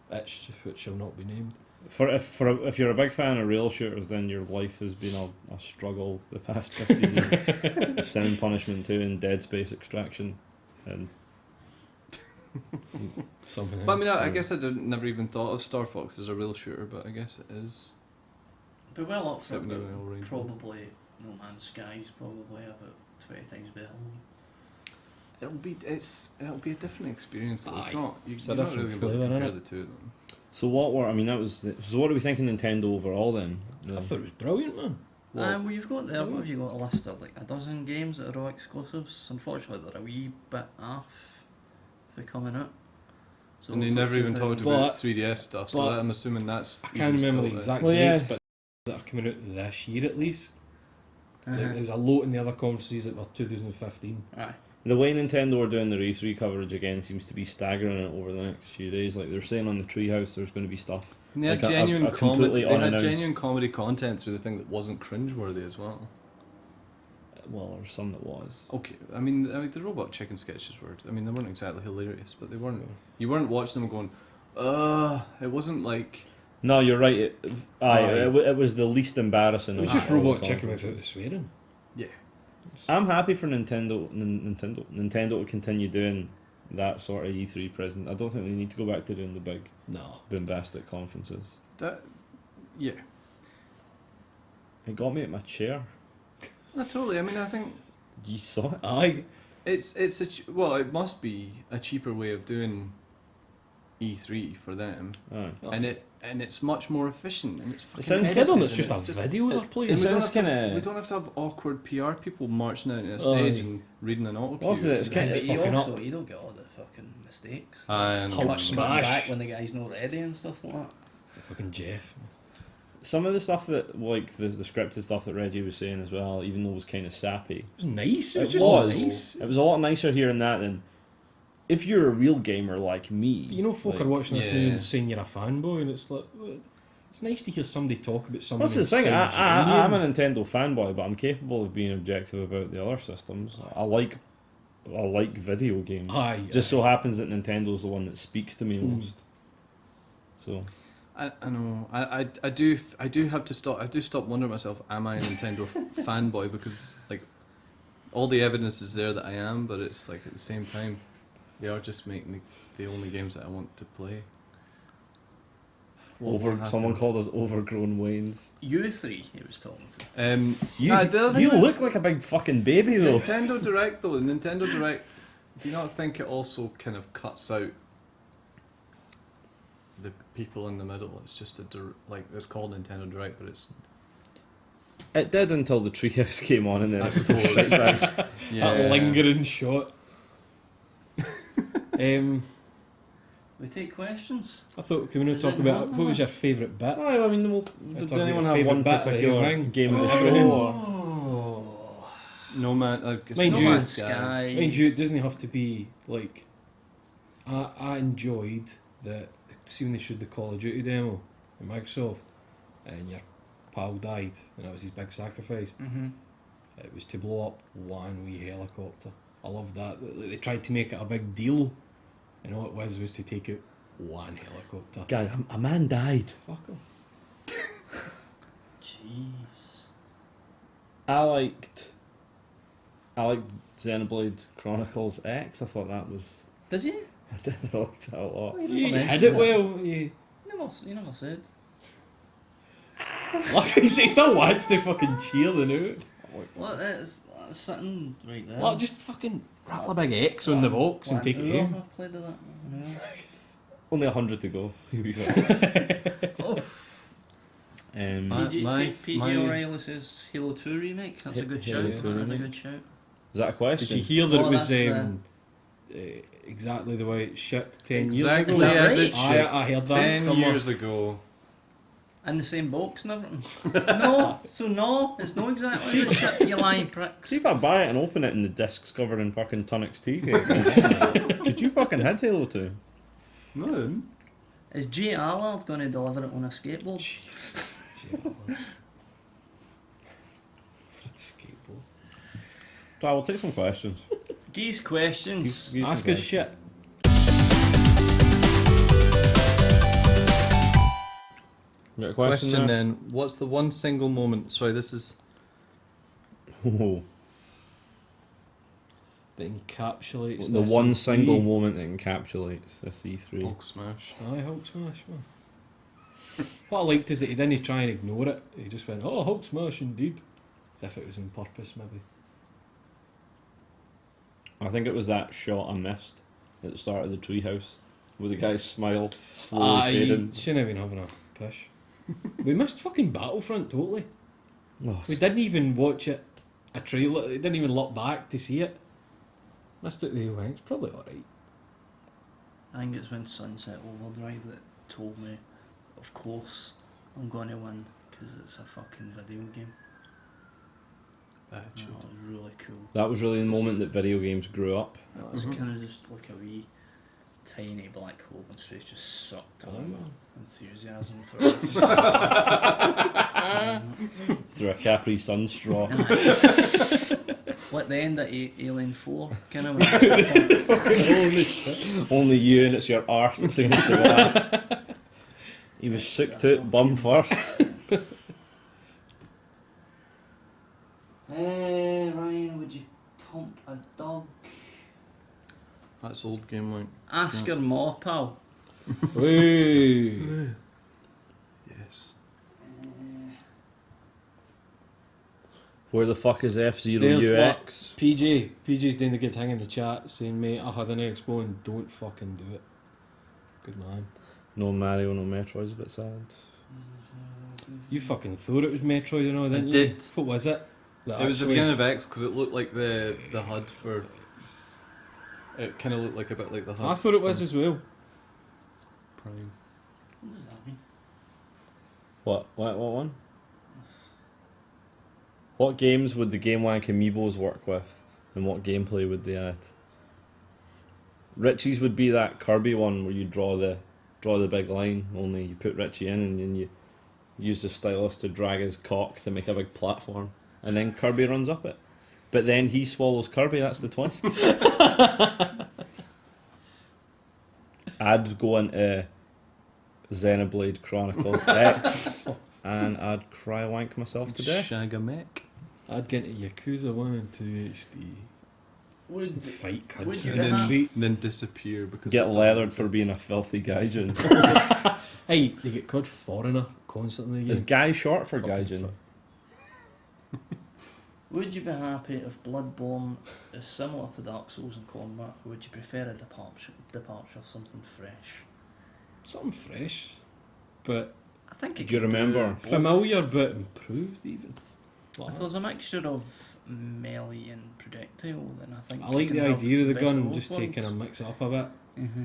D: Which shall not be named.
C: If you're a big fan of rail shooters, then your life has been a struggle the past 15 years. Sound Punishment 2 and Dead Space Extraction. And
D: Something
B: But I mean,
D: else.
B: I guess I never even thought of Star Fox as a real shooter, but I guess it is.
A: Be well up for
B: Except
A: it,
B: when
A: but
B: you're in a range.
A: probably No Man's Sky is probably about 20 times better.
B: It'll be a different experience. Though. It's
D: Aye.
B: not.
D: It's
B: You're
D: a
B: not really
D: different
B: going to
D: flavour,
B: compare
D: innit?
B: the two of them.
C: so what were, I mean, that was, so what do we think of Nintendo overall then?
D: I thought it was brilliant, man.
A: Well, you've got there, what have you got, a list of like a dozen games that are all exclusives. Unfortunately, they're a wee bit off for coming out. So
B: And they
A: also
B: never even
A: 2000
B: talked about
D: But-
B: 3DS stuff, so
D: but-
B: that, I'm assuming that's.
D: I can't
B: even
D: remember
B: still
D: the
B: there.
D: exact
C: Well,
D: dates,
C: yeah.
D: but that are coming out this year at least.
A: Uh-huh.
D: There was a lot in the other conferences that were 2015.
A: Aye.
C: The way Nintendo are doing their E3 coverage again seems to be staggering it over the next few days. Like they're saying on the Treehouse, there's going to be stuff.
B: And they had
C: Like
B: genuine
C: a completely
B: comedy. They had
C: unannounced-
B: genuine comedy content through the thing that wasn't cringeworthy as well.
C: Well, or some that was.
B: Okay, I mean the robot chicken sketches were. I mean, they weren't exactly hilarious, but they weren't. You weren't watching them going, it wasn't like.
C: No, you're right.
B: Aye.
C: It was the least embarrassing.
D: It was
C: of
D: just
C: all the
D: robot chicken
C: conferences.
D: without the swearing.
B: Yeah.
C: I'm happy for Nintendo to continue doing that sort of E3 present. I don't think they need to go back to doing the big
D: No.
C: bombastic conferences.
B: That. Yeah.
C: It got me at my chair.
B: No, totally. I mean, I think
C: You saw it?
D: Aye.
B: it's it must be a cheaper way of doing E3 for them,
C: Aye.
B: and it's much more efficient and it's fucking
C: sounds-
D: Instead of
B: edited,
D: it's just
B: and
D: a video they're
C: it
D: playing.
B: And we don't
C: sounds
B: have to-
C: kinda-
B: We don't have to have awkward PR people marching out on a
C: Aye.
B: stage and reading an auto cue.
C: Also, it's kinda-
A: But you
D: fucking
A: also, you don't get all the fucking mistakes.
B: Aye, and
D: Hulk
A: Cutting
D: smash.
A: back when the guy's not ready and stuff like that.
D: Fucking Jeff.
C: Some of the stuff that, like the scripted stuff that Reggie was saying as well, even though it was kind of sappy,
D: It was nice. It was
C: It
D: just
C: was.
D: nice.
C: it was a lot nicer hearing that than if you're a real gamer like me.
D: But you know, folk
C: like,
D: are watching this now
B: yeah.
D: and saying you're a fanboy, and it's like, well, it's nice to hear somebody talk about something.
C: That's the
D: and
C: thing.
D: sound
C: I'm a
D: genuine.
C: Nintendo fanboy, but I'm capable of being objective about the other systems. I like video games.
D: Aye.
C: Just so happens that Nintendo's the one that speaks to me
D: Mm.
C: most. So
B: I know. I do have to stop. I do stop wondering myself. Am I a Nintendo fanboy? Because like all the evidence is there that I am, but it's like at the same time they are just making the only games that I want to play. What
C: someone
B: happened?
C: called us overgrown Waynes.
A: You three, he was talking to.
C: You,
B: the other thing
C: you
B: about-
C: look like a big fucking baby though.
B: Nintendo Direct though. Nintendo Direct. Do you not think it also kind of cuts out the people in the middle? It's just it's called Nintendo Direct, but it's.
C: It did until the Treehouse came on, and then
B: I
C: it was
B: suppose.
C: shit back.
D: That lingering shot.
A: We take questions.
D: I thought, can we not
A: Is
D: talk
A: it
D: about
A: not?
D: what was your favourite bit?
C: Aye, I mean,
D: Let's
C: did
D: talk
C: anyone
D: about
C: have
D: your
C: one
D: favourite bit of
C: particular
D: Gamewank.
C: game of the
D: Oh.
C: show? Or?
A: Oh.
B: No man. I guess
D: Mind
B: no
D: you-
B: Man's
A: Sky.
D: Mind you, it doesn't have to be like. I enjoyed see when they showed the Call of Duty demo at Microsoft, and your pal died, and that was his big sacrifice.
A: Mm-hmm.
D: It was to blow up one wee helicopter. I loved that. They tried to make it a big deal, And all it was to take out one helicopter.
C: Guy, a man died.
D: Fuck him.
A: Jeez.
C: I liked Xenoblade Chronicles X. I thought that was.
A: Did you?
C: I did like that a lot.
D: You
A: mentioned
D: had it
A: that.
D: well. You
A: You never said.
D: he still wants to fucking cheer the out.
A: Well, that's sitting right there.
D: Well, just fucking rattle a big X on the box and take it home.
A: I've played that.
C: Only 100 to go. You'll be fine.
A: Oh.
B: My-
A: PG
B: my-
A: O'Reilly says Halo 2 remake. That's a good
C: Halo
A: shout.
C: 2
A: That's a
C: remake.
A: good shout.
C: Is that a question?
D: Did you hear that
A: Oh,
D: it was
A: that's
D: exactly the way it shipped 10
B: Exactly
A: Is that
B: as
A: right?
B: it
D: I
B: shipped
D: heard that
B: 10
D: somewhere.
B: years ago.
A: In the same box and everything. No, it's not exactly the shit, you lying pricks.
C: See if I buy it and open it and the disc's covered in fucking Tunnix tea cake. Could you fucking hit Halo 2?
B: No.
A: Is Jay Allard going to deliver it on a skateboard?
D: Skateboard.
C: So I will take some questions.
A: Geese questions.
C: Give some
D: Ask us
C: questions.
D: shit.
C: You got a question,
B: Question
C: there?
B: then, what's the one single moment? Sorry, this is.
C: Oh,
D: That encapsulates
C: the
D: this
C: one
D: E3.
C: single moment that encapsulates this E3.
B: Hulk smash.
D: Aye, Hulk smash, man. What I liked is that he didn't try and ignore it. He just went, "Oh, Hulk smash, indeed," as if it was on purpose, maybe.
C: I think it was that shot I missed at the start of the treehouse with the guy's smile slowly
D: You
C: fading.
D: shouldn't have been having a push. We missed fucking Battlefront totally.
C: Oh,
D: We didn't even watch it. A trailer. They didn't even look back to see it. Missed it the way. It's probably alright.
A: I think it's when Sunset Overdrive that told me, of course, I'm going to win because it's a fucking video game. Oh, it was really cool.
C: that was really the moment that video games grew up.
A: It was kind of just like a wee tiny black hole in space just sucked all my enthusiasm for it.
C: Through a Capri Sun straw.
A: Like the end of Alien 4, kind of.
C: Only you and it's your arse that's against the glass. He was sick to it, bum first.
A: Ryan, would you pump a dog?
B: That's old Gamewank.
A: Ask her more, pal.
D: Hey.
B: Yes.
C: Where the fuck is F-Zero
D: There's
C: UX?
D: PJ's doing the good thing in the chat saying, "Mate, I had an expo and don't fucking do it." Good man.
C: No Mario, no Metroid's a bit sad.
D: You fucking thought it was Metroid, you know, didn't you?
B: did.
D: What was it?
B: It was the beginning of X because it looked like the HUD for. It kind of looked like a bit like the HUD.
D: I thought it was
B: from
D: as well.
B: Prime.
A: What does that mean?
C: What one? What games would the Gamewank Amiibos work with, and what gameplay would they add? Richie's would be that Kirby one where you draw the big line, only you put Richie in and then you use the stylus to drag his cock to make a big platform, and then Kirby runs up it. But then he swallows Kirby, that's the twist. I'd go into Xenoblade Chronicles X and I'd cry wank myself to death.
B: Shagamek.
D: I'd get into Yakuza 1 and 2 HD.
A: Would
D: Fight
A: Would
D: cunts
A: you
D: in
A: do
D: the
A: that?
D: street.
B: And then disappear because
C: Get
B: it doesn't
C: leathered for
B: exist.
C: being a filthy gaijin.
D: Hey, they get called foreigner constantly.
C: Is guy short for
D: Fucking
C: gaijin?
A: Would you be happy if Bloodborne is similar to Dark Souls in combat, or would you prefer a departure, something fresh?
D: Something fresh, but
A: I think it
C: Do you
A: could
C: remember?
A: both.
D: familiar, but improved even.
A: If there's a mixture of melee and projectile, then I think
D: I
A: you
D: like
A: can
D: the
A: have
D: idea of the
A: best
D: gun
A: both
D: just
A: worlds.
D: taking a mix it up a bit.
A: Mm-hmm.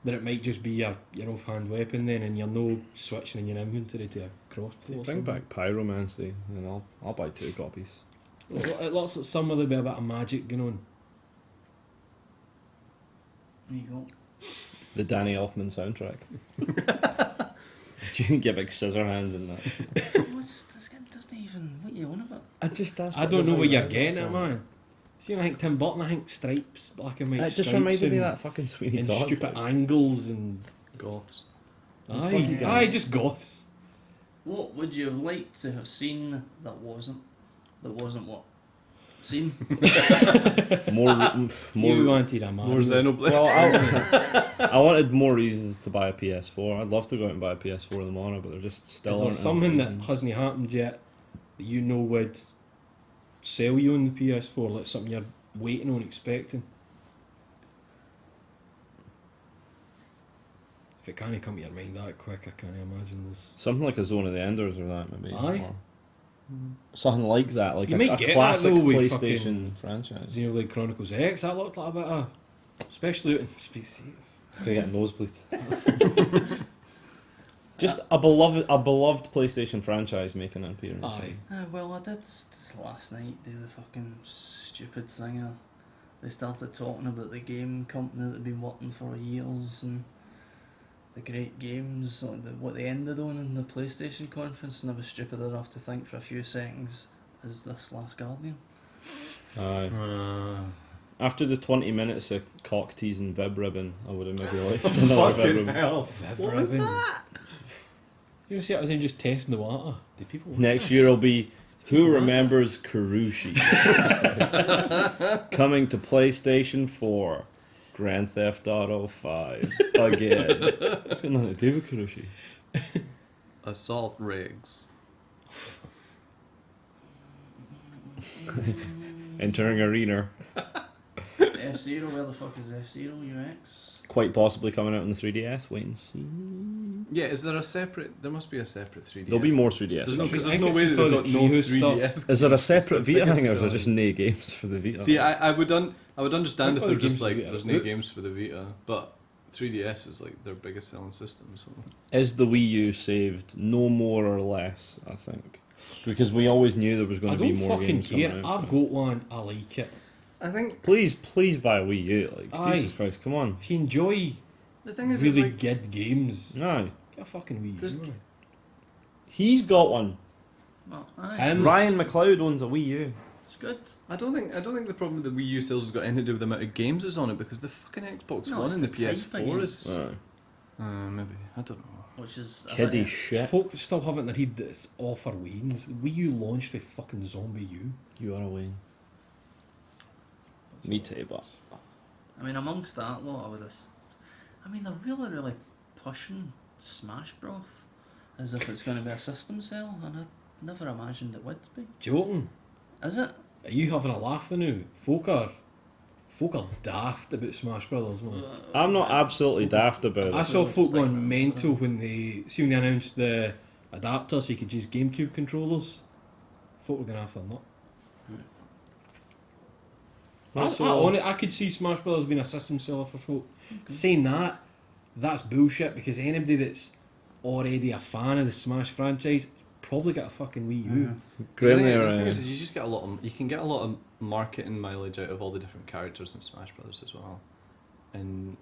D: Then it might just be your offhand weapon then, and you're no switching in your inventory to a crossbow. or
C: Bring
D: something.
C: back Pyromancy and I'll buy 2 copies.
D: It looks like some of there be a bit of magic going on.
A: There you go.
C: The Danny Elfman soundtrack. You can get big scissor hands in that.
A: What's this game doesn't even what you on about?
C: I just
D: I don't know what you're getting at, man. See, I think Tim Burton, I think stripes, black and white
C: It just
D: stripes
C: reminded me of
D: and-
C: that fucking Sweeney
D: and
C: Todd.
D: stupid
C: like.
D: angles and...
B: Goths.
D: Aye,
C: guys.
D: aye, just goths.
A: What would you have liked to have seen that wasn't? That wasn't what? Seen?
C: more.
D: You wanted a man.
B: More Xenoblade.
C: Well, I wanted more reasons to buy a PS4. I'd love to go out and buy a PS4 tomorrow, but they're just still.
D: Is there
C: aren't
D: something
C: enough
D: that
C: reasons.
D: hasn't happened yet that you know would sell you on the PS4? Like something you're waiting on, expecting? If it can't come to your mind that quick, I can't imagine there's...
C: Something like a Zone of the Enders or that, maybe.
D: Aye.
C: Or something like that, like
D: You
C: a
D: might get that,
C: classic
D: though, with
C: PlayStation
D: fucking
C: franchise.
D: Xenoblade Chronicles X, that looked like a bit of... Especially out in space.
C: Gonna get a nosebleed. Just a beloved PlayStation franchise making an appearance.
D: Aye.
A: Well, I did last night do the fucking stupid thing. They started talking about the game company that had been working for years and the great games, what they ended on in the PlayStation conference, and I was stupid enough to think for a few seconds, is this Last Guardian?
C: Aye. After the 20 minutes of cock teasing Vib Ribbon, I would have maybe liked another Vib
B: Fucking
C: Ribbon.
B: hell.
D: What was that? You see, I was just testing the water. Do people...
C: Next year will be Who Remembers Karushi? Coming to PlayStation 4. Grand Theft Auto 5. Again. It's got nothing to do with Karushi.
B: Assault rigs.
C: Entering Arena.
A: F-Zero, where the fuck is F-Zero UX?
C: Quite possibly coming out on the 3DS. Wait and see.
B: Yeah, is there a separate... There must be a separate 3DS.
C: There'll be more 3DS.
B: There's no,
D: I
B: because
D: think
B: there's no
D: it's
B: way
D: just
B: that
D: all
B: they've
D: the
B: got no
D: Treehouse
B: 3DS.
C: Is there a separate
B: It's the
C: Vita
B: biggest
C: thing, or is there
B: selling.
C: just no games for the Vita?
B: See, I would understand
D: I've
B: if
D: got
B: they're
D: the
B: just
D: games
B: like
D: for Vita.
B: there's no games for the Vita, but 3DS is like their biggest selling system. So
C: Is the Wii U saved? No more or less, I think. Because we always knew there was going
D: I
C: to be
D: don't
C: more
D: fucking
C: games coming
D: care.
C: out.
D: I've got one, I like it.
B: I think
C: Please buy a Wii U. Like,
D: Aye.
C: Jesus Christ, come on.
D: If you enjoy
B: the thing is,
D: really
B: it's like,
D: good games,
C: No.
D: get a fucking Wii
B: There's-
D: U. man.
C: He's got one.
A: Well, aye,
C: Ryan McLeod owns a Wii U.
A: it's good.
B: I don't think the problem with the Wii U sales has got anything to do with the amount of games that's on it, because the fucking Xbox
A: No,
B: One
A: it's
B: and the
A: the type
B: PS4
A: of
B: is maybe, I don't know.
A: Which is a
C: Kiddie
A: bit-
C: shit.
D: It's folk that still haven't read that it's all for Wii. Wii U launched with fucking Zombie U.
C: You are a Wayne. Me too, but
A: I mean, amongst that lot, I would have. I mean, they're really pushing Smash Broth as if it's going to be a system sell, and I never imagined it would be.
D: Joking.
A: Is it?
D: Are you having a laugh now? Folk are daft about Smash Brothers, man.
C: I'm not absolutely daft about
D: I
C: it.
D: saw folk
A: Like
D: going
A: that.
D: mental when they announced the adapter so you could use GameCube controllers. Folk were going after them. I could see Smash Brothers being a system seller for folk. Saying that, that's bullshit, because anybody that's already a fan of the Smash franchise probably got a fucking Wii U.
C: Graham
B: the
C: there,
B: thing is you just get you can get a lot of marketing mileage out of all the different characters in Smash Brothers as well, and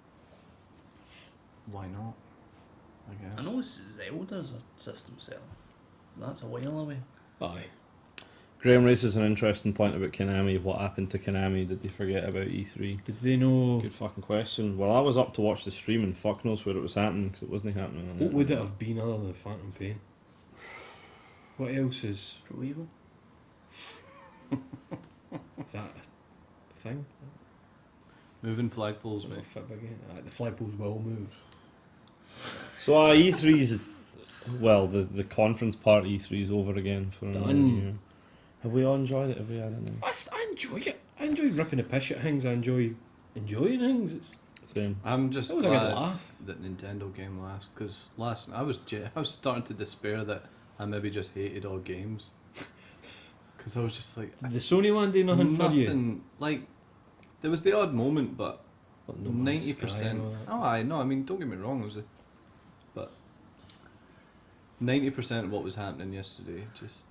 B: why not? I guess.
A: I know Zelda's a system seller. That's a while away.
D: Aye.
C: Graham raises an interesting point about Konami. What happened to Konami? Did they forget about E3?
D: Did they know...
C: Good fucking question. Well, I was up to watch the stream and fuck knows where it was happening because it wasn't happening. On
D: What would it have been other than Phantom Pain? What else is
A: Pro Evo.
D: that a thing?
B: Moving flagpoles, mate.
D: The flagpoles will move.
C: So E3's, well, the conference part of E3 is over again for another
D: Done.
C: year. Have we all enjoyed it? Have we had anything?
D: I enjoy it. I enjoy ripping the piss at things. I enjoy enjoying things. It's
C: Same.
B: I'm just
D: That was a good
B: glad
D: laugh.
B: that Nintendo game last, because I was starting to despair that I maybe just hated all games, because I was just like
D: the Sony one did nothing for you.
B: nothing, like there was the odd moment, but
D: But No Man's
B: 90%.
D: Sky and all that.
B: Oh, I know. I mean, don't get me wrong. But 90% of what was happening yesterday just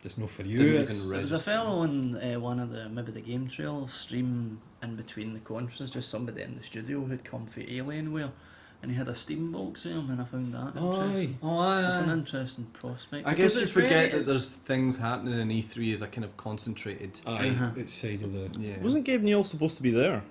D: Just not for you.
B: Didn't
D: It's,
B: even
A: There was a
B: register.
A: fellow on one of maybe the game trailers stream in between the conferences, just somebody in the studio who'd come for Alienware, and he had a steambox with him, and I found that
D: Aye.
A: interesting.
B: Oh, aye,
A: It's an
B: aye.
A: interesting prospect.
B: I
A: because
B: guess you
A: it's
B: forget
A: very-
B: that there's things happening in E3 as a kind of concentrated.
D: Aye,
A: Uh-huh.
D: outside of the.
B: Yeah.
C: Wasn't Gabe Newell supposed to be there?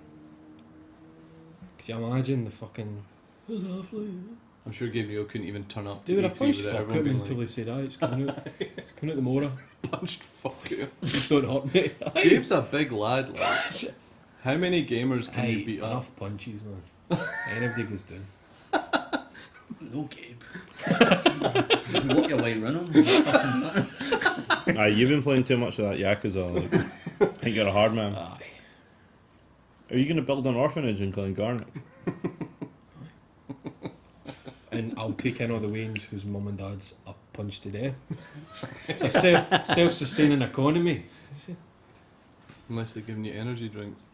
D: Could you imagine the fucking.
B: I'm sure Gabriel couldn't even turn up to
D: Dude, I
B: E3
D: punched
B: without
D: fuck
B: everyone
D: him
B: being
D: until
B: like,
D: they said, aye, it's coming out. It's coming out tomorrow.
B: punched fuck you.
D: Just don't hurt me. Aye.
B: Gabe's a big lad, like. How many gamers can you
D: Aye,
B: beat up?
D: enough punches, man. Anybody goes down.
A: No, Gabe. You walk your way around him. Fucking-
C: Aye, you've been playing too much of that Yakuza. Like, I think you're a hard man.
D: Aye.
C: Are you going to build an orphanage in Glengarnock?
D: And I'll take in all the Waynes whose mum and dad's are punched to death. It's a self-sustaining economy.
B: Unless they're giving you energy drinks.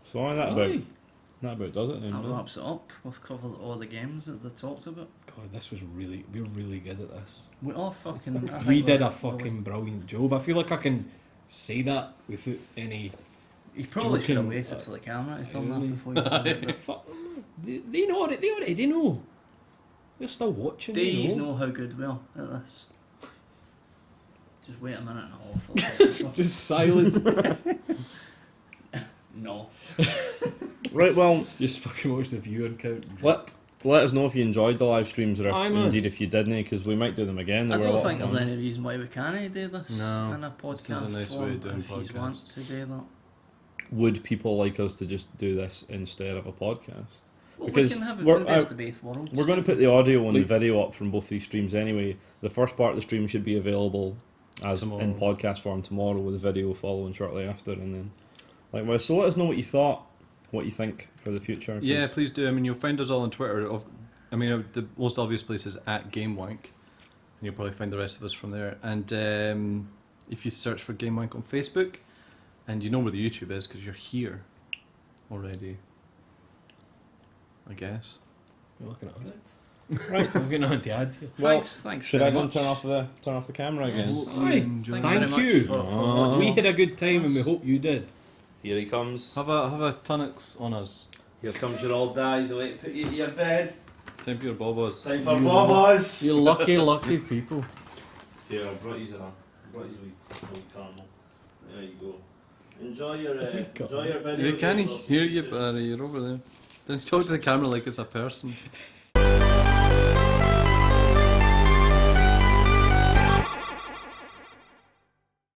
C: So aye, that about does it then.
A: That
C: doesn't it?
A: wraps it up. We've covered all the games that they talked about.
D: God, this was really, we're really good at this.
A: We all fucking. I
D: We
A: think
D: did
A: we're-
D: a fucking brilliant job. I feel like I can say that without any.
A: You probably should have
D: joking.
A: waited for the camera to tell them
D: Really?
A: that before you said it. but
D: Fuck, they know it. They already know. They're still watching. They
A: Days
D: know.
A: know how good we are at this. Just wait a minute and I'll offer.
D: Just silence.
A: No.
C: Right, well,
D: Just fucking watch the viewer count.
C: let us know if you enjoyed the live streams, or if
D: Aye, man.
C: indeed if you didn't, because we might do them again. They
A: I
C: were a
A: don't
C: lot
A: think
C: of
A: there's
C: fun.
A: any reason why we can't do this
B: No,
A: in a podcast
B: this is a nice way of
A: form
B: doing
A: if you want
B: podcasts.
A: to do that.
C: Would people like us to just do this instead of a podcast?
A: Well,
C: Because
A: we can have
C: we're-
A: the best of both worlds.
C: We're going to put the audio and the
B: Like-
C: video up from both these streams anyway. The first part of the stream should be available as
B: Tomorrow.
C: in podcast form tomorrow, with the video following shortly after, and then likewise. So let us know what you thought, what you think for the future. 'cause
B: Yeah, please do. I mean, you'll find us all on Twitter. The most obvious place is at Gamewank. And you'll probably find the rest of us from there. And if you search for Gamewank on Facebook, and you know where the YouTube is because you're here already, I guess.
D: You're looking at it. Right, I'm getting on to add here.
C: Well,
A: thanks
C: should
A: very
C: I go and
A: much.
C: turn off the camera again?
A: Yes.
D: Aye.
B: Enjoy.
A: Thanks very
D: Thank
A: much
D: you.
A: for
C: Ah.
A: watching.
D: We had a good time and we hope you did.
C: Here he comes.
B: Have a tonics on us.
C: Here comes your old days. Wait, put you to your bed.
B: Time for your bobos.
C: Time for bobos.
D: You lucky people.
C: Here, I brought you a wee caramel. There you go. Enjoy your video.
B: They can't hear you, Barry. You're over there. Don't talk to the camera like it's a person.